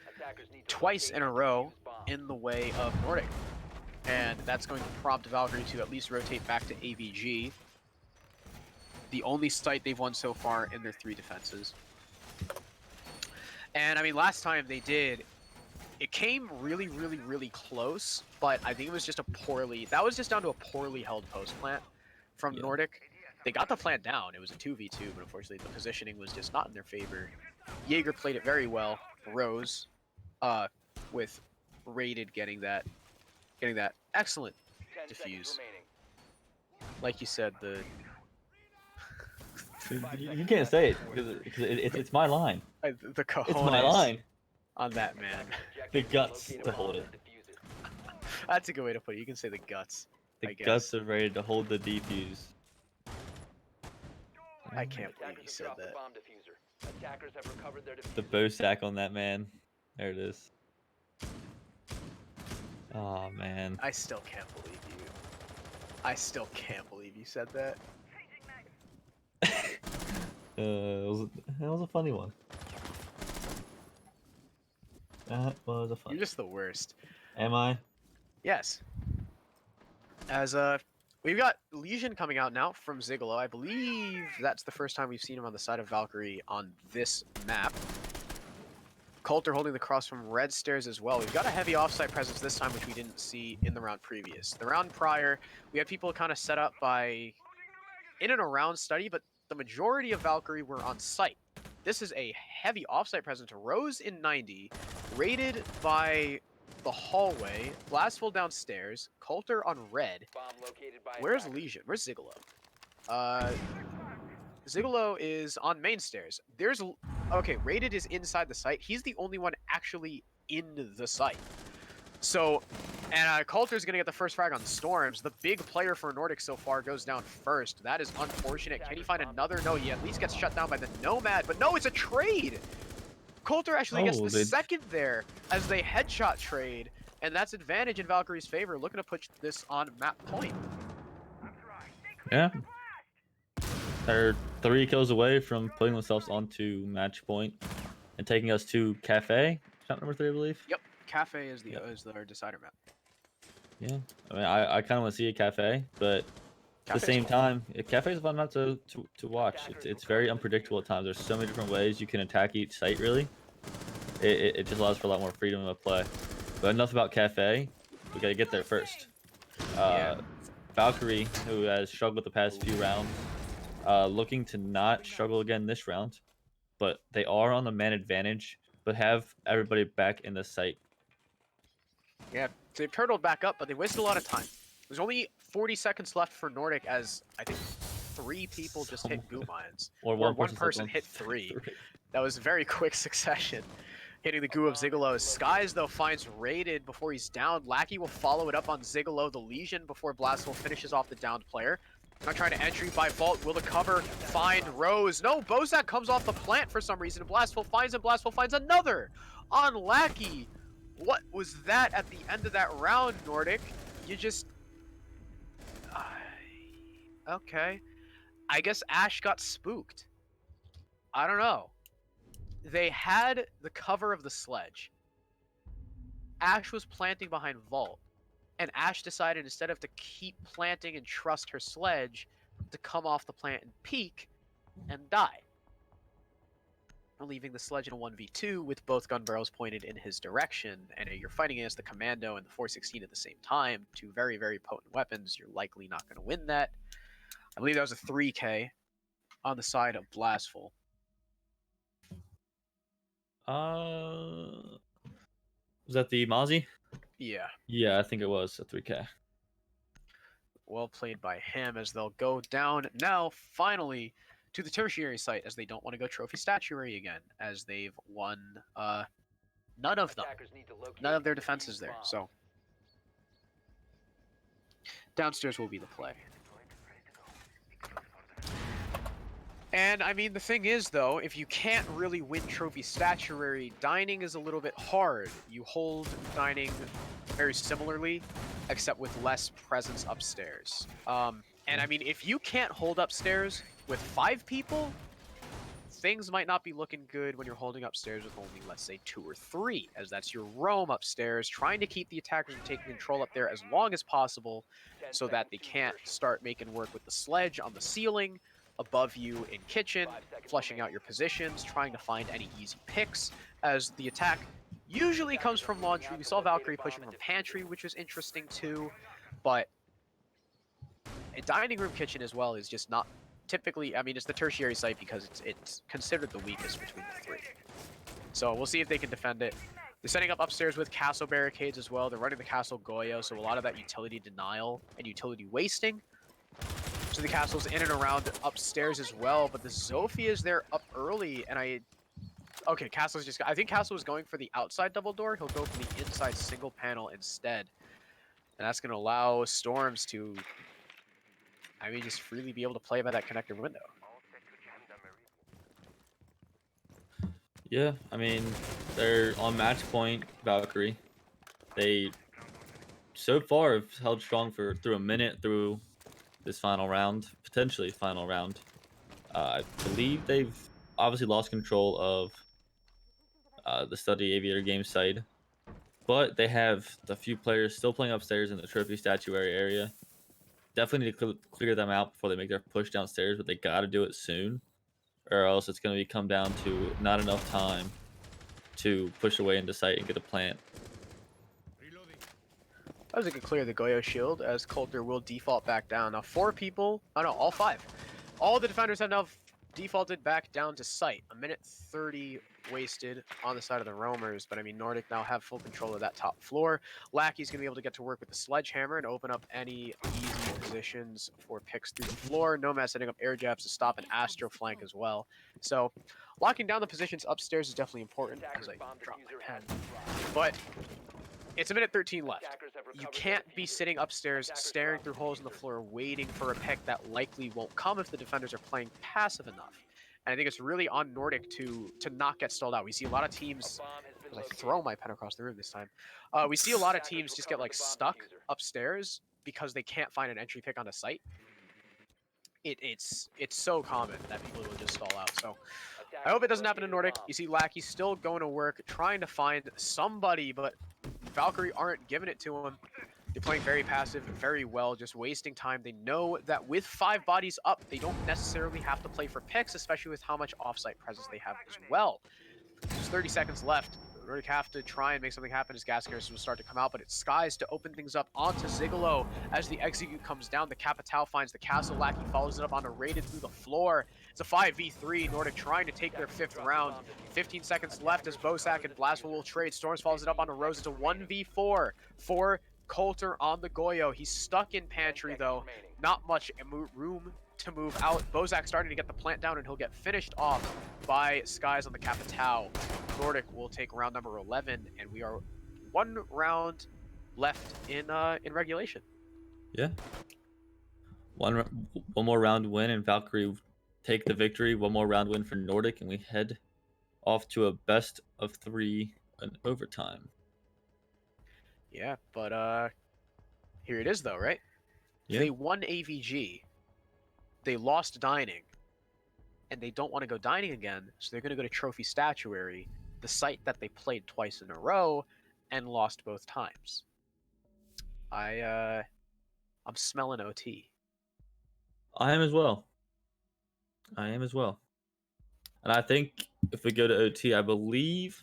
twice in a row in the way of Nordic. And that's going to prompt Valkyrie to at least rotate back to AVG. The only site they've won so far in their 3 defenses. And I mean, last time they did, it came really, really, really close, but I think it was just that was just down to a poorly held post plant from Nordic. They got the plant down. It was a 2v2, but unfortunately the positioning was just not in their favor. Jaeger played it very well. Rose, with Rated getting that excellent defuse. Like you said, You can't say it because it's my line. the cojones It's my line. on that man. The guts to hold it. That's a good way to put it. You can say the guts. The I guess. guts are ready to hold the defuse. I can't believe you said that. The bow sack on that man. There it is. Oh man. I still can't believe you. I still can't believe you said that. That was a funny one. That was a funny. You're just the worst. Am I? Yes. As we've got Legion coming out now from Zigolo. I believe that's the first time we've seen him on the side of Valkyrie on this map. Coulter holding the cross from red stairs as well. We've got a heavy offsite presence this time, which we didn't see in the round previous. The round prior, we had people kind of set up by in and around study, but the majority of Valkyrie were on site. this is a heavy offsite presence. Rose in 90, raided by the hallway, Blastful downstairs, Coulter on red. Bomb located by Where's attackers. Legion? Where's Zigolo? Zigolo is on main stairs. Okay, raided is inside the site. He's the only one actually in the site. So, and Coulter's going to get the first frag on Storms. The big player for Nordik so far goes down first. That is unfortunate. Can he find another? No, he at least gets shut down by the Nomad. But no, it's a trade! Coulter actually gets the second there as they headshot trade. And that's advantage in Valkyrie's favor. Looking to push this on map point. Yeah. They're 3 kills away from putting themselves onto match point and taking us to Cafe. Shot number 3, I believe. Yep, Cafe is the decider map. Yeah, I mean, I kind of want to see a Cafe, but at the same time, Cafe is a fun map to watch. It's very unpredictable at times. There's so many different ways you can attack each site, really. It just allows for a lot more freedom of play. But enough about Cafe. We got to get there first. Valkyrie, who has struggled the past few rounds, looking to not struggle again this round. But they are on the man advantage, but have everybody back in the site. Yeah, they've turtled back up, but they wasted a lot of time. There's only 40 seconds left for Nordik as, I think, 3 people just hit goo mines. Or one person hit 3. That was very quick succession. Hitting the goo of Zigolo. Skies, though, finds raided before he's down. Lackey will follow it up on Zigolo, the Legion, before Blastful finishes off the downed player. Not trying to entry by Vault. Will the cover find Rose? No, Bozak comes off the plant for some reason. Blastful finds him. Blastful finds another on Lackey. What was that at the end of that round, Nordik? You just... okay. I guess Ash got spooked. I don't know. They had the cover of the sledge. Ash was planting behind Vault. And Ash decided instead of to keep planting and trust her sledge, to come off the plant and peek and die. Leaving the sledge in a 1v2 with both gun barrels pointed in his direction, and you're fighting against the Commando and the 416 at the same time, 2 very, very potent weapons. You're likely not going to win that. I believe that was a 3K on the side of Blastful. Was that the Mozzie? Yeah. Yeah, I think it was a 3K. Well played by him as they'll go down now, finally, to the tertiary site, as they don't want to go trophy statuary again, as they've won none of them. None of their defenses there, so downstairs will be the play. And I mean, the thing is, though, if you can't really win trophy statuary, dining is a little bit hard. You hold dining very similarly, except with less presence upstairs. And I mean, if you can't hold upstairs with 5 people, things might not be looking good when you're holding upstairs with only, let's say, 2 or 3, as that's your roam upstairs, trying to keep the attackers from taking control up there as long as possible so that they can't start making work with the sledge on the ceiling, above you in kitchen, flushing out your positions, trying to find any easy picks, as the attack usually comes from laundry. We saw Valkyrie pushing from pantry, which was interesting too, but a dining room kitchen as well is just not typically, I mean, it's the tertiary site because it's considered the weakest between the 3. So we'll see if they can defend it. They're setting up upstairs with castle barricades as well. They're running the castle Goyo, so a lot of that utility denial and utility wasting. So the castle's in and around upstairs as well, but the Zofia is there up early, and okay, Castle's just... I think Castle was going for the outside double door. He'll go for the inside single panel instead. And that's going to allow Storms to, I mean, just freely be able to play by that connector window. Yeah, I mean, they're on match point, Valkyrie. They, so far, have held strong through a minute through this final round, potentially final round. I believe they've obviously lost control of the Study Aviator game side, but they have a few players still playing upstairs in the trophy statuary area. Definitely need to clear them out before they make their push downstairs, but they got to do it soon, or else it's going to come down to not enough time to push away into sight and get a plant. That was a good clear of the Goyo shield, as Coulter will default back down. Now 4 people, oh no, all 5. All the defenders have now defaulted back down to site. A minute 30 wasted on the side of the roamers, but I mean, Nordik now have full control of that top floor. Lackey's going to be able to get to work with the sledgehammer and open up any easy positions for picks through the floor. Nomad setting up air jabs to stop an Astro flank as well. So locking down the positions upstairs is definitely important as I drop my pen. But it's a minute 13 left. You can't be sitting upstairs staring through holes in the floor waiting for a pick that likely won't come if the defenders are playing passive enough. And I think it's really on Nordik to not get stalled out. We see a lot of teams, I throw my pen across the room this time. We see a lot of teams just get like stuck upstairs because they can't find an entry pick on a site. It's so common that people will just stall out. So I hope it doesn't happen to Nordik. You see Lackey still going to work, trying to find somebody, but Valkyrie aren't giving it to him. They're playing very passive, very well, just wasting time. They know that with 5 bodies up, they don't necessarily have to play for picks, especially with how much offsite presence they have as well. There's 30 seconds left. Nordik have to try and make something happen as gas carriers will start to come out, but it's Skies to open things up onto Zigalo. As the execute comes down, the Capital finds the castle. Lackey follows it up on a raided through the floor. It's a 5v3. Nordik trying to take their 5th round. 15 seconds left as Bosak and Blastful will trade. Storms follows it up onto Rose. It's a 1v4 for Coulter on the Goyo. He's stuck in pantry though. Not much room to move out. Bozak starting to get the plant down, and he'll get finished off by Skies on the Capitao. Nordik will take round number 11, and we are 1 round left in regulation. Yeah. One more round win, and Valkyrie take the victory. 1 more round win for Nordik, and we head off to a best of 3 in overtime. Yeah, but here it is though, right? Yeah. They won AVG. They lost dining, and they don't want to go dining again, so they're going to go to Trophy Statuary, the site that they played twice in a row and lost both times. I'm smelling OT. I am as well. And I think if we go to OT, I believe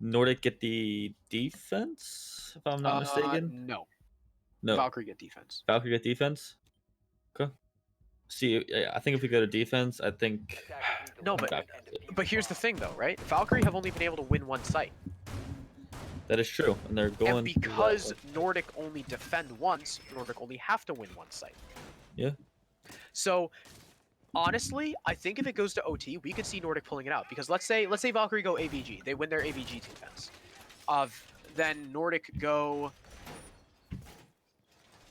Nordic get the defense, if I'm not mistaken. No. No. Valkyrie get defense. Valkyrie get defense? Okay. See, I think if we go to defense, I think... No, but here's the thing, though, right? Valkyrie have only been able to win 1 site. That is true, and they're going... And because Nordic only defend once, Nordic only have to win 1 site. Yeah. So, honestly, I think if it goes to OT, we could see Nordic pulling it out. Because let's say Valkyrie go AVG. They win their AVG defense. Then Nordic go,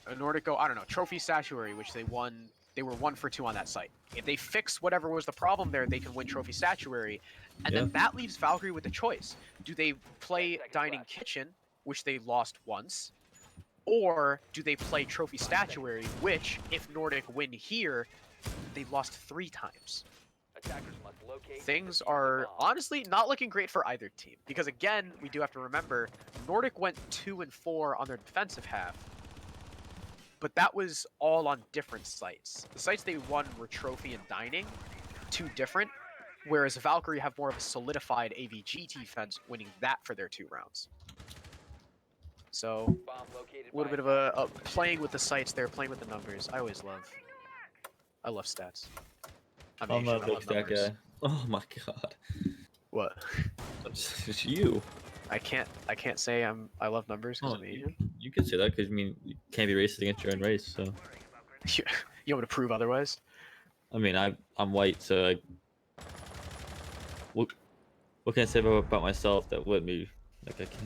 I don't know, Trophy Statuary, which they won. They were 1 for 2 on that site. If they fix whatever was the problem there, they can win Trophy Statuary. And then that leaves Valkyrie with a choice. Do they play Dining Kitchen, which they lost once? Or do they play Trophy Statuary, which, if Nordic win here, they've lost 3 times. Things are honestly not looking great for either team. Because again, we do have to remember, Nordic went 2 and 4 on their defensive half. But that was all on different sites. The sites they won were Trophy and Dining, 2 different, whereas Valkyrie have more of a solidified AVG defense, winning that for their 2 rounds. So, a little bit of a playing with the sites there, playing with the numbers. I love stats. I'm not a big stat guy. Oh my god. What? It's you. I can't say I love numbers because I'm Asian. You can say that because you can't be racist against your own race. So You want me to prove otherwise? I mean, I'm white, so what can I say about myself that wouldn't be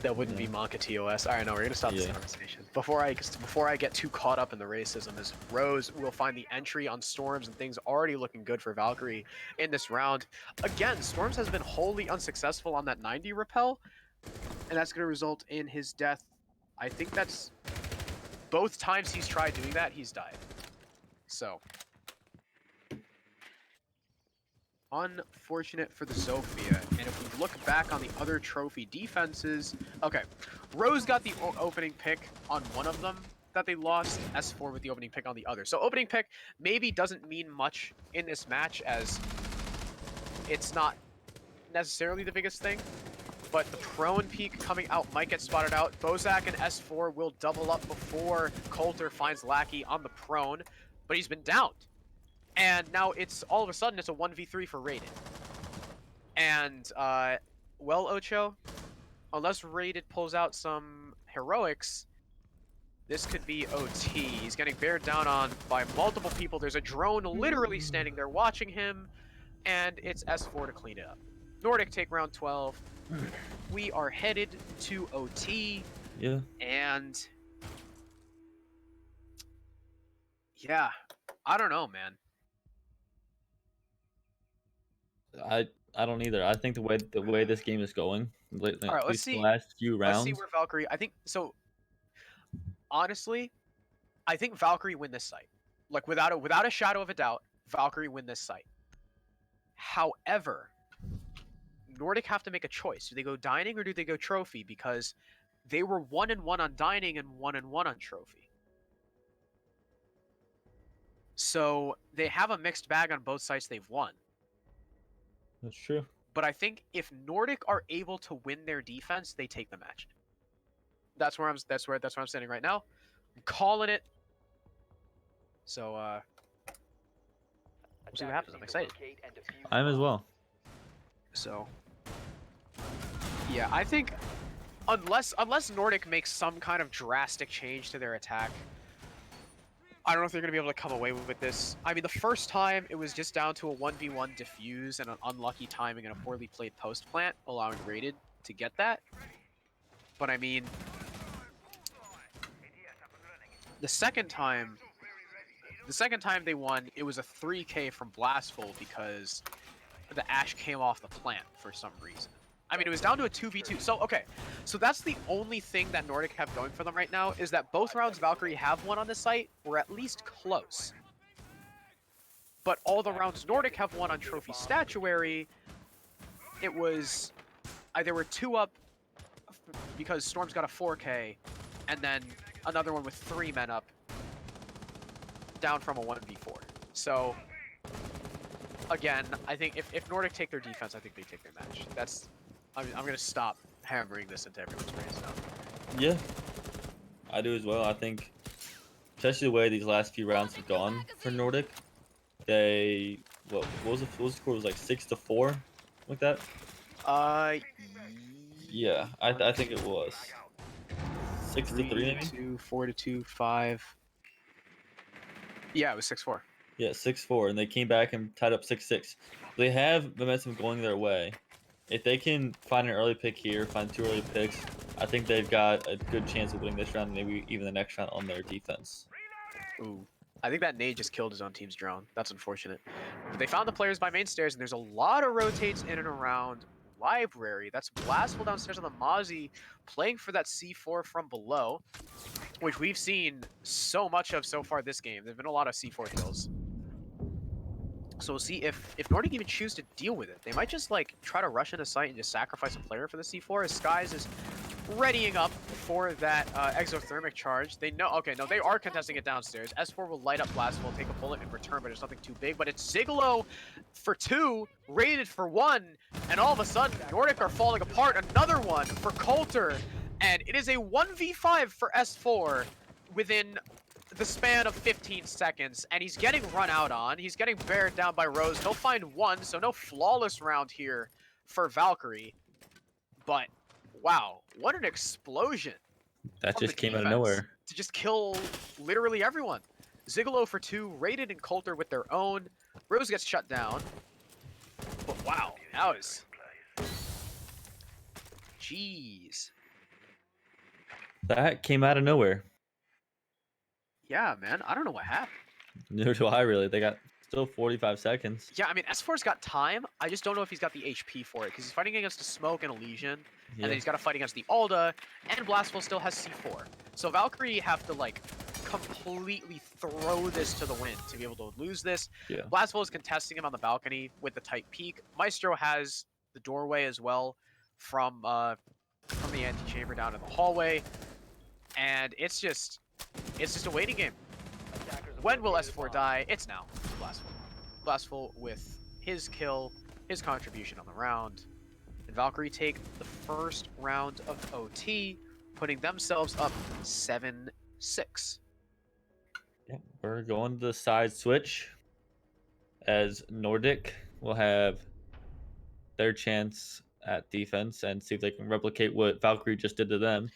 that wouldn't be Monka TOS. All right, no, we're gonna stop this conversation before I get too caught up in the racism. As Rose will find the entry on Storms, and things already looking good for Valkyrie in this round. Again, Storms has been wholly unsuccessful on that 90 repel, and that's gonna result in his death. I think that's both times he's tried doing that, he's died. So unfortunate for the Zofia. And if we look back on the other trophy defenses, okay, Rose got the opening pick on one of them that they lost, S4 with the opening pick on the other. So opening pick maybe doesn't mean much in this match, as it's not necessarily the biggest thing, but the prone peak coming out might get spotted out. Bozak and S4 will double up before Coulter finds Lackey on the prone, but he's been downed. And now it's all of a sudden it's a 1v3 for Rated. And well, Ocho, unless Rated pulls out some heroics, this could be OT. He's getting bared down on by multiple people. There's a drone literally standing there watching him, and it's S4 to clean it up. Nordik take round 12. We are headed to OT. Yeah. And yeah, I don't know, man. I don't either. I think the way this game is going, All right, at let's least the see. last few Let's rounds. see where Valkyrie. I think so. Honestly, I think Valkyrie win this site. Like without a shadow of a doubt, Valkyrie win this site. However, Nordik have to make a choice. Do they go dining or do they go trophy? Because they were 1-1 on dining and 1-1 on trophy. So they have a mixed bag on both sites they've won. That's true. But I think if Nordik are able to win their defense, they take the match. That's where I'm standing right now. I'm calling it. So we'll see what happens. I'm excited. I'm as well. So yeah, I think unless Nordik makes some kind of drastic change to their attack, I don't know if they're going to be able to come away with this. I mean, the first time it was just down to a 1v1 defuse and an unlucky timing and a poorly played post plant, allowing Rated to get that. But I mean, the second time they won, it was a 3K from Blastful because the Ash came off the plant for some reason. I mean, it was down to a 2v2. So, okay. So that's the only thing that Nordik have going for them right now, is that both rounds Valkyrie have won on this site were at least close. But all the rounds Nordik have won on Trophy Statuary, it was... there were 2 up because Storm's got a 4K, and then another one with 3 men up, down from a 1v4. So, again, I think if Nordik take their defense, I think they take their match. That's... I'm going to stop hammering this into everyone's face now. Yeah, I do as well. I think, especially the way these last few rounds have gone for Nordik, they what was the score? Was like 6-4, like that. Yeah, I think it was 6-3 maybe. 2, 4-2, 5. Yeah, it was 6-4. Yeah, 6-4, and they came back and tied up 6-6. They have momentum going their way. If they can find an early pick here, find 2 early picks, I think they've got a good chance of winning this round, maybe even the next round on their defense. Ooh. I think that nade just killed his own team's drone. That's unfortunate. But they found the players by main stairs, and there's a lot of rotates in and around library. That's Blastful downstairs on the Mozzie, playing for that C4 from below, which we've seen so much of so far this game. There've been a lot of C4 kills. So we'll see if Nordik even choose to deal with it. They might just like try to rush into site and just sacrifice a player for the C4 as Skies is readying up for that exothermic charge. They know, okay, no, they are contesting it downstairs. S4 will light up Blastful, take a bullet in return, but it's nothing too big. But it's Zigolo for 2, Rated for 1, and all of a sudden, Nordik are falling apart. Another one for Coulter, and it is a 1v5 for S4 within the span of 15 seconds, and he's getting run out on. He's getting bared down by Rose. He'll find 1, so no flawless round here for Valkyrie. But, wow, what an explosion. That just came out of nowhere. To just kill literally everyone. Zigolo for 2, Rated and Coulter with their own. Rose gets shut down. But wow, that was... Jeez. That came out of nowhere. Yeah, man, I don't know what happened. Neither do I really. They got still 45 seconds. Yeah, I mean, S4's got time. I just don't know if he's got the HP for it, because he's fighting against the Smoke and Elysian, and then he's got to fight against the Alda, and Blastful still has C4. So Valkyrie have to, like, completely throw this to the wind to be able to lose this. Yeah. Blastful is contesting him on the balcony with the tight peak. Maestro has the doorway as well from the antechamber down in the hallway, and it's just a waiting game. When will S4 die? It's now. Blastful. Blastful with his kill, his contribution on the round. And Valkyrie take the first round of OT, putting themselves up 7-6. Yeah, we're going to the side switch. as Nordik will have their chance at defense and see if they can replicate what Valkyrie just did to them.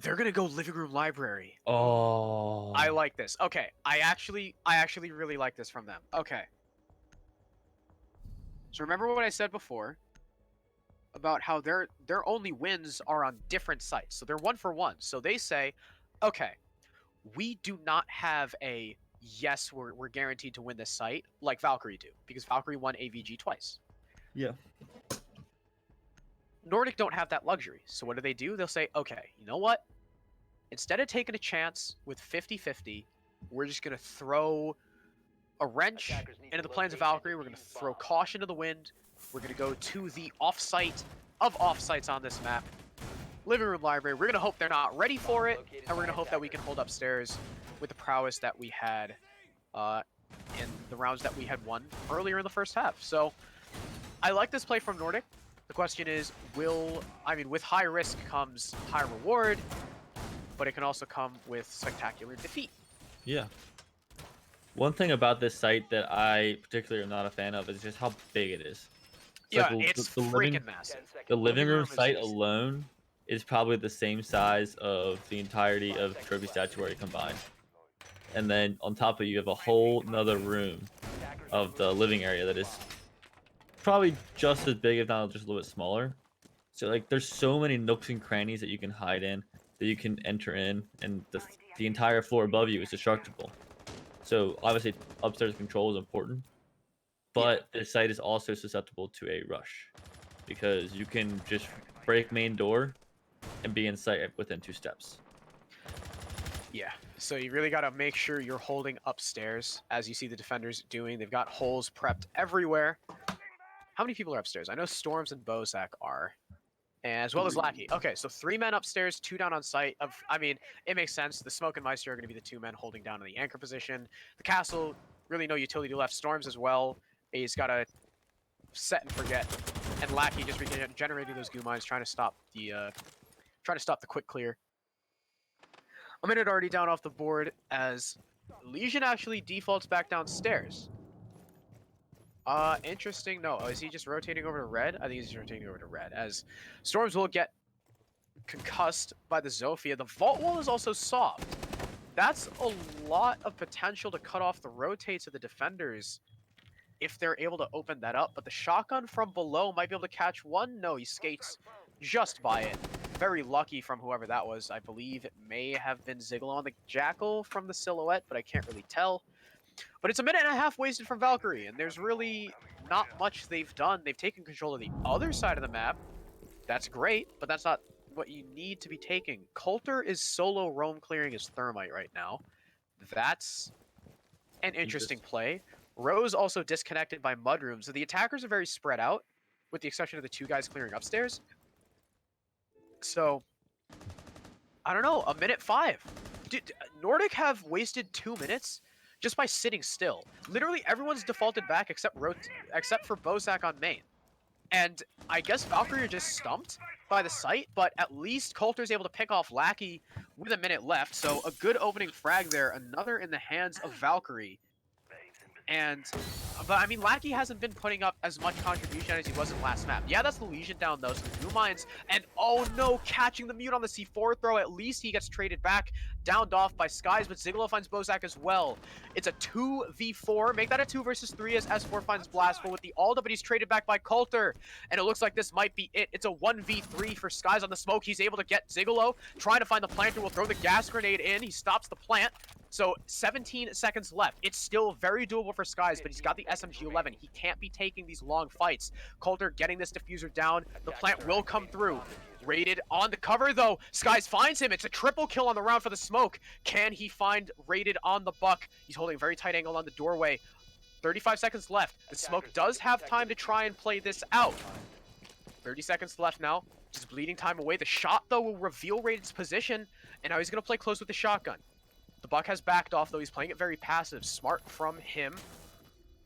They're gonna go living room library. Oh, I like this. Okay, I actually really like this from them. Okay. So remember what I said before about how their only wins are on different sites. So they're 1-for-1. So they say, okay, we do not have a yes, we're guaranteed to win this site like Valkyrie do, because Valkyrie won AVG twice. yeah. Nordic don't have that luxury. So what do? They'll say, okay, you know what? Instead of taking a chance with 50-50, we're just going to throw a wrench into the plans of Valkyrie. We're going to throw caution to the wind. We're going to go to the offsite of offsites on this map. Living room library. We're going to hope they're not ready for it, and we're going to hope that we can hold upstairs with the prowess that we had in the rounds that we had won earlier in the first half. So I like this play from Nordic. The question is, with high risk comes high reward, but it can also come with spectacular defeat. Yeah. One thing about this site that I particularly am not a fan of is just how big it is. It's freaking massive. The living room is site just- alone is probably the same size of the entirety of Trophy Statuary combined. And then on top of it, you have a whole nother room of the living area that is probably just as big, if not just a little bit smaller. So like, there's so many nooks and crannies that you can hide in, that you can enter in, and the entire floor above you is destructible. So obviously, upstairs control is important, but this site is also susceptible to a rush, because you can just break main door and be in sight within 2 steps. Yeah, so you really got to make sure you're holding upstairs, as you see the defenders doing. They've got holes prepped everywhere. How many people are upstairs? I know Storms and Bozak are, as well as Lackey. Okay, so 3 men upstairs, 2 down on site. It makes sense. The Smoke and Meister are going to be the 2 men holding down in the anchor position. The castle, really no utility left. Storms as well. He's got to set and forget. And Lackey just regenerating those goo mines, trying to stop the quick clear. A minute already down off the board as Legion actually defaults back downstairs. Interesting. No, is he just rotating over to red? I think he's rotating over to red, as Storms will get concussed by the Zofia. The vault wall is also soft. That's a lot of potential to cut off the rotates of the defenders if they're able to open that up. But the shotgun from below might be able to catch one. No, he skates just by it. Very lucky from whoever that was. I believe it may have been Ziglo on the Jackal from the silhouette, but I can't really tell. But it's a minute and a half wasted from Valkyrie, and there's really not much they've done. They've taken control of the other side of the map. That's great, but that's not what you need to be taking. Coulter is solo roam clearing his thermite right now. That's an interesting play. Rose also disconnected by Mudroom, so the attackers are very spread out, with the exception of the 2 guys clearing upstairs. So, I don't know, a minute 5. Did Nordic have wasted 2 minutes just by sitting still? Literally everyone's defaulted back except for Bozak on main. And I guess Valkyrie are just stumped by the site, but at least Coulter's able to pick off Lackey with a minute left. So a good opening frag there, another in the hands of Valkyrie. But Lackey hasn't been putting up as much contribution as he was in last map. Yeah, that's the Legion down though, so the Goo Mines, and oh no, catching the mute on the C4 throw. At least he gets traded back, downed off by Skies, but Ziglo finds Bozak as well. It's a 2v4, make that a 2 versus 3 as S4 finds Blastful with the Alda, but he's traded back by Coulter, and it looks like this might be it. It's a 1v3 for Skies on the smoke. He's able to get Ziglo, trying to find the planter, will throw the gas grenade in, he stops the plant. So 17 seconds left. It's still very doable for Skies, but he's got the SMG-11. He can't be taking these long fights. Coulter getting this diffuser down. The plant will come through. Rated on the cover, though. Skies finds him. It's a triple kill on the round for the smoke. Can he find Rated on the buck? He's holding a very tight angle on the doorway. 35 seconds left. The smoke does have time to try and play this out. 30 seconds left now. Just bleeding time away. The shot, though, will reveal Rated's position, and now he's going to play close with the shotgun. The buck has backed off, though. He's playing it very passive. Smart from him.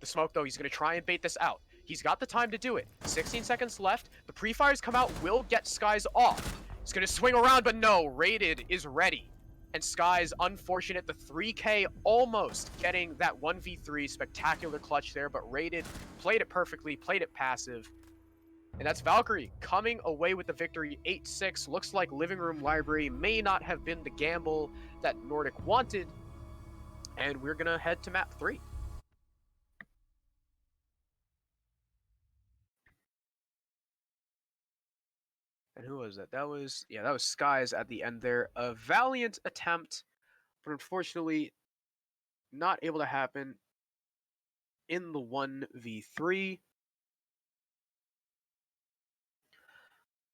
The smoke, though, he's going to try and bait this out. He's got the time to do it. 16 seconds left. The pre-fires come out, will get Skies off. He's going to swing around, but no. Rated is ready. And Sky's unfortunate, the 3K almost getting that 1v3 spectacular clutch there, but rated, played it perfectly, played it passive. And that's Valkyrie coming away with the victory 8-6. Looks like Living Room Library may not have been the gamble that Nordik wanted. And we're going to head to map 3. And who was that? That was Skies at the end there. A valiant attempt, but unfortunately not able to happen in the 1v3.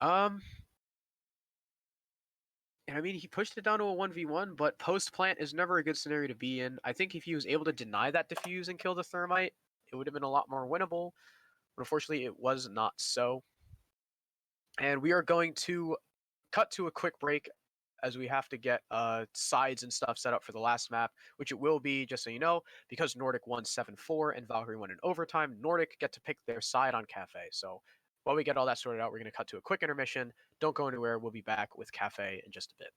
And I mean, he pushed it down to a 1v1, but post-plant is never a good scenario to be in. I think if he was able to deny that defuse and kill the thermite, it would have been a lot more winnable. But unfortunately, it was not so. And we are going to cut to a quick break as we have to get sides and stuff set up for the last map, which it will be, just so you know, because Nordik won 7-4 and Valkyrie won in overtime. Nordik get to pick their side on Cafe. So while we get all that sorted out, we're going to cut to a quick intermission. Don't go anywhere. We'll be back with Cafe in just a bit.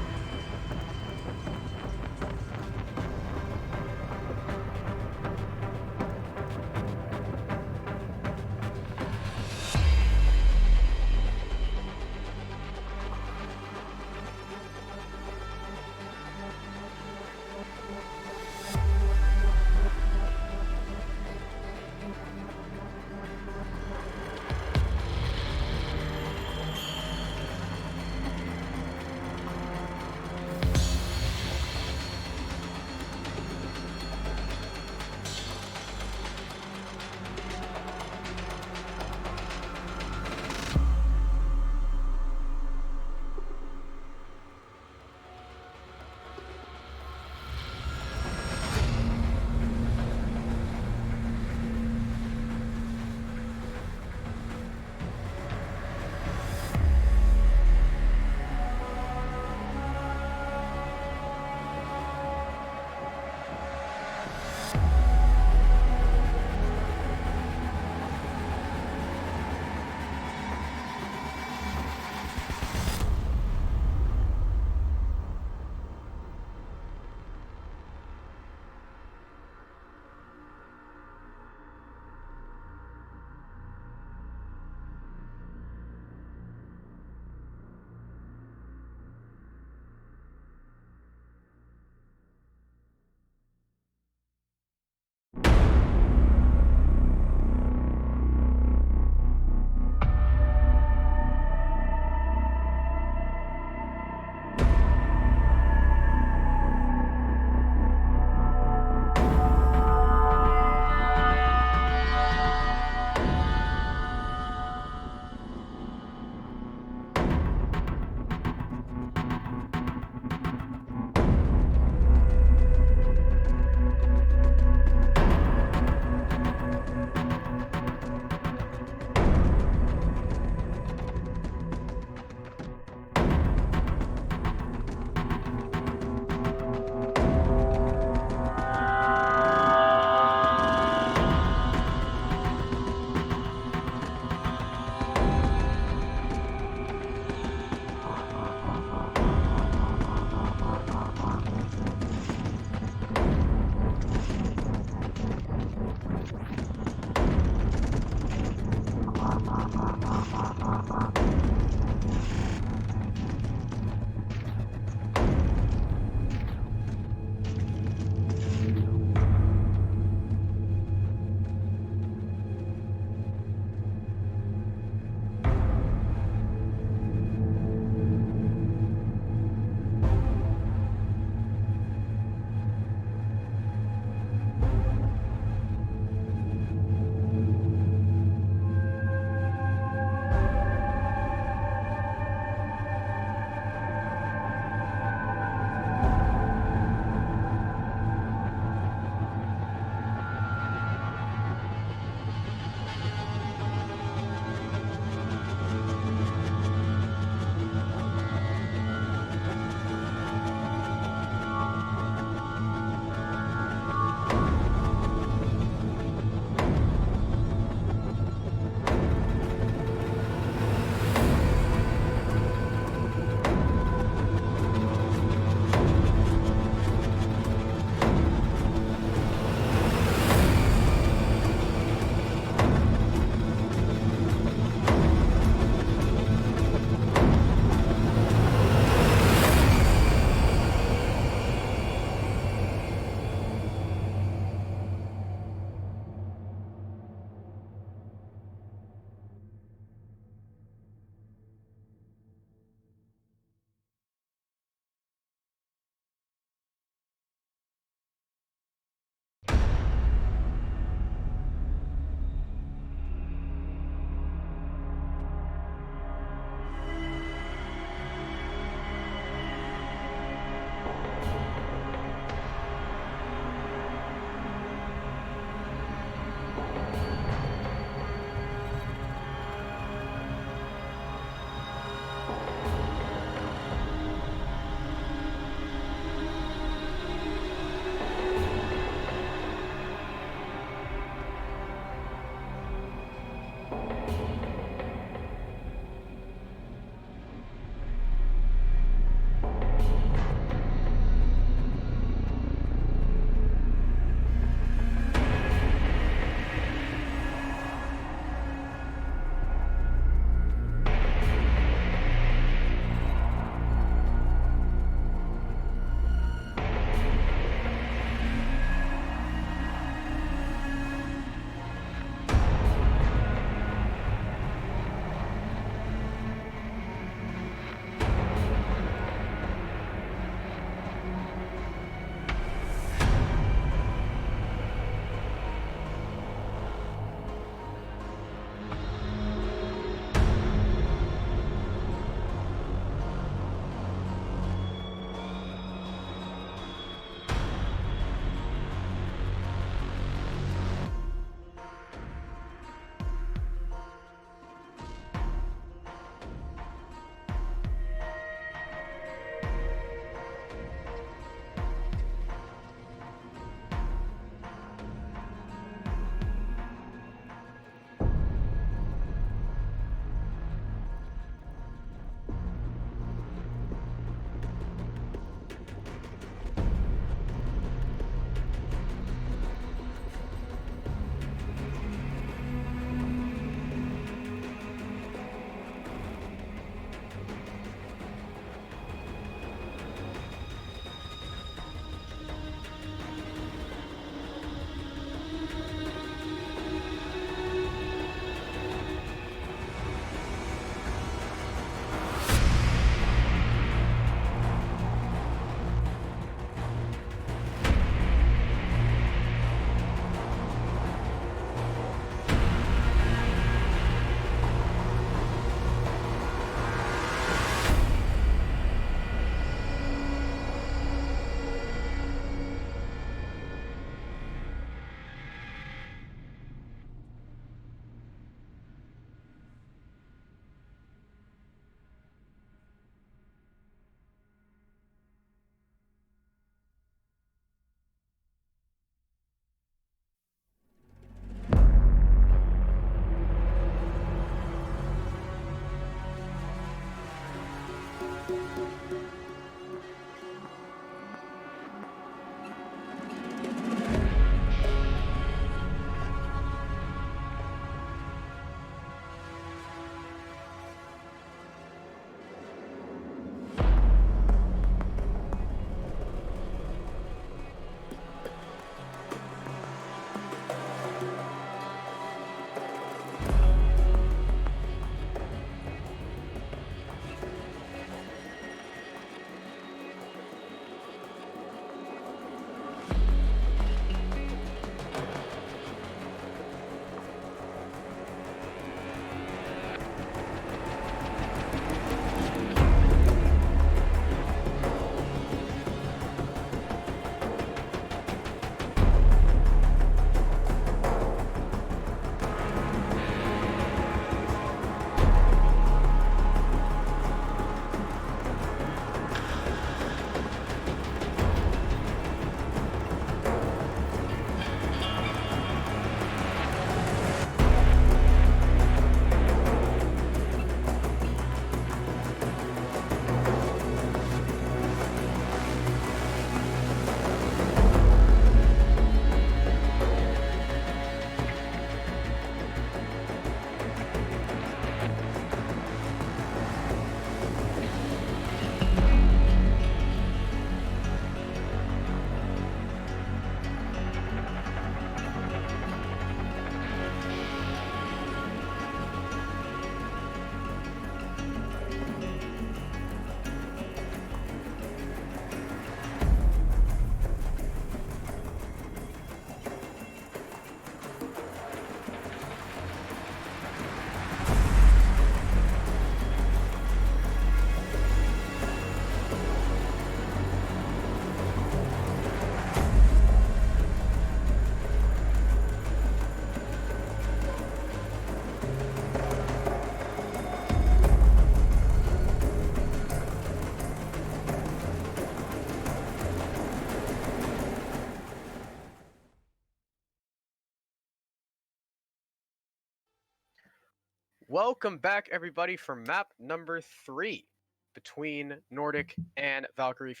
Welcome back, everybody, for map number 3 between Nordik and Valkyrie. If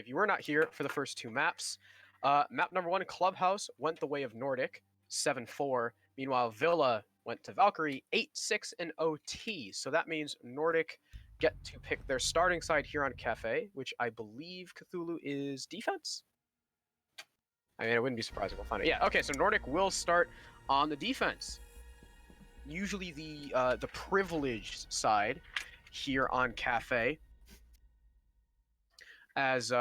you were not here for the first 2 maps, map number 1, Clubhouse, went the way of Nordik, 7-4. Meanwhile, Villa went to Valkyrie, 8-6 in OT. So that means Nordik get to pick their starting side here on Cafe, which I believe Cthulhu is defense. I mean, I wouldn't be surprised if we'll find it. Yeah, okay, so Nordik will start on the defense. Usually the privileged side here on Cafe, as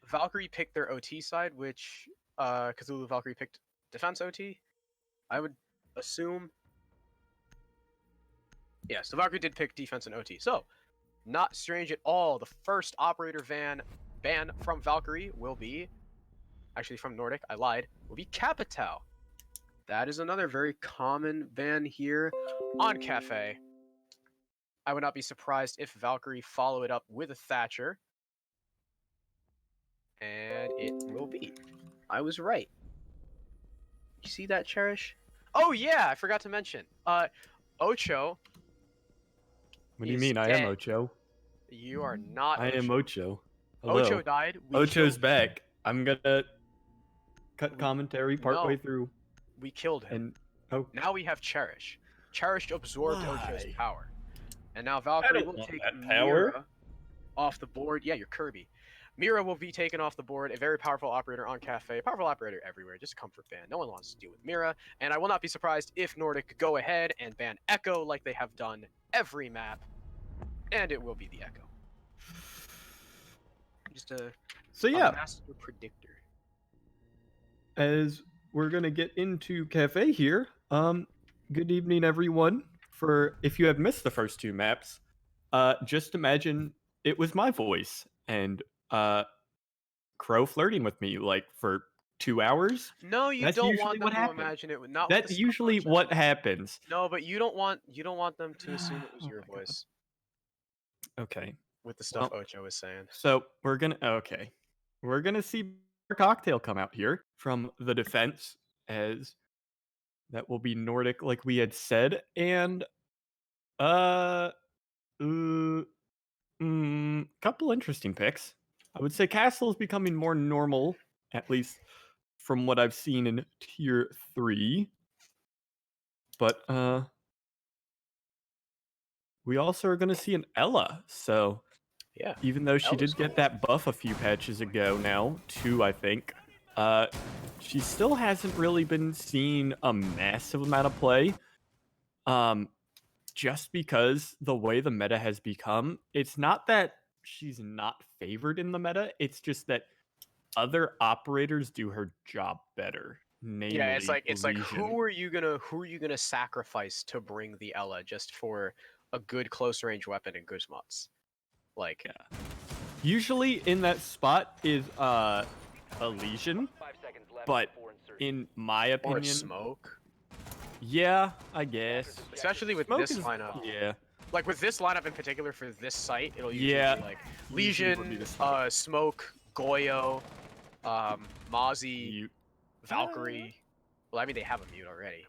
Valkyrie picked their OT side, which Cthulhu Valkyrie picked defense OT. I would assume. Yeah, so Valkyrie did pick defense and OT. So, not strange at all. The first operator ban from Valkyrie will be, actually from Nordik, I lied, will be Capital. That is another very common ban here on Cafe. I would not be surprised if Valkyrie follow it up with a Thatcher. And it will be. I was right. You see that, Cherish? Oh yeah, I forgot to mention. Ocho. What do you mean? I am Ocho. You are not I Ocho. am Ocho. Hello. Ocho died. Ocho's back. I'm gonna cut commentary partway through. We killed him. And now we have Cherish. Cherish absorbed Ocho's power. And now Valkyrie will take Mira off the board. Yeah, you're Kirby. Mira will be taken off the board. A very powerful operator on Cafe. Powerful operator everywhere. Just a comfort ban. No one wants to deal with Mira. And I will not be surprised if Nordik go ahead and ban Echo like they have done every map. And it will be the Echo. Just a master predictor. As we're gonna get into Cafe here, good evening everyone. For if you have missed the first 2 maps, just imagine it was my voice and Crow flirting with me like for 2 hours. No, you don't want them to imagine it. Not that's usually what happens. No, but you don't want them to assume it was your voice. Okay. With the stuff Ocho was saying. So we're gonna see Cocktail come out here from the defense, as that will be Nordik like we had said, and couple interesting picks. I would say Castle is becoming more normal, at least from what I've seen in tier 3. But we also are going to see an Ella. So yeah, even though she did get that buff a few patches ago now, 2 I think, she still hasn't really been seeing a massive amount of play. Just because the way the meta has become, it's not that she's not favored in the meta, it's just that other operators do her job better. Namely, yeah, it's like who are you gonna sacrifice to bring the Ella just for a good close range weapon and good spots? Like, yeah. Usually in that spot is a Legion, but in my opinion, or Smoke. Yeah, I guess. Especially with this lineup. Yeah. Like with this lineup in particular for this site, it'll usually be like Legion, Smoke, Goyo, Mozzie, Valkyrie. Well, I mean they have a mute already.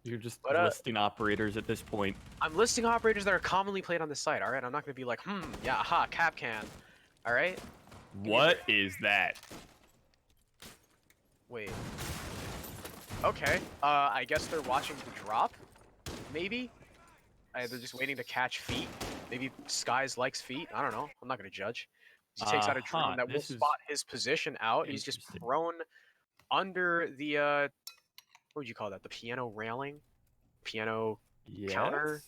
You're just listing operators at this point. I'm listing operators that are commonly played on the site. All right, I'm not gonna be like, yeah, aha, Capcan. All right. What is that? Wait. Okay, I guess they're watching the drop, maybe? They're just waiting to catch feet. Maybe Skies likes feet, I don't know, I'm not gonna judge. He takes out a drone that will spot his position out. He's just prone under the, what would you call that, the piano railing? Piano counter?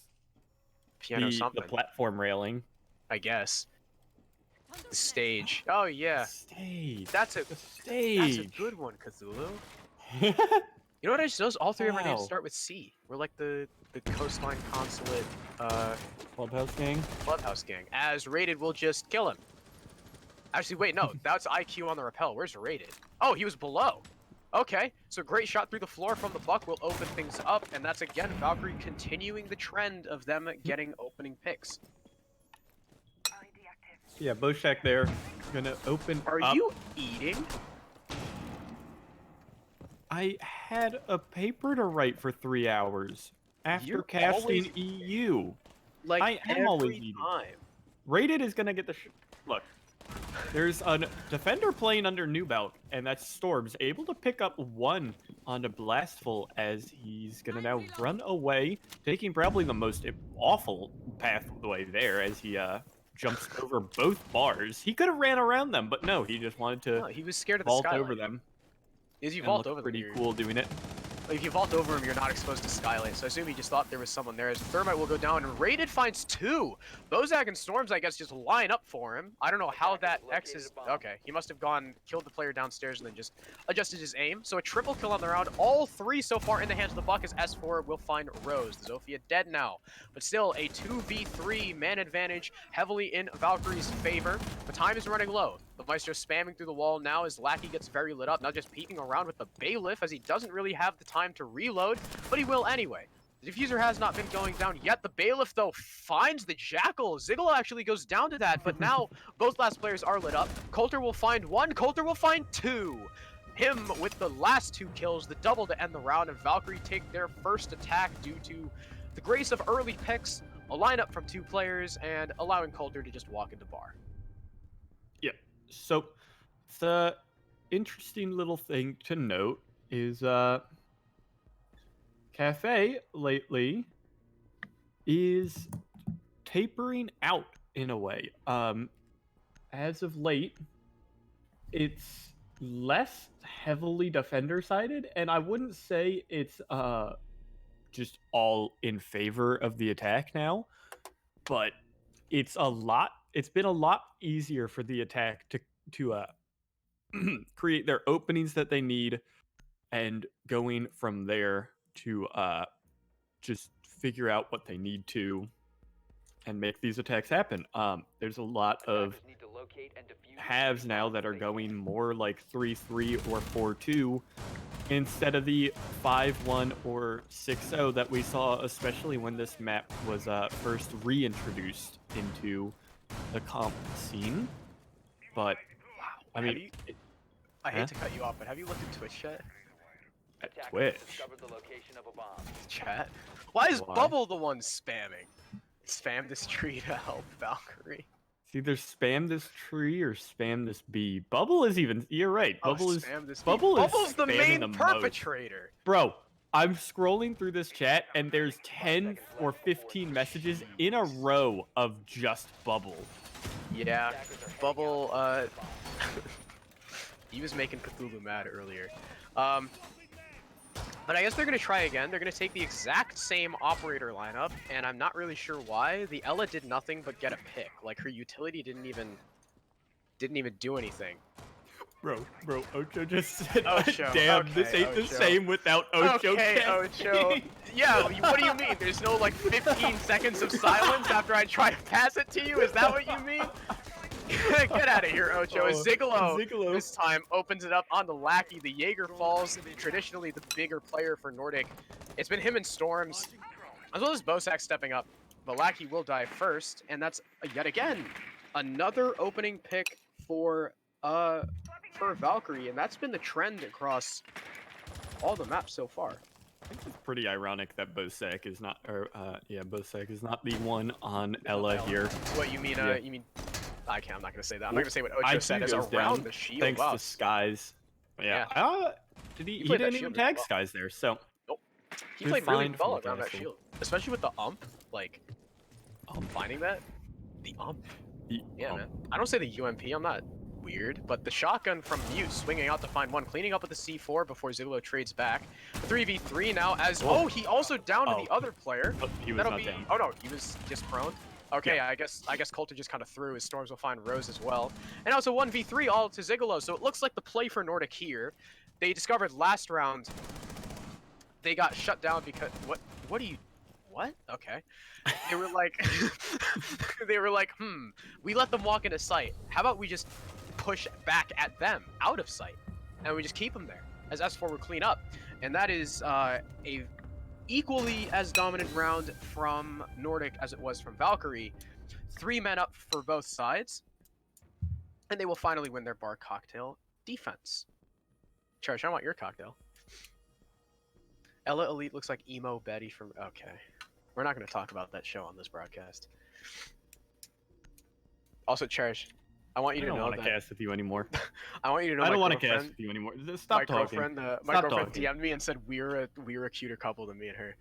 Piano something. The platform railing. I guess. The stage. Oh yeah. Stage. That's a good one, Cthulhu. You know what I just noticed? All 3 of our names start with C. We're like the Coastline Consulate Clubhouse Gang? Clubhouse Gang. As Rated, we'll just kill him. Actually, wait, no. That's IQ on the rappel. Where's Rated? Oh, he was below. Okay, so great shot through the floor from the Buck will open things up, and that's again Valkyrie continuing the trend of them getting opening picks. Yeah, Boshak there. Gonna open Are up. you eating? I had a paper to write for 3 hours after You're casting always EU. like I am always every needed. time. Rated is gonna get the look. There's a defender playing under New Belt, and that's Storms, able to pick up 1 on a Blastful as he's gonna now run away, taking probably the most awful pathway there as he jumps over both bars. He could have ran around them, but no, he just wanted to No, he was scared of the vault skylight. over them. As you And vault looked over them, pretty you're, cool doing it. if you vault over him, you're not exposed to skylight. So I assume he just thought there was someone there. As Thermite will go down, and Rated finds 2. Bozak and Storms, I guess, just line up for him. I don't know how that X is. Okay, he must have gone, killed the player downstairs, and then just adjusted his aim. So a triple kill on the round. All 3 so far in the hands of the Buck as S4 will find Rose. The Zofia dead now, but still a 2v3 man advantage, heavily in Valkyrie's favor. The time is running low. The Maestro spamming through the wall now as Lackey gets very lit up, now just peeking around with the Bailiff as he doesn't really have the time to reload, but he will anyway. The diffuser has not been going down yet. The Bailiff, though, finds the Jackal. Zigalo actually goes down to that, but now both last players are lit up. Coulter will find 1, Coulter will find 2. Him with the last 2 kills, the double to end the round, and Valkyrie take their first attack due to the grace of early picks, a lineup from 2 players, and allowing Coulter to just walk into bar. Yeah. So the interesting little thing to note is Cafe lately is tapering out in a way. As of late, it's less heavily defender sided, and I wouldn't say it's just all in favor of the attack now, but it's been a lot easier for the attack to create their openings that they need, and going from there to just figure out what they need to and make these attacks happen. There's a lot of Attackers need to locate and defuse halves now bombs that are they going can. more like 3-3 or 4-2 instead of the 5-1 or 6-0 that we saw, especially when this map was first reintroduced into the comp scene. But I mean, I hate Huh? to cut you off, but have you looked at Twitch chat? at Attackers Twitch, have discovered the location of a bomb. Chat? Why is Why? Bubble the one spamming? Spam this tree to help Valkyrie. it's either spam this tree or spam this bee. Bubble is even. You're right. Bubble is. Spam this Bubble is Bubble's the spamming main the most. perpetrator. Bro, I'm scrolling through this chat and there's 10 or 15 messages in a row of just Bubble. Yeah, Attackers are heading Bubble, out to defuse the bomb. he was making Cthulhu mad earlier. But I guess they're going to try again. They're going to take the exact same operator lineup, and I'm not really sure why. The Ella did nothing but get a pick. Like, her utility didn't even do anything. Bro, Ocho just said, Ocho, damn, okay, this ain't the Ocho. same without Ocho. Okay, casting." Ocho. Yeah, what do you mean? There's no, like, 15 seconds of silence after I try to pass it to you? Is that what you mean? Get out of here, Ocho. Oh, Zigalo this time opens it up on the Lackey. The Jaeger falls, traditionally the bigger player for Nordik. It's been him and Storms, as well as Bosak stepping up. But Lackey will die first, and that's yet again another opening pick for Valkyrie, and that's been the trend across all the maps so far. I think it's pretty ironic that Bosak is not, Bosak is not the one on Ella here. What you mean? Yeah. You mean? I'm not gonna say that. I'm not gonna say what Ocho IQ said. Is goes around down the shield. thanks Wow. to Skies. Yeah. Did he? He played that didn't even shield tag really well. Skies there, so. He Good played really find from well the around that castle. shield, especially with the ump. Like, finding that, the ump. Yeah, man. I don't say the UMP. I'm not weird, but the shotgun from Mute swinging out to find 1, cleaning up with the C4 before Zigalo trades back. 3v3 now as he also downed to the other player. Oh, he was That'll not be. down. Oh no, he was just prone. Okay, I guess Coulter just kind of threw. His Storms will find Rose as well, and also 1v3 all to Zigalo. So it looks like the play for Nordik here. They discovered last round they got shut down because what do you? What? Okay. They were like, we let them walk into sight. How about we just push back at them out of sight, and we just keep them there as S4 would clean up, and that is a equally as dominant round from Nordik as it was from Valkyrie. 3 men up for both sides, and they will finally win their bar cocktail defense. Charge, I want your cocktail. Ella Elite looks like emo Betty from. Okay, we're not going to talk about that show on this broadcast. Also, Cherish, I want you I to don't know want to that. cast with you anymore. I want you to know I my don't want to girlfriend. cast with you anymore. Stop talking. My Stop girlfriend talking. DM'd me and said we're a cuter couple than me and her.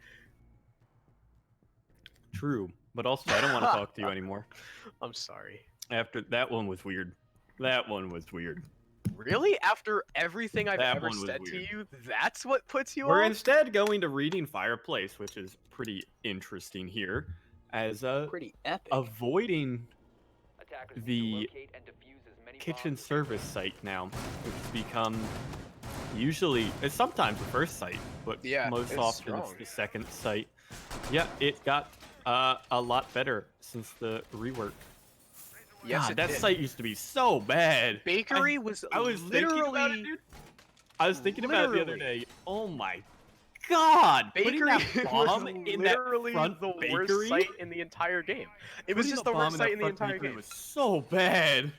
True, but also I don't want to talk to you anymore. I'm sorry. After that one was weird. That one was weird. Really? After everything I've That ever one was said to weird. you, that's what puts you We're off? instead going to reading Fireplace, which is pretty interesting here, as Pretty epic. avoiding Attackers need to the locate and defuse as many kitchen bombs as service site now, which has become it's sometimes the first site, but Yeah, most it's often it's strong. the second site. Yeah, it got a lot better since the rework. Yes, God, it that did. site used to be so bad. Bakery was I was literally thinking about it, dude. I was thinking about it the other day. Oh my God! Putting Bakery that bomb was in that literally front the bakery. worst site in the entire game. It was Putting just the the bomb worst in site that in the front entire bakery game. was so bad.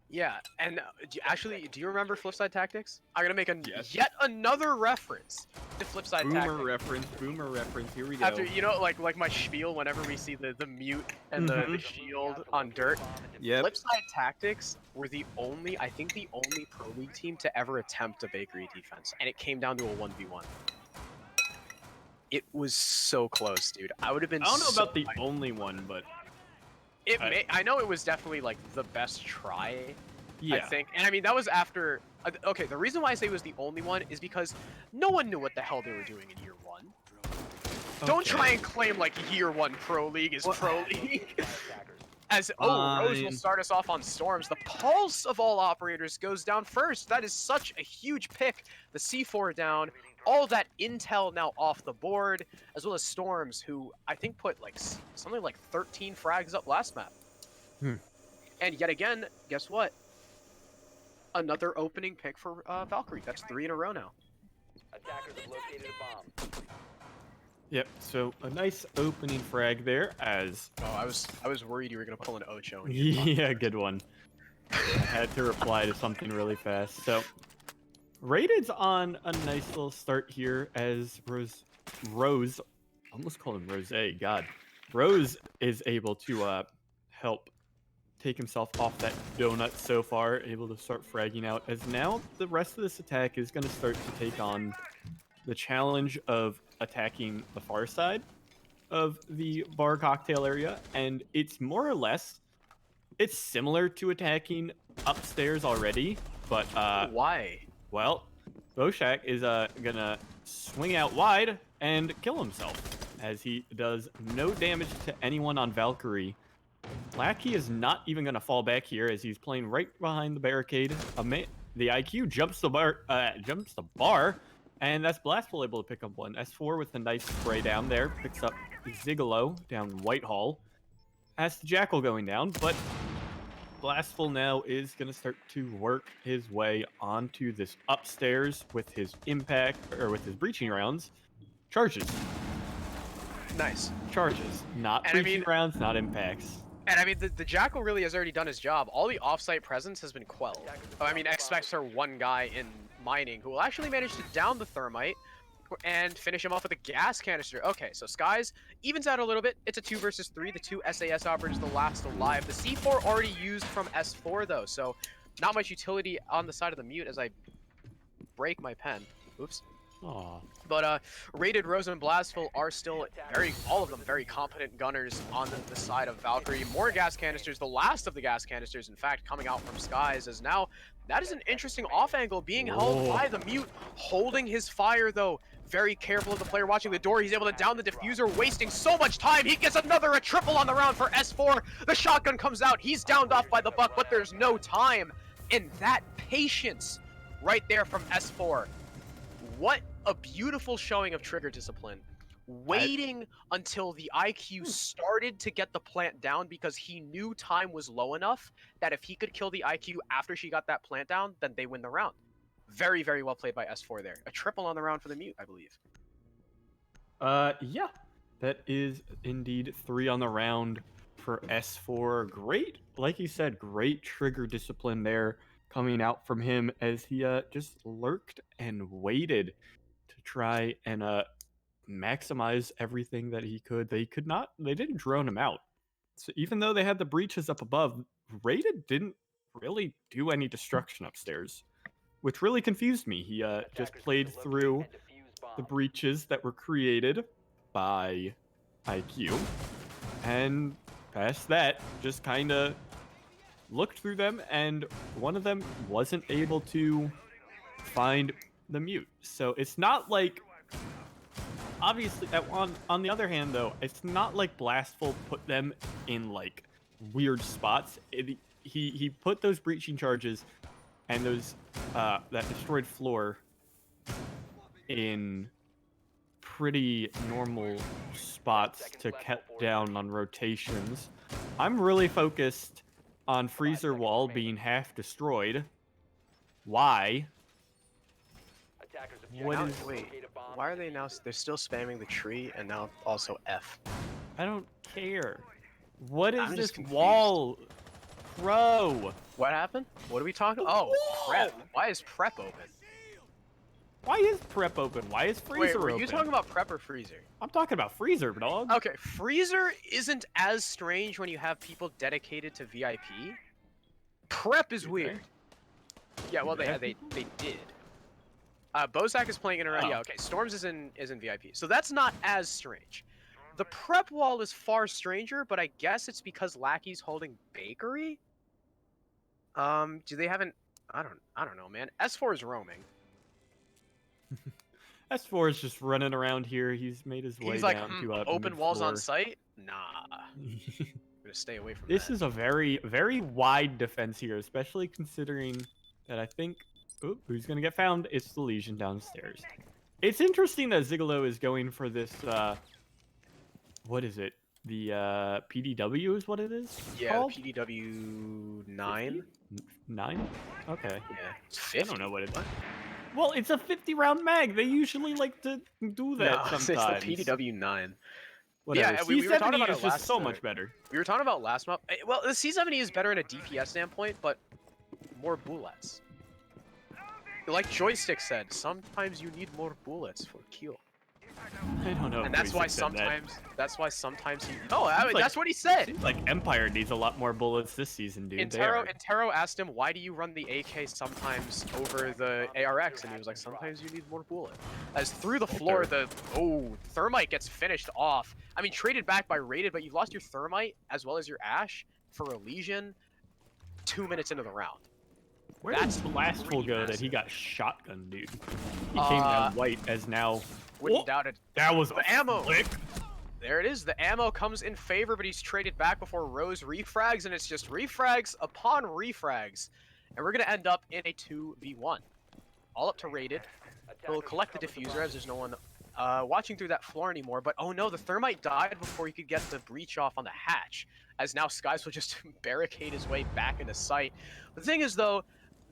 Yeah, and actually, do you remember Flipside Tactics? I'm gonna make Yes. yet another reference to Flipside Boomer Tactics. reference. Here we go. After like my spiel whenever we see the mute and the Mhm. shield on dirt. Yep. Flipside Tactics were the only Pro League team to ever attempt a bakery defense, and it came down to a 1v1. It was so close, dude. I would have been. I don't know so about the only one, but I know it was definitely like the best try. yeah. I think, and I mean that was after. Okay, the reason why I say it was the only one is because no one knew what the hell they were doing in year one. Don't Okay. try and claim like year one Pro League is Pro League. attackers. As Rose will Fine. start us off on Storms. The pulse of all operators goes down first. That is such a huge pick. The C4 down. All that intel now off the board, as well as Storms, who I think put like something like 13 frags up last map. And yet again, guess what? Another opening pick for Valkyrie. That's 3 in a row now. Attackers have located a bomb. Yep. So a nice opening frag there, as Oh, I was worried you were gonna pull an Ocho. And you didn't. yeah, good one. I had to reply to something really fast. So Raided's on a nice little start here, as Rose, almost called him Rose. God, Rose is able to help take himself off that donut so far, able to start fragging out, as now the rest of this attack is going to start to take on the challenge of attacking the far side of the bar cocktail area, and it's more or less, it's similar to attacking upstairs already, but Why? well, Boshak is gonna swing out wide and kill himself, as he does no damage to anyone on Valkyrie. Lackey is not even gonna fall back here, as he's playing right behind the barricade. The IQ jumps the bar, and that's Blastful able to pick up one. S4 with a nice spray down there, picks up Zigalo down Whitehall. Has the Jackal going down, but Blastful now is going to start to work his way onto this upstairs with his impact, or with his breaching rounds. Charges. Nice. Charges. Not And I breaching mean- rounds, not impacts. And I mean, the Jackal really has already done his job. All the offsite presence has been quelled. I mean, expects her one guy in mining who will actually manage to down the thermite and finish him off with a gas canister. Okay, so Skies evens out a little bit. It's a 2 versus 3. The 2 SAS operators, the last alive. The C4 already used from S4 though, so not much utility on the side of the mute as I break my pen. Oops. Aw. But Rated, Rose, and Blastful are still all of them very competent gunners on the side of Valkyrie. More gas canisters, the last of the gas canisters, in fact, coming out from Skies, as now that is an interesting off angle being held by the mute, holding his fire though. Very careful of the player watching the door. He's able to down the diffuser, wasting so much time. He gets a triple on the round for S4. The shotgun comes out. He's downed off by the buck, but there's no time. And that patience right there from S4. What a beautiful showing of trigger discipline. Waiting until the IQ started to get the plant down because he knew time was low enough that if he could kill the IQ after she got that plant down, then they win the round. Very, very well played by S4 there. A triple on the round for the mute, I believe. Yeah. That is indeed 3 on the round for S4. Great, like you said, great trigger discipline there. coming out from him as he just lurked and waited to try and maximize everything that he could. They didn't drone him out. So even though they had the breaches up above, Rated didn't really do any destruction upstairs, which really confused me. He just played through the breaches that were created by IQ, and past that, just kind of looked through them, and one of them wasn't able to find the mute. So it's not like, obviously, on the other hand, though, it's not like Blastful put them in like weird spots. He put those breaching charges and those that destroyed floor in pretty normal spots to cut down on rotations. I'm really focused on freezer wall being half destroyed. Why? Wait, why are they now? They're still spamming the tree and now also F. I don't care. What is I'm this just confused. wall? Bro. What happened? What are we talking? Oh, prep. Why is prep open? Why is prep open? Why is freezer Wait, were open? you talking about prep or freezer? I'm talking about freezer, dog. Okay, freezer isn't as strange when you have people dedicated to VIP. Prep is weird. Yeah, well, they did. Bozak is playing in around. Oh. Yeah, okay. Storms is in VIP, so that's not as strange. The prep wall is far stranger, but I guess it's because Lackey's holding bakery. Do they haven't? I don't know, man. S4 is roaming. S4 is just running around here. He's made his way He's like, down to open walls on mid-floor. site? Nah. I'm gonna stay away from This that. is a very, very wide defense here, especially considering that I think, who's going to get found? It's the Legion downstairs. It's interesting that Zigolo is going for this, what is it? The PDW is what it is? Yeah, called? the PDW 9. 9? Okay. Yeah, it's I 50. don't know what it is. Well, it's a 50-round mag. They usually like to do that No, sometimes. it's the PDW 9. Whatever. Yeah, we were talking about is it just last so much better. We were talking about last map. Well, the C70 is better in a DPS standpoint, but more bullets. Like Joystick said, sometimes you need more bullets for kill. I don't know. And if that's why Joystick said that. that's why sometimes he. Oh, I mean, like- that's what he said. Seems like Empire needs a lot more bullets this season, dude. Intero asked him, why do you run the AK sometimes over the ARX? And he was like, sometimes you need more bullet. As through the floor, the Thermite gets finished off. I mean, traded back by Rated, but you've lost your Thermite as well as your Ash for a Legion 2 minutes into the round. Where That's did Blastful pretty go that massive. he got shotgun, dude? He came down white as now. Wouldn't doubt it. That was The a ammo. flick. There it is. The ammo comes in favor, but he's traded back before Rose refrags, and it's just refrags upon refrags. And we're going to end up in a 2v1. All up to Rated. He'll collect the diffuser as there's no one watching through that floor anymore. But oh no, the Thermite died before he could get the breach off on the hatch. As now Skies will just barricade his way back into sight. The thing is though,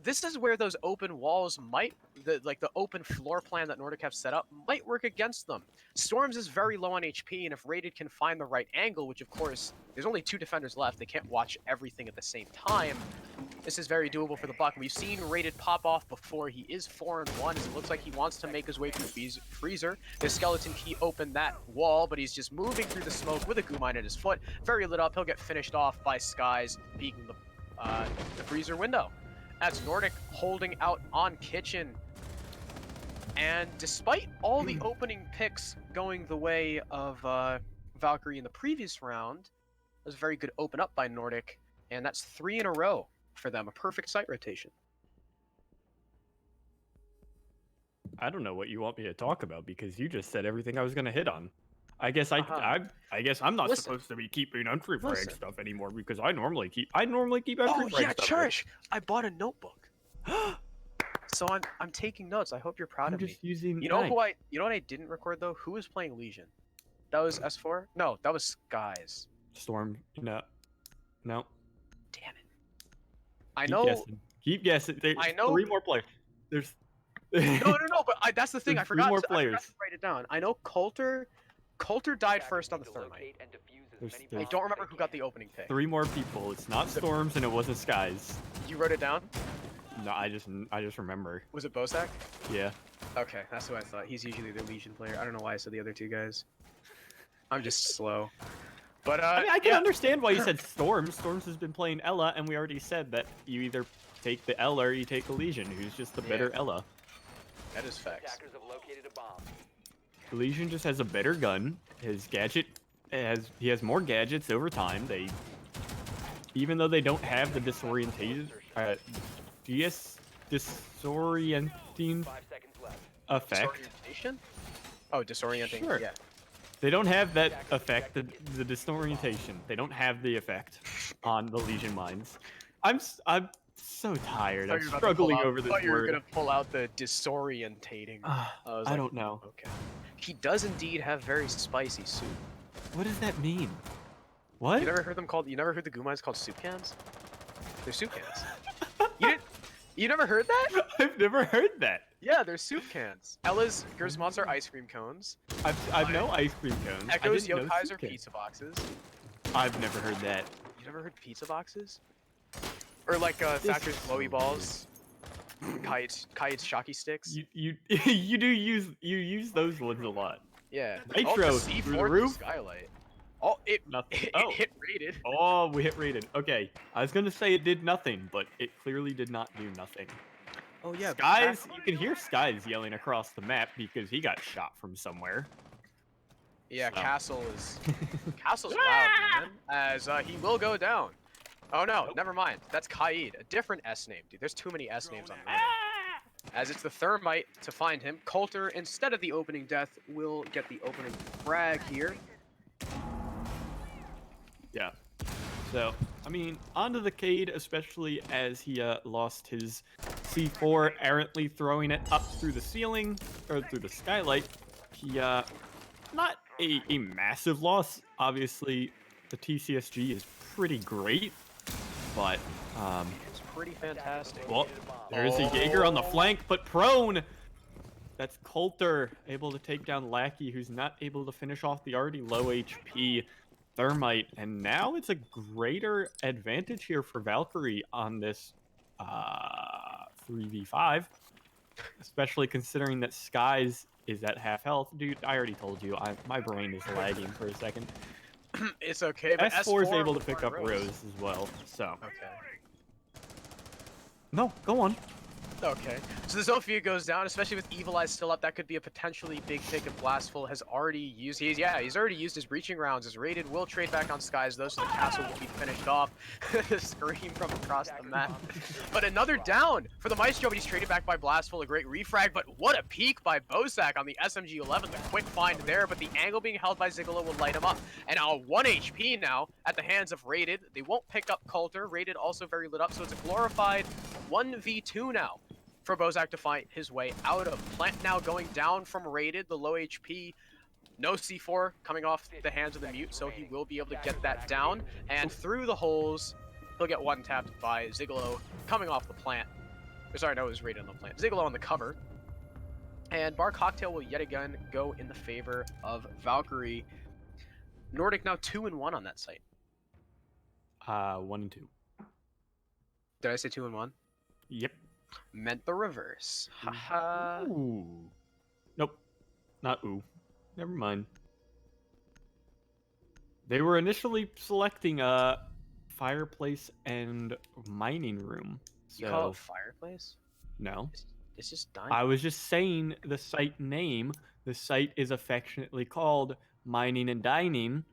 this is where those open walls might, the open floor plan that Nordik have set up, might work against them. Storms is very low on HP, and if Rated can find the right angle, which of course, there's only 2 defenders left, they can't watch everything at the same time, this is very doable for the Buck. We've seen Rated pop off before. He is 4-1, as it looks like he wants to make his way through Freezer. The Skeleton Key opened that wall, but he's just moving through the smoke with a goo mine at his foot. Very lit up, he'll get finished off by Skies peeking the Freezer window. That's Nordik holding out on Kitchen. And despite all the opening picks going the way of Valkyrie in the previous round, it was a very good open up by Nordik, and that's 3 in a row for them, a perfect site rotation. I don't know what you want me to talk about because you just said everything I was going to hit on. I guess I guess I'm not supposed to be keeping entry frag stuff anymore because I normally keep entry frag stuff. Oh yeah, Cherish! I bought a notebook. So I'm taking notes. I hope you're proud of me. Using You know what I didn't record though? Who was playing Legion? That was S4? No, that was Skies. Storm. No. Damn it. I know. Keep guessing. There's I know. 3 more players. There's. No, but that's the thing. I There's 3 forgot more to players. write it down. I know Coulter died first on the Thermite. I don't remember who got the opening pick. 3 more people. It's not Storms and it wasn't Skies. You wrote it down? No, I just remember. Was it Bosak? Yeah. Okay, that's what I thought. He's usually the Legion player. I don't know why I said the other two guys. I'm just slow. But I mean, I can yeah. understand why you said Storms. Storms has been playing Ella, and we already said that you either take the Ella or you take the Legion, who's just the better Ella. That is facts. Attackers have located a bomb. The Legion just has a better gun. His gadget he has more gadgets over time. Even though they don't have the disorientation disorienting 5 seconds left. effect. Disorientation? Oh, disorienting. Sure. Yeah. They don't have that effect, the disorientation. They don't have the effect on the Legion mines. I'm so tired. I'm struggling over this I thought you were word. gonna pull out the disorientating. I don't know. Okay. He does indeed have very spicy soup. What does that mean? What? You never heard them called? You never heard the Gumais called soup cans? They're soup cans. You never heard that? I've never heard that. Yeah, they're soup cans. Ella's Gersmots are ice cream cones. I've no ice cream cones. Echo's I didn't know Yokais are soup cans. pizza boxes. I've never heard that. You never heard pizza boxes? Or like Thatcher's glowy balls. Kite's shocky sticks. You use those ones a lot. Yeah. Nitro the through the C4 roof? Skylight. Oh, it Nothing. it hit rated. Oh, we hit rated. Okay, I was gonna say it did nothing, but it clearly did not do nothing. Oh yeah. Skies, you can hear Skies yelling across the map because he got shot from somewhere. Yeah, So. Castle's loud, man. As he will go down. Oh no, never mind. That's Kaid, a different S name, dude. There's too many S names on Reddit. As it's the Thermite to find him. Coulter, instead of the opening death, will get the opening frag here. Yeah. So, I mean, onto the Cade, especially as he lost his C4, errantly throwing it up through the ceiling, or through the skylight. He, not a massive loss. Obviously, the TCSG is pretty great, but, It's pretty fantastic. well, there is a Jaeger on the flank, but prone! That's Coulter, able to take down Lackey, who's not able to finish off the already low HP Thermite, and now it's a greater advantage here for Valkyrie on this 3v5, especially considering that Skies is at half health. Dude, I already told you, my brain is lagging for a second. It's okay, but S4 is able to will pick find up Rose as well, so. Okay. No, go on. Okay. So the Zofia goes down, especially with Evil Eye still up. That could be a potentially big pick if Blastful has already used. He's already used his breaching rounds. His rated will trade back on Skies though, so the castle will be finished off. Scream from across the map. But another down for the Maestro, but he's traded back by Blastful. A great refrag, but what a peek by Bosak on the SMG-11. The quick find there, but the angle being held by Zigolo will light him up. And now 1 HP now at the hands of Rated. They won't pick up Coulter. Rated also very lit up, so it's a glorified 1v2 now for Bozak to find his way out of. Plant now going down from Rated, the low HP. No C4 coming off the hands of the Mute, so he will be able to get that down. And through the holes, he'll get one tapped by Zigolo coming off the plant. Or sorry, no, it was Rated on the plant. Zigolo on the cover. And Bar Cocktail will yet again go in the favor of Valkyrie. Nordik now 2-1 on that site. 1 and 2. Did I say 2-1? Yep. Meant the reverse. Haha. Ooh. Nope. Not ooh. Never mind. They were initially selecting a fireplace and mining room. So You call it fireplace? no. It's just dining. I was just saying the site name. The site is affectionately called Mining and Dining,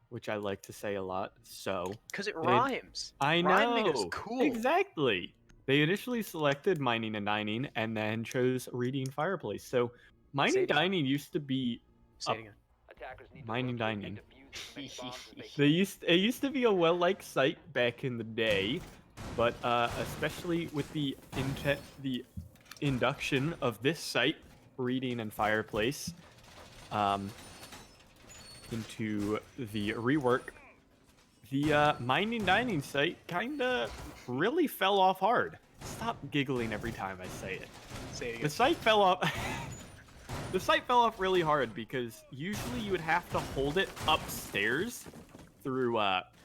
which I like to say a lot. So Because it rhymes. I Rhyming is know. cool. Exactly. They initially selected Mining and Dining and then chose Reading Fireplace. So Mining Say and it again. Dining used to be Say it again. Attackers need to Mining locate and dining. defuse the main bombs as they it used to be a well-liked site back in the day, but especially with the induction of this site, Reading and Fireplace, into the rework, the Mining Dining site kinda really fell off hard. Stop giggling every time I say it. Say it The again. site fell off. The site fell off really hard because usually you would have to hold it upstairs through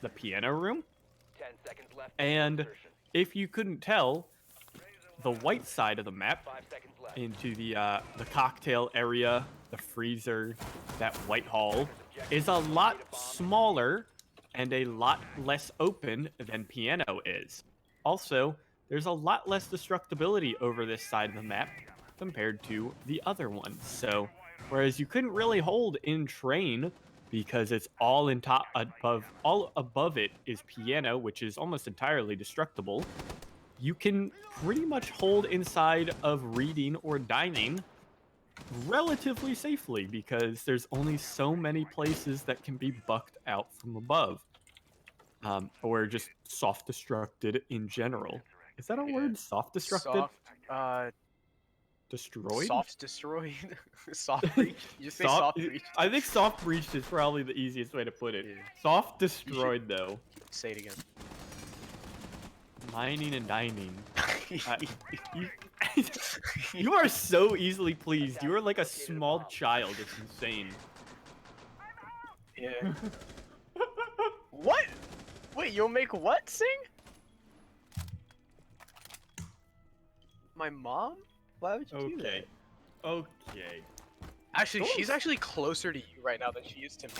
the piano room. 10 seconds left. And Insertion. if you couldn't tell, the white side of the map 5 seconds left. into the cocktail area, the freezer, that white hall, is a lot smaller and a lot less open than Piano is. Also, there's a lot less destructibility over this side of the map compared to the other ones. So, whereas you couldn't really hold in Train because it's all all above it is Piano, which is almost entirely destructible. You can pretty much hold inside of Reading or Dining relatively safely because there's only so many places that can be bucked out from above. Or just soft destructed in general. Is that a Yeah. word? Soft destructed? Destroyed? Soft destroyed. Soft breach. You just say soft breach. I think soft breached is probably the easiest way to put it. Yeah. Soft destroyed, though. Say it again. Mining and dining. You are so easily pleased. You are like a small child. It's insane. Yeah. What? Wait, you'll make what sing? My mom? Why would you do that? Okay. Actually, she's actually closer to you right now than she is to me.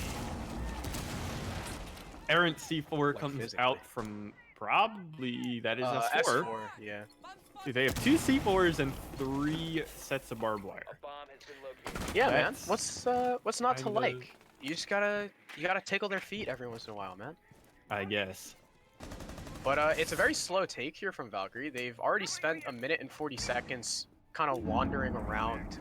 Errant C4 comes physically. out from probably that is S4. S4, yeah. They have 2 C4s and 3 sets of barbed wire. A bomb has been located. Yeah, That's man. What's not to kinda- like? You just gotta tickle their feet every once in a while, man. I guess. But it's a very slow take here from Valkyrie. They've already spent 1 minute and 40 seconds kind of wandering around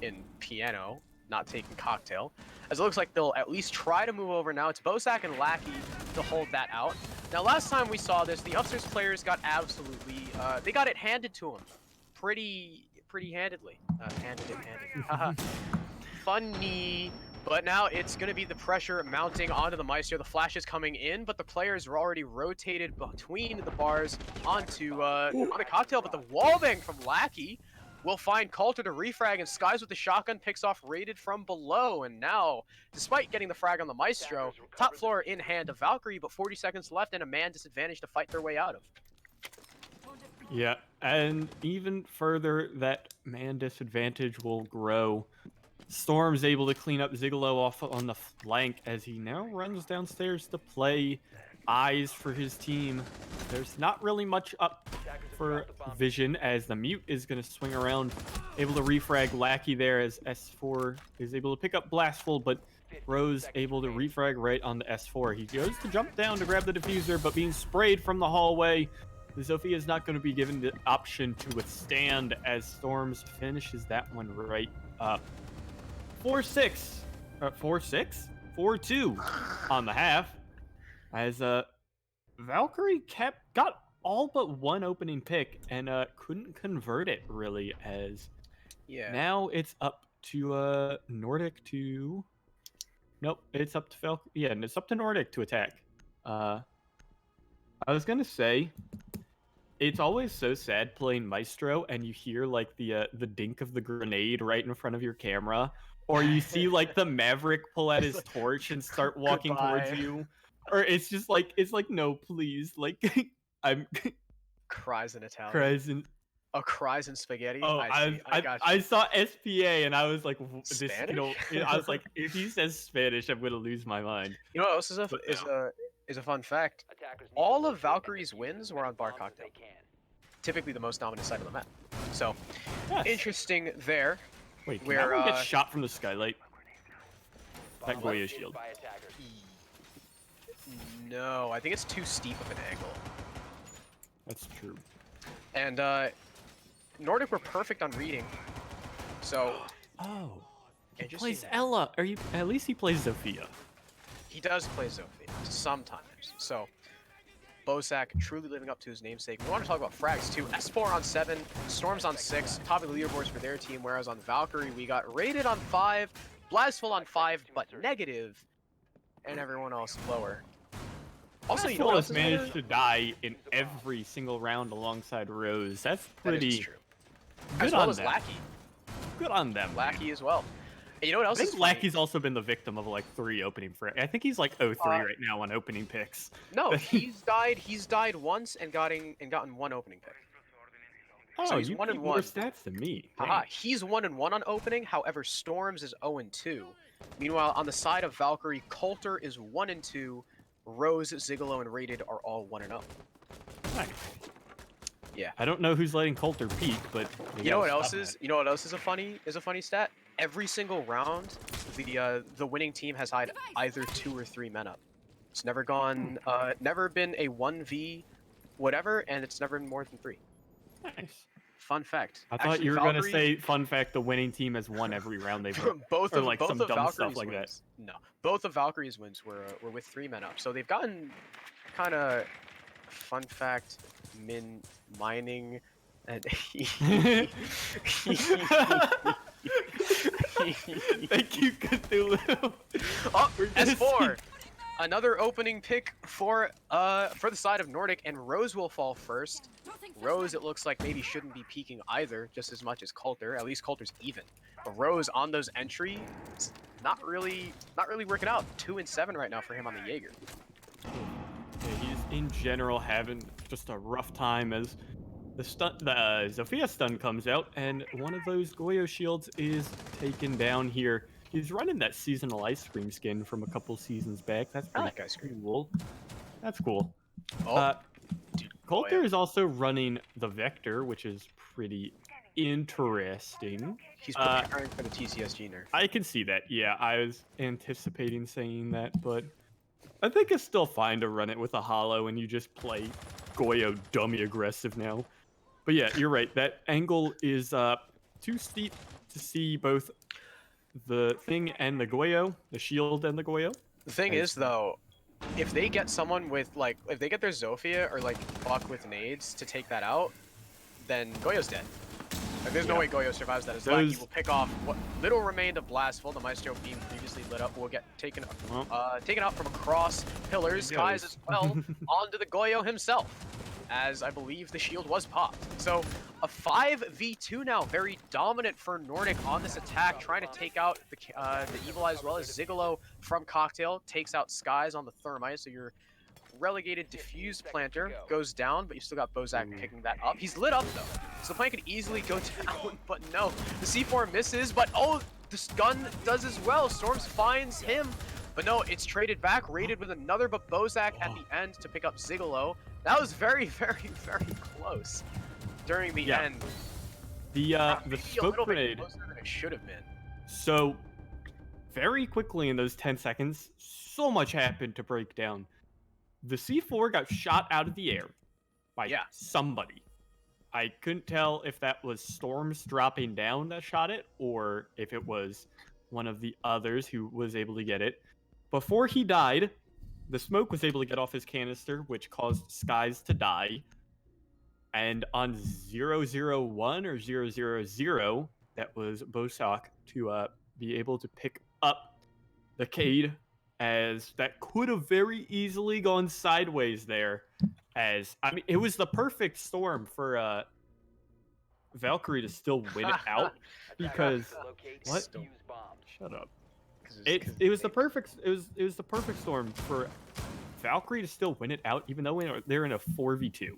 in Piano, not taking Cocktail. As it looks like they'll at least try to move over now. It's Bosak and Lackey to hold that out. Now, last time we saw this, the upstairs players got absolutely, they got it handed to them. Pretty handedly. Handed. Haha. Funny. But now it's going to be the pressure mounting onto the Maestro. The flash is coming in, but the players are already rotated between the bars onto Cocktail. But the wallbang from Lackey will find Coulter to refrag, and Skies with the shotgun picks off raided from below. And now, despite getting the frag on the Maestro, top floor in hand of Valkyrie, but 40 seconds left and a man disadvantage to fight their way out of. Yeah, and even further, that man disadvantage will grow. Storm's able to clean up Zigolo off on the flank as he now runs downstairs to play eyes for his team. There's not really much up for vision as the mute is going to swing around, able to refrag Lackey there as S4 is able to pick up Blastful, but Rose able to refrag right on the S4. He goes to jump down to grab the diffuser, but being sprayed from the hallway, Zofia is not going to be given the option to withstand as Storms finishes that one right up. 4-6. 4-6? 4-2 on the half. As Valkyrie got all but one opening pick and couldn't convert it really, as now it's up to Nordik to it's up to it's up to Nordik to attack. I was gonna say it's always so sad playing Maestro and you hear like the dink of the grenade right in front of your camera, or you see like the Maverick pull out his torch and start walking towards you, or it's just like no, please, like I'm Cries in Italian. cries in Spaghetti. Oh, I got you. I saw SPA and I was like, this, Spanish? I was like, if he says Spanish, I'm gonna lose my mind. You know what else is a fun fact? Attackers need All to of locate Valkyrie's and defuse wins as were on many Bar bombs as Cocktail. they can. Typically the most dominant side of the map. So, Yes. interesting there. Wait, can where, that one get shot from the skylight? That Bomb Goya located shield. by attackers. No, I think it's too steep of an angle. That's true. And Nordik were perfect on reading. So Oh, he Interesting. plays Ella. At least he plays Zofia. he does play Zofia sometimes. So Bosak truly living up to his namesake. We want to talk about frags too. S4 on 7, Storms on 6, top of the leaderboards for their team, whereas on Valkyrie we got rated on 5, Blastful on 5, but negative, and everyone else lower. Also, you know what else has is there? managed to die in every single round alongside Rose. That's That is pretty true. good As well on as them. Lackey. Good on them. Lackey as well. And you know what I else is think funny? Lackey's also been the victim of like 3 opening for. I think he's like 0-3 right now on opening picks. No, he's died once and gotten one opening pick. Oh, So he's you 1 keep and more 1. stats than me. Haha, Dang. he's 1 and 1 on opening. However, Storms is 0 and 2. Meanwhile, on the side of Valkyrie, Coulter is 1 and 2. Rose, Zigalo, and Rated are all 1 and 0. Nice. Yeah. I don't know who's letting Coulter peak, but we You know what gotta else stop is? You know what else is a funny stat? Every single round, the winning team has had either 2 or 3 men up. It's never gone, never been a 1v whatever, and it's never been more than 3. that. Nice. Fun fact. I thought Actually, you were Valkyrie, gonna say, fun fact, the winning team has won every round they've won. both Or of like both some of dumb Valkyrie's stuff like that. wins. No, both of Valkyrie's wins were with 3 men up. So they've gotten kind of fun fact mining and Thank you, Cthulhu. Oh, We're gonna S4. Another opening pick for the side of Nordik, and Rose will fall first. Rose, it looks like maybe shouldn't be peaking either, just as much as Coulter. At least Coulter's even. But Rose on those entries, not really working out. 2 and 7 right now for him on the Jaeger. Yeah, he's in general having just a rough time as the Zofia stun comes out, and one of those Goyo shields is taken down here. He's running that seasonal ice cream skin from a couple seasons back. That's I pretty like ice cream. cool. That's cool. Oh, dude, Coulter Goyo. is also running the Vector, which is pretty interesting. He's preparing for the TCSG nerf. I can see that. Yeah, I was anticipating saying that, but I think it's still fine to run it with a holo and you just play Goyo dummy aggressive now. But yeah, you're right. That angle is too steep to see both the thing and the Goyo, the shield and the Goyo. The thing is, though, if they get someone with, like, if they get their Zofia or, like, Buck with nades to take that out, then Goyo's dead. Like, there's no way Goyo survives that. As Lackey will pick off what little remained of Blastful. The Maestro beam previously lit up will get taken out from across pillars. Kai's as well onto the Goyo himself, as I believe the shield was popped. So a 5v2 now, very dominant for Nordik on this attack, trying to take out the Evil Eye as well as Zigalo from Cocktail, takes out Skies on the Thermite, so your relegated Diffused Planter goes down, but you still got Bozak picking that up. He's lit up though, so the plant could easily go down, but no. The C4 misses, but oh, the gun does as well. Storms finds him, but no, it's traded back, raided with another, but Bozak at the end to pick up Zigalo. That was very, very, very close during the end. The smoke grenade. Closer than it should have been. So very quickly in those 10 seconds, so much happened to break down. The C4 got shot out of the air by somebody. I couldn't tell if that was Storms dropping down that shot it, or if it was one of the others who was able to get it. Before he died, the smoke was able to get off his canister, which caused Skies to die. And on 001 or 000, that was Bosak to be able to pick up the Cade, as that could have very easily gone sideways there. As, I mean, it was the perfect storm for Valkyrie to still win it out, because what? Shut up. It was the perfect storm for Valkyrie to still win it out, even though they're in a 4v2,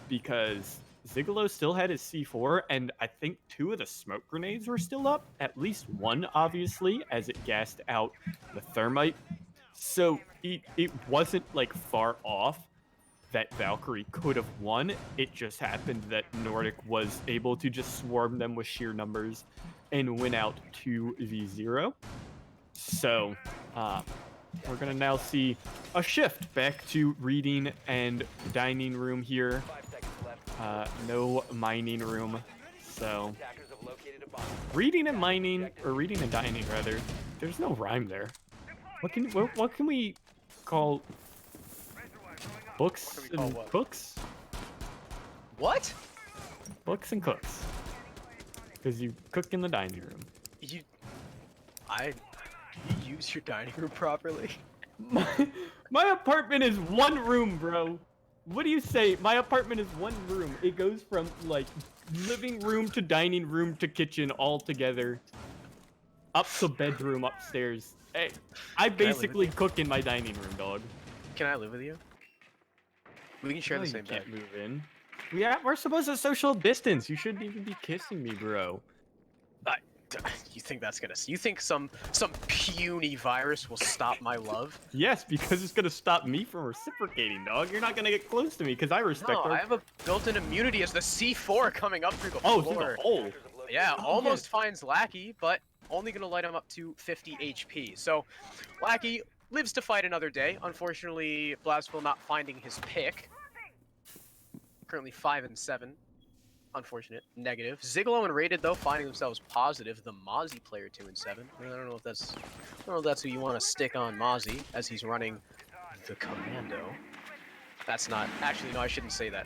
because Zigalo still had his C4, and I think 2 of the smoke grenades were still up. At least one, obviously, as it gassed out the Thermite. So it wasn't like far off that Valkyrie could have won. It just happened that Nordik was able to just swarm them with sheer numbers and win out 2v0. So we're gonna now see a shift back to reading and dining room here. No mining room. So reading and mining, or reading and dining rather. There's no rhyme there. What can we call books and cooks? What? Books and cooks. Because you cook in the dining room. Do you use your dining room properly? My apartment is one room, bro. What do you say? My apartment is one room. It goes from like living room to dining room to kitchen all together, up to bedroom upstairs. Hey, I basically cook in my dining room, dog. Can I live with you? We can share the same bed. You can't move in. we're supposed to social distance. You shouldn't even be kissing me, bro. You think that's gonna? You think some puny virus will stop my love? Yes, because it's gonna stop me from reciprocating, dog. You're not gonna get close to me because I respect No, our. I have a built-in immunity as the C4 coming up through the Oh, floor. through the hole. Yeah, Oh, almost finds Lackey, but only gonna light him up to 50 HP. So, Lackey lives to fight another day. Unfortunately, Blasphil not finding his pick. Currently 5 and 7. Unfortunate. Negative. Zigalo and Rated though finding themselves positive. The Mozzie player 2 and 7. I don't know if that's who you want to stick on Mozzie as he's running the Commando. That's not actually no. I shouldn't say that.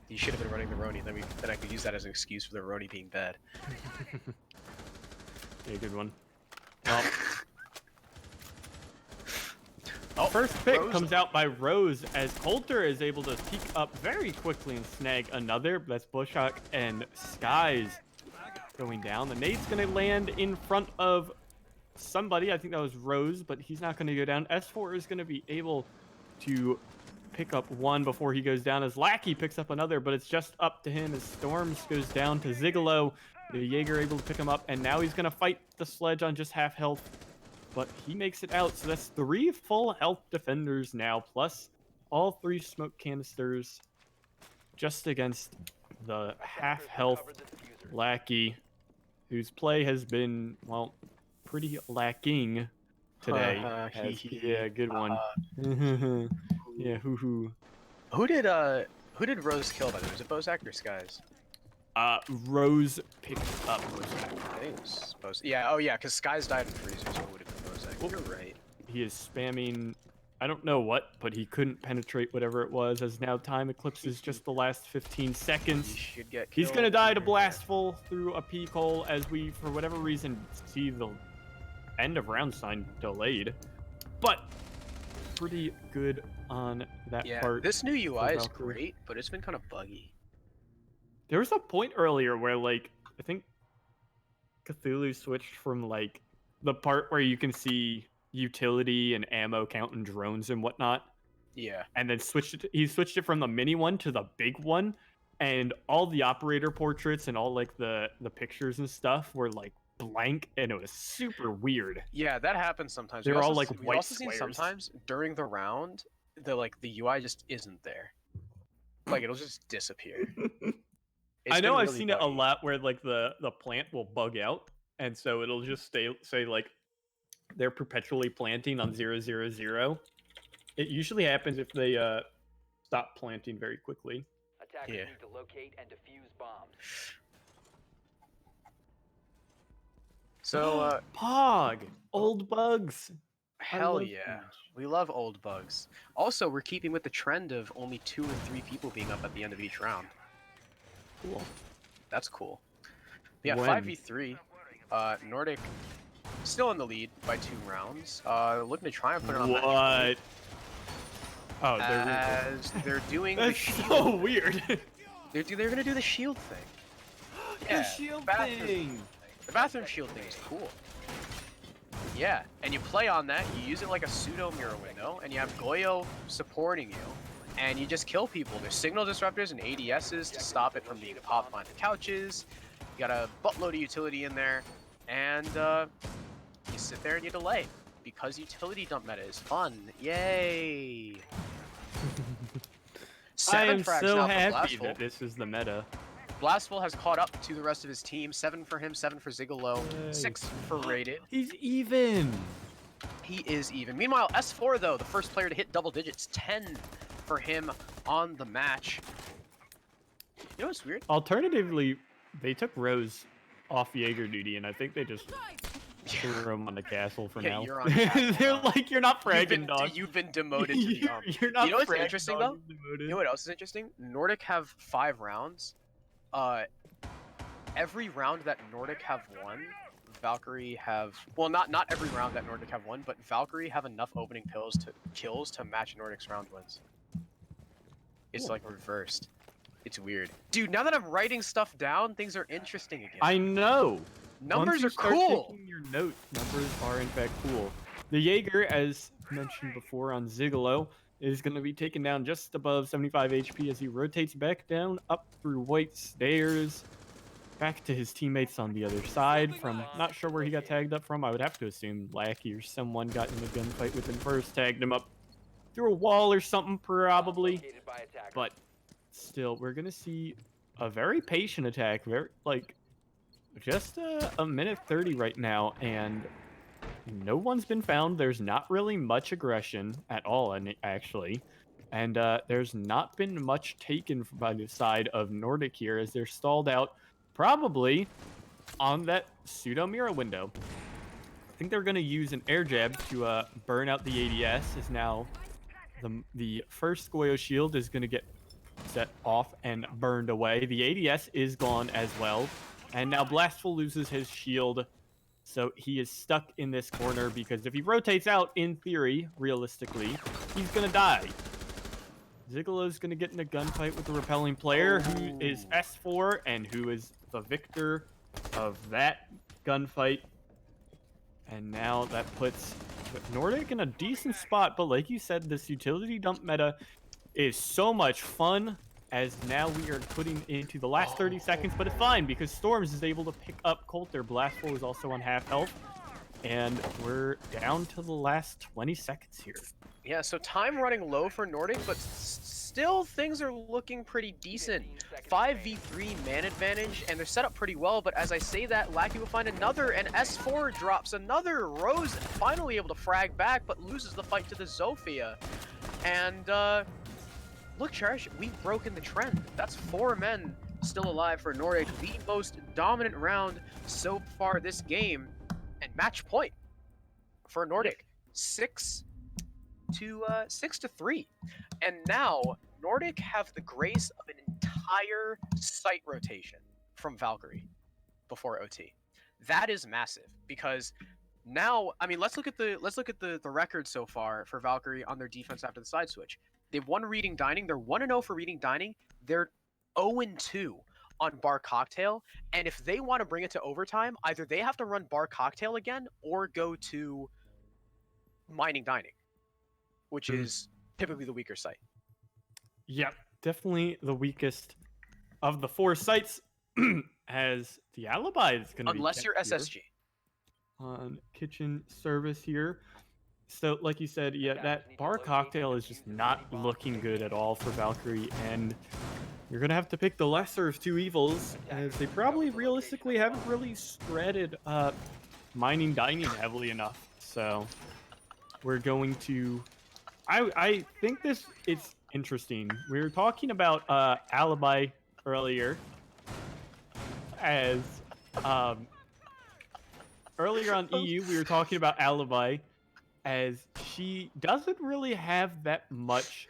He should have been running the Roni. Then I could use that as an excuse for the Roni being bad. Yeah, good one. Well, Oh, first pick Rose. comes out by Rose as Coulter is able to peek up very quickly and snag another. That's Bushhawk and Skies going down. The nade's going to land in front of somebody. I think that was Rose, but he's not going to go down. S4 is going to be able to pick up one before he goes down as Lackey picks up another, but it's just up to him as Storms goes down to Zigalo. The Jaeger able to pick him up, and now he's going to fight the Sledge on just half health. But he makes it out, so that's 3 full health defenders now, plus all 3 smoke canisters just against the half health Lackey, whose play has been, well, pretty lacking today. Yeah, good one. Yeah, hoo-hoo. Who did Rose kill by the way? Was it Bozak or Skies? Rose picked up Bozak. I think it was Bozak. Yeah, oh yeah, because Skies died in Freezer, so it would have been Bozak. You're right. He is spamming, I don't know what, but he couldn't penetrate whatever it was, as now time eclipses just the last 15 seconds. He should get He's killed. gonna die to Blastful through a peak hole as we, for whatever reason, see the end of round sign delayed. But pretty good on that Yeah, part. this new UI is Valkyrie. great, but it's been kind of buggy. There was a point earlier where, like, I think Cthulhu switched from, like, the part where you can see utility and ammo count and drones and whatnot, Yeah. and then he switched it from the mini one to the big one, and all the operator portraits and all, like, the pictures and stuff were, like, blank, and it was super weird. Yeah, that happens sometimes. They're We all, also like, see- we white also seen squares. sometimes during the round, the UI just isn't there. Like it'll just disappear. I know been I've really seen it a buggy. lot where, like, the plant will bug out, and so it'll just say, like, they're perpetually planting on 000. It usually happens if they stop planting very quickly. Attackers Yeah. need to locate and defuse bombs. So Pog, old bugs. I hell love yeah. Siege. We love old bugs. Also, we're keeping with the trend of only 2 or 3 people being up at the end of each round. Cool. That's cool. Yeah, When? 5v3. Nordik still in the lead by 2 rounds. Looking to try and put it on What? Oh, they're as they're doing the that's shield. so weird. They're gonna do the shield thing. The Yeah, shield bathroom thing. The bathroom shield thing is cool. Yeah, and you play on that, you use it like a pseudo mirror window, and you have Goyo supporting you, and you just kill people. There's signal disruptors and ADSs to stop it from being popped behind the couches. You got a buttload of utility in there, and you sit there and you delay. Because utility dump meta is fun. Yay! I 7 am frags so now for happy Blastful. that this is the meta. Blastful has caught up to the rest of his team. 7 for him, 7 for Zigalo, Yay. 6 for Rated. He's even. He is even. Meanwhile, S4 though, the first player to hit double digits, 10 for him on the match. You know what's weird? Alternatively, they took Rose off Jaeger duty, and I think they just threw him on the castle for Yeah, now. you're on castle They're now. like, you're not fragging, dog. You've been demoted to the You're not You know what's fragging, interesting, dog. though? You're demoted. You know what else is interesting? Nordik have 5 rounds. Every round that Nordik have won, Valkyrie have not every round that Nordik have won, but Valkyrie have enough opening kills to match Nordic's round wins. It's like reversed. It's weird. Dude, now that I'm writing stuff down, things are interesting again. I know. Numbers Once you are start cool. taking your notes, numbers are in fact cool. The Jaeger, as mentioned before on Zigalo, is going to be taken down just above 75 HP as he rotates back down up through white stairs. Back to his teammates on the other side from not sure where he got tagged up from. I would have to assume Lackey or someone got in a gunfight with him first, tagged him up through a wall or something probably. But still, we're going to see a very patient attack. Very just a minute 30 right now, and no one's been found. There's not really much aggression at all, actually. And there's not been much taken by the side of Nordik here as they're stalled out probably on that pseudo mirror window. I think they're going to use an air jab to burn out the ADS, as now the first Goyo shield is going to get set off and burned away. The ADS is gone as well. And now Blastful loses his shield. So he is stuck in this corner because if he rotates out, in theory, realistically, he's going to die. Zigalo's going to get in a gunfight with the repelling player who is S4 and who is the victor of that gunfight. And now that puts Nordik in a decent spot. But like you said, this utility dump meta is so much fun as now we are putting into the last 30 seconds. But it's fine because Storms is able to pick up Coulter. Blastful is also on half health. And we're down to the last 20 seconds here. Yeah, so time running low for Nordik, but still things are looking pretty decent. 5v3 man advantage, and they're set up pretty well, but as I say that, Lackey will find another, and S4 drops another. Rose finally able to frag back, but loses the fight to the Zofia. And, look, Cherish, we've broken the trend. That's 4 men still alive for Nordik, the most dominant round so far this game, and match point for Nordik. 6 to 3. And now Nordik have the grace of an entire site rotation from Valkyrie before OT. That is massive because now, I mean, let's look at the record so far for Valkyrie on their defense after the side switch. They've won reading dining. They're 1-0 for reading dining. They're 0-2 on bar cocktail, and if they want to bring it to overtime, either they have to run bar cocktail again or go to mining dining, which is typically the weaker site. Yep, definitely the weakest of the 4 sites. As the alibi is going to be unless you're SSG on kitchen service here. So, like you said, yeah, that bar cocktail is just not looking good at all for Valkyrie, and you're going to have to pick the lesser of 2 evils, as they probably realistically haven't really spreaded mining dining heavily enough. So, we're going to... I think it's interesting. We were talking about alibi earlier, as earlier on EU we were talking about alibi, as she doesn't really have that much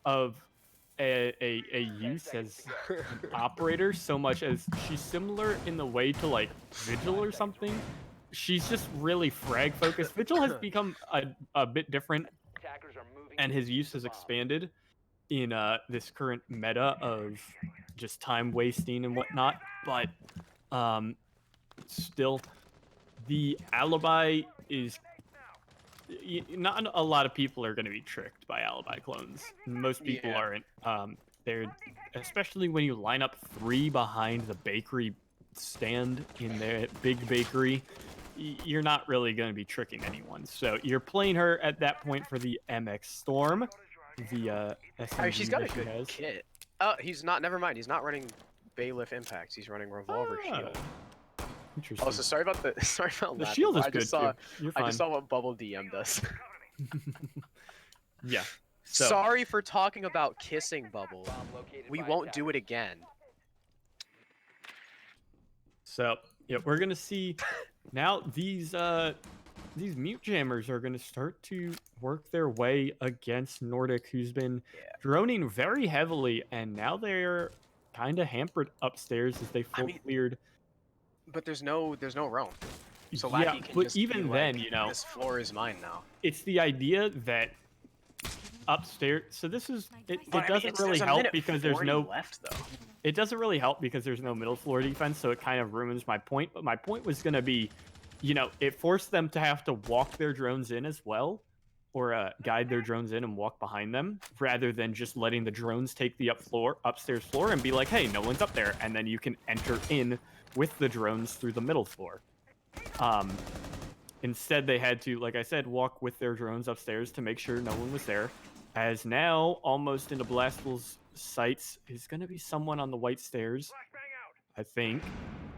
of a use as an operator, so much as she's similar in the way to like Vigil or something. She's just really frag focused. Vigil has become a bit different, and his use has expanded in this current meta of just time wasting and whatnot. But still, the alibi is not a lot of people are going to be tricked by alibi clones. Most people aren't. They're, especially when you line up 3 behind the bakery stand in the big bakery, you're not really going to be tricking anyone. So you're playing her at that point for the MX Storm. The SMG she's got a that good kit. Oh, he's not. Never mind. He's not running Bailiff Impacts. He's running Revolver Shield. Interesting. Oh, so sorry about the The shield is good too. You're fine. I just saw what Bubble DM does. Yeah. So. Sorry for talking about kissing, Bubble. We won't do it again. So yeah, we're gonna see now these mute jammers are gonna start to work their way against Nordik, who's been droning very heavily, and now they're kind of hampered upstairs as they full cleared. But there's no roam. So Lackey can but just even be then, like, you know, this floor is mine now. It's the idea that upstairs. So this is it doesn't really help because there's no left though. It doesn't really help because there's no middle floor defense, so it kind of ruins my point. But my point was going to be, you know, it forced them to have to walk their drones in as well, or guide their drones in and walk behind them, rather than just letting the drones take the upstairs floor and be like, hey, no one's up there, and then you can enter in with the drones through the middle floor. Instead, they had to, like I said, walk with their drones upstairs to make sure no one was there. As now, almost into Blastful's sights, is going to be someone on the white stairs, I think.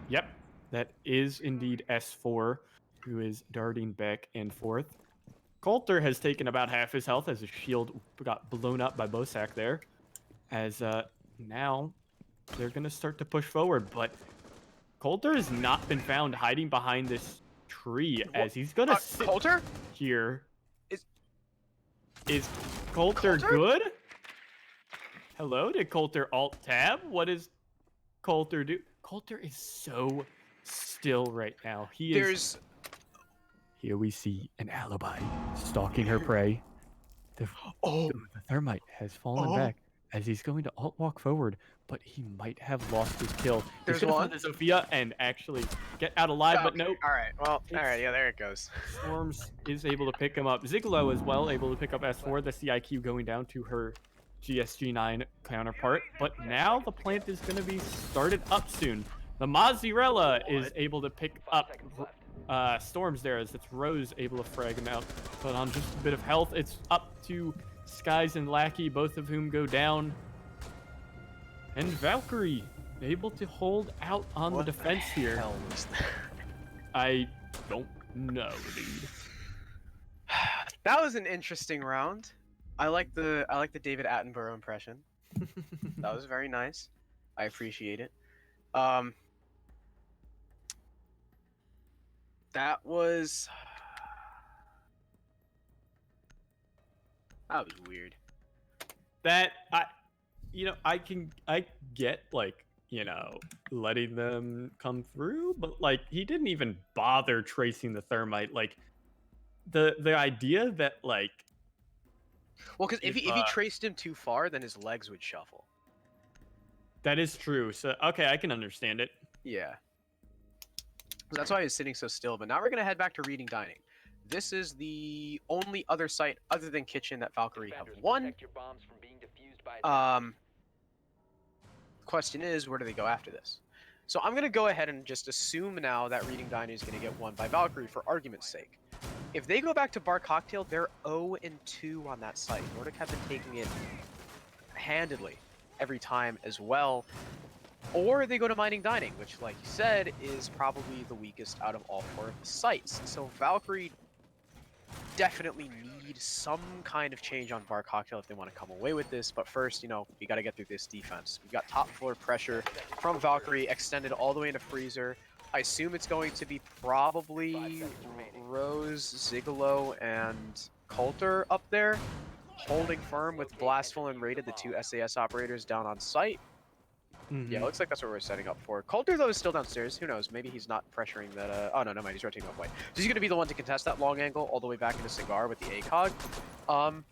Yep, that is indeed S4, who is darting back and forth. Coulter has taken about half his health as his shield got blown up by Bosak there. As now, they're going to start to push forward, but Coulter has not been found hiding behind this tree, as he's going to sit Coulter? here. Is Coulter good? Hello, did Coulter alt-tab? What does Coulter do? Coulter is so still right now. Here we see an alibi stalking her prey. The thermite has fallen back as he's going to alt-walk forward, but he might have lost his kill. There's he's gonna one. find the Sophia and actually get out alive, but nope. All right. Well, all right. Yeah, there it goes. Storms is able to pick him up. Ziglo as well, able to pick up S4. That's the IQ going down to her GSG9 counterpart. But now the plant is going to be started up soon. The Mozzarella is able to pick up Storms there, as it's Rose able to frag him out. But on just a bit of health, it's up to Skies and Lackey, both of whom go down. And Valkyrie able to hold out on the defense here. Hell was that? I don't know, dude. That was an interesting round. I like the David Attenborough impression. That was very nice. I appreciate it. That was weird. That I get, like, letting them come through, but like he didn't even bother tracing the thermite. Like the idea that, like, Well, because if he traced him too far, then his legs would shuffle. that is true. So okay, I can understand it. Yeah. So that's why he was sitting so still. But now we're gonna head back to Reading Dining. This is the only other site other than Kitchen that Valkyrie have won. Question is, where do they go after this? So I'm gonna go ahead and just assume now that Reading Dining is gonna get won by Valkyrie for argument's sake. If they go back to Bar Cocktail, they're 0-2 on that site. Nordik have been taking it handedly every time as well. Or they go to Mining Dining, which, like you said, is probably the weakest out of all four of the sites. So Valkyrie definitely need some kind of change on Bar Cocktail if they want to come away with this. But first, we got to get through this defense. We've got top floor pressure from Valkyrie extended all the way into Freezer. I assume it's going to be probably Rose, Zigolo, and Coulter up there, holding firm with Blastful and Rated, the two SAS operators down on site. Yeah, it looks like that's what we're setting up for. Coulter, though, is still downstairs. Who knows? Maybe he's not pressuring that. Oh, no, never mind. He's rotating off white. So he's going to be the one to contest that long angle all the way back into Cigar with the ACOG.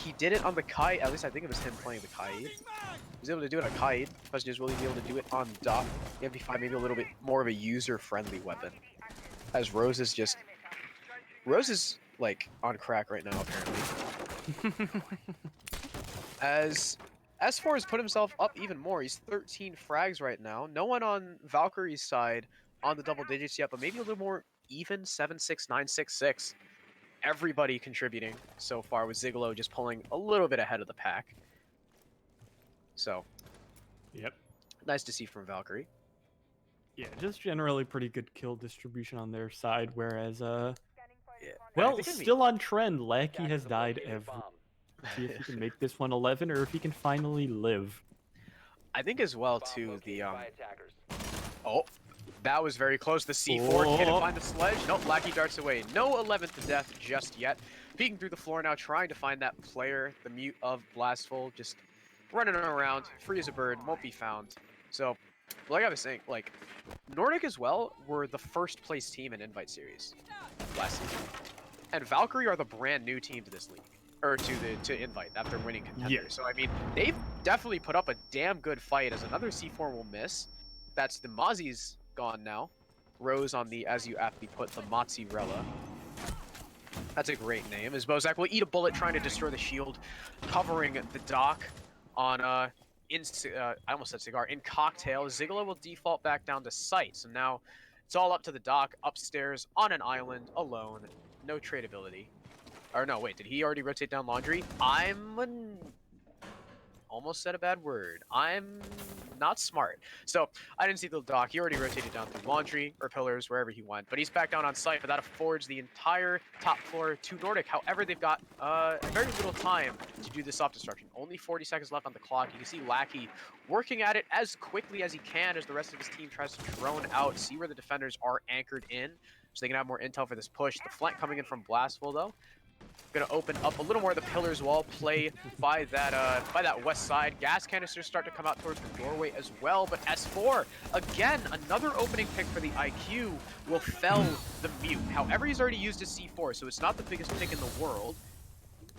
He did it on the kite. At least I think it was him playing the kite. He was able to do it on kite. Question is, will he be able to do it on Doc? The MP5 maybe a little bit more of a user-friendly weapon. As Rose is just... Rose is, like, on crack right now, apparently. As... S4 has put himself up even more. He's 13 frags right now. No one on Valkyrie's side on the double digits yet, but maybe a little more even, 7-6, 9-6-6. Everybody contributing so far, with Zigolo just pulling a little bit ahead of the pack. So, Yep. Nice to see from Valkyrie. Yeah, just generally pretty good kill distribution on their side, whereas Yeah. well, still on trend. Lackey has died every. See if he can make this one 11, or if he can finally live. I think as well too the Oh, that was very close. The C4 can't find the sledge. Nope, Lackey darts away. No 11th to death just yet. Peeking through the floor now, trying to find that player. The mute of Blastful just running around, free as a bird, won't be found. So, like I was saying, like Nordik as well were the first place team in Invite Series last season, and Valkyrie are the brand new team to this league. Or to Invite after winning Contender. Yeah. So I mean, they've definitely put up a damn good fight. As another C4 will miss. That's the Mozzie's gone now. Rose on the, as you aptly put, the Mozzarella. That's a great name. As Bozak will eat a bullet trying to destroy the shield, covering the dock on I almost said cigar, in cocktail. Ziggler will default back down to sight. So now it's all up to the dock upstairs on an island alone. No tradability. Or no, wait, did he already rotate down laundry? Almost said a bad word. I'm not smart. So I didn't see the dock. He already rotated down through laundry or pillars, wherever he went. But he's back down on site, but that affords the entire top floor to Nordik. However, they've got very little time to do this soft destruction. Only 40 seconds left on the clock. You can see Lackey working at it as quickly as he can as the rest of his team tries to drone out, see where the defenders are anchored in, so they can have more intel for this push. The flank coming in from Blastful, though, going to open up a little more of the pillars wall play by that west side. Gas canisters start to come out towards the doorway as well, but S4, again, another opening pick for the IQ, will fell the mute. However, he's already used his C4, so it's not the biggest pick in the world.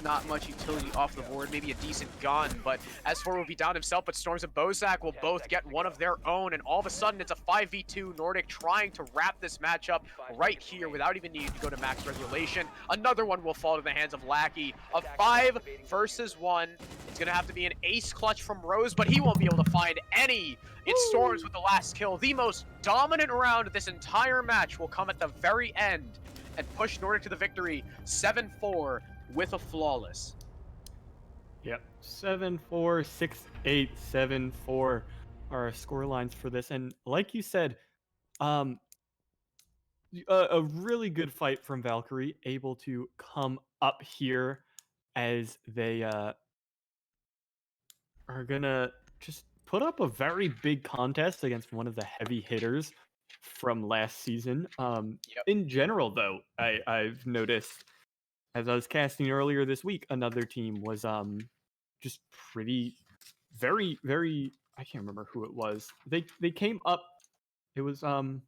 Not much utility off the board, maybe a decent gun, but S4 will be down himself, but Storms and Bozak will both get one of their own, and all of a sudden it's a 5v2. Nordik trying to wrap this matchup right here without even needing to go to max regulation. Another one will fall to the hands of Lackey. A 5 versus 1. It's going to have to be an ace clutch from Rose, but he won't be able to find any. It's Storms with the last kill. The most dominant round of this entire match will come at the very end and push Nordik to the victory, 7-4. With a flawless. Yep. 7-4, 6-8, 7-4 are our score lines for this. And like you said, a really good fight from Valkyrie, able to come up here as they are gonna just put up a very big contest against one of the heavy hitters from last season. In general, though, I've noticed, as I was casting earlier this week, another team was just pretty very I can't remember who it was. They came up. It was oh,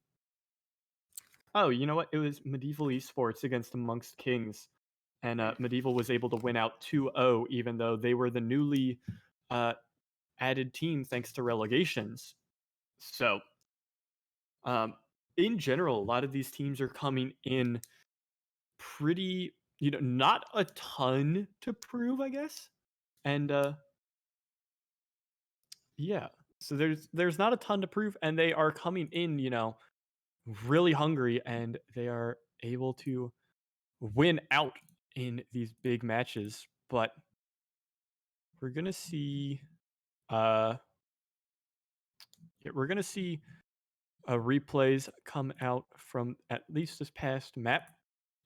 you know what? It was Medieval eSports against Amongst Kings. And Medieval was able to win out 2-0 even though they were the newly added team thanks to relegations. So in general, a lot of these teams are coming in pretty, not a ton to prove, I guess. And yeah, so there's not a ton to prove, and they are coming in, really hungry, and they are able to win out in these big matches. But we're gonna see, we're gonna see replays come out from at least this past map,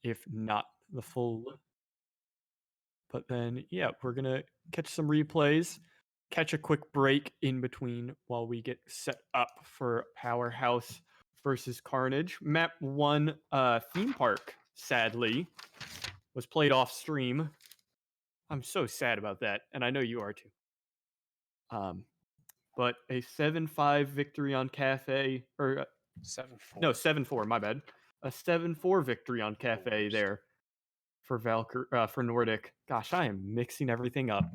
if not the full. But then, yeah, we're going to catch some replays, catch a quick break in between while we get set up for Powerhouse versus Carnage. Map 1, Theme Park, sadly, was played off stream. I'm so sad about that, and I know you are too. But a 7-5 victory on Cafe, or 7-4. no, 7-4, my bad. A 7-4 victory on Cafe there for for Nordik. Gosh, I am mixing everything up.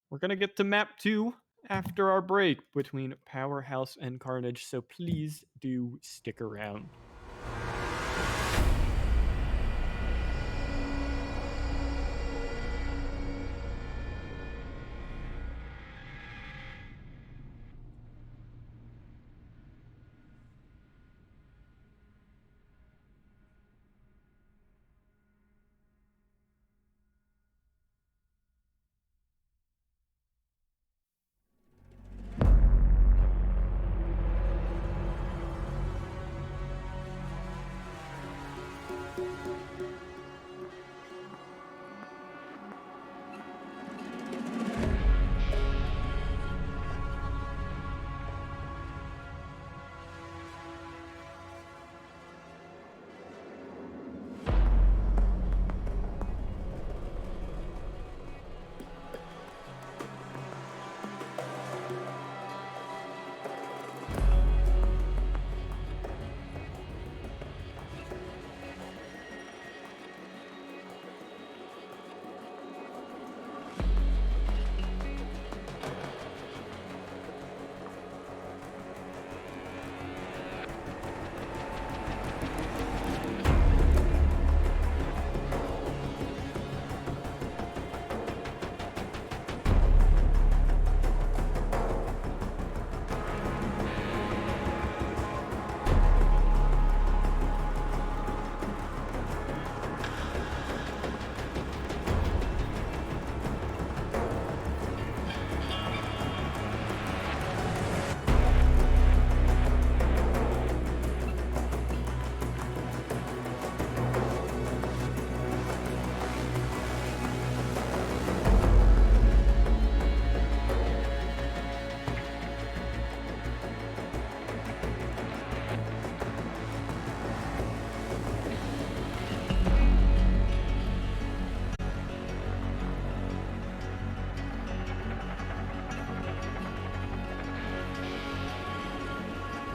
We're gonna get to map 2 after our break between Powerhouse and Carnage, so please do stick around.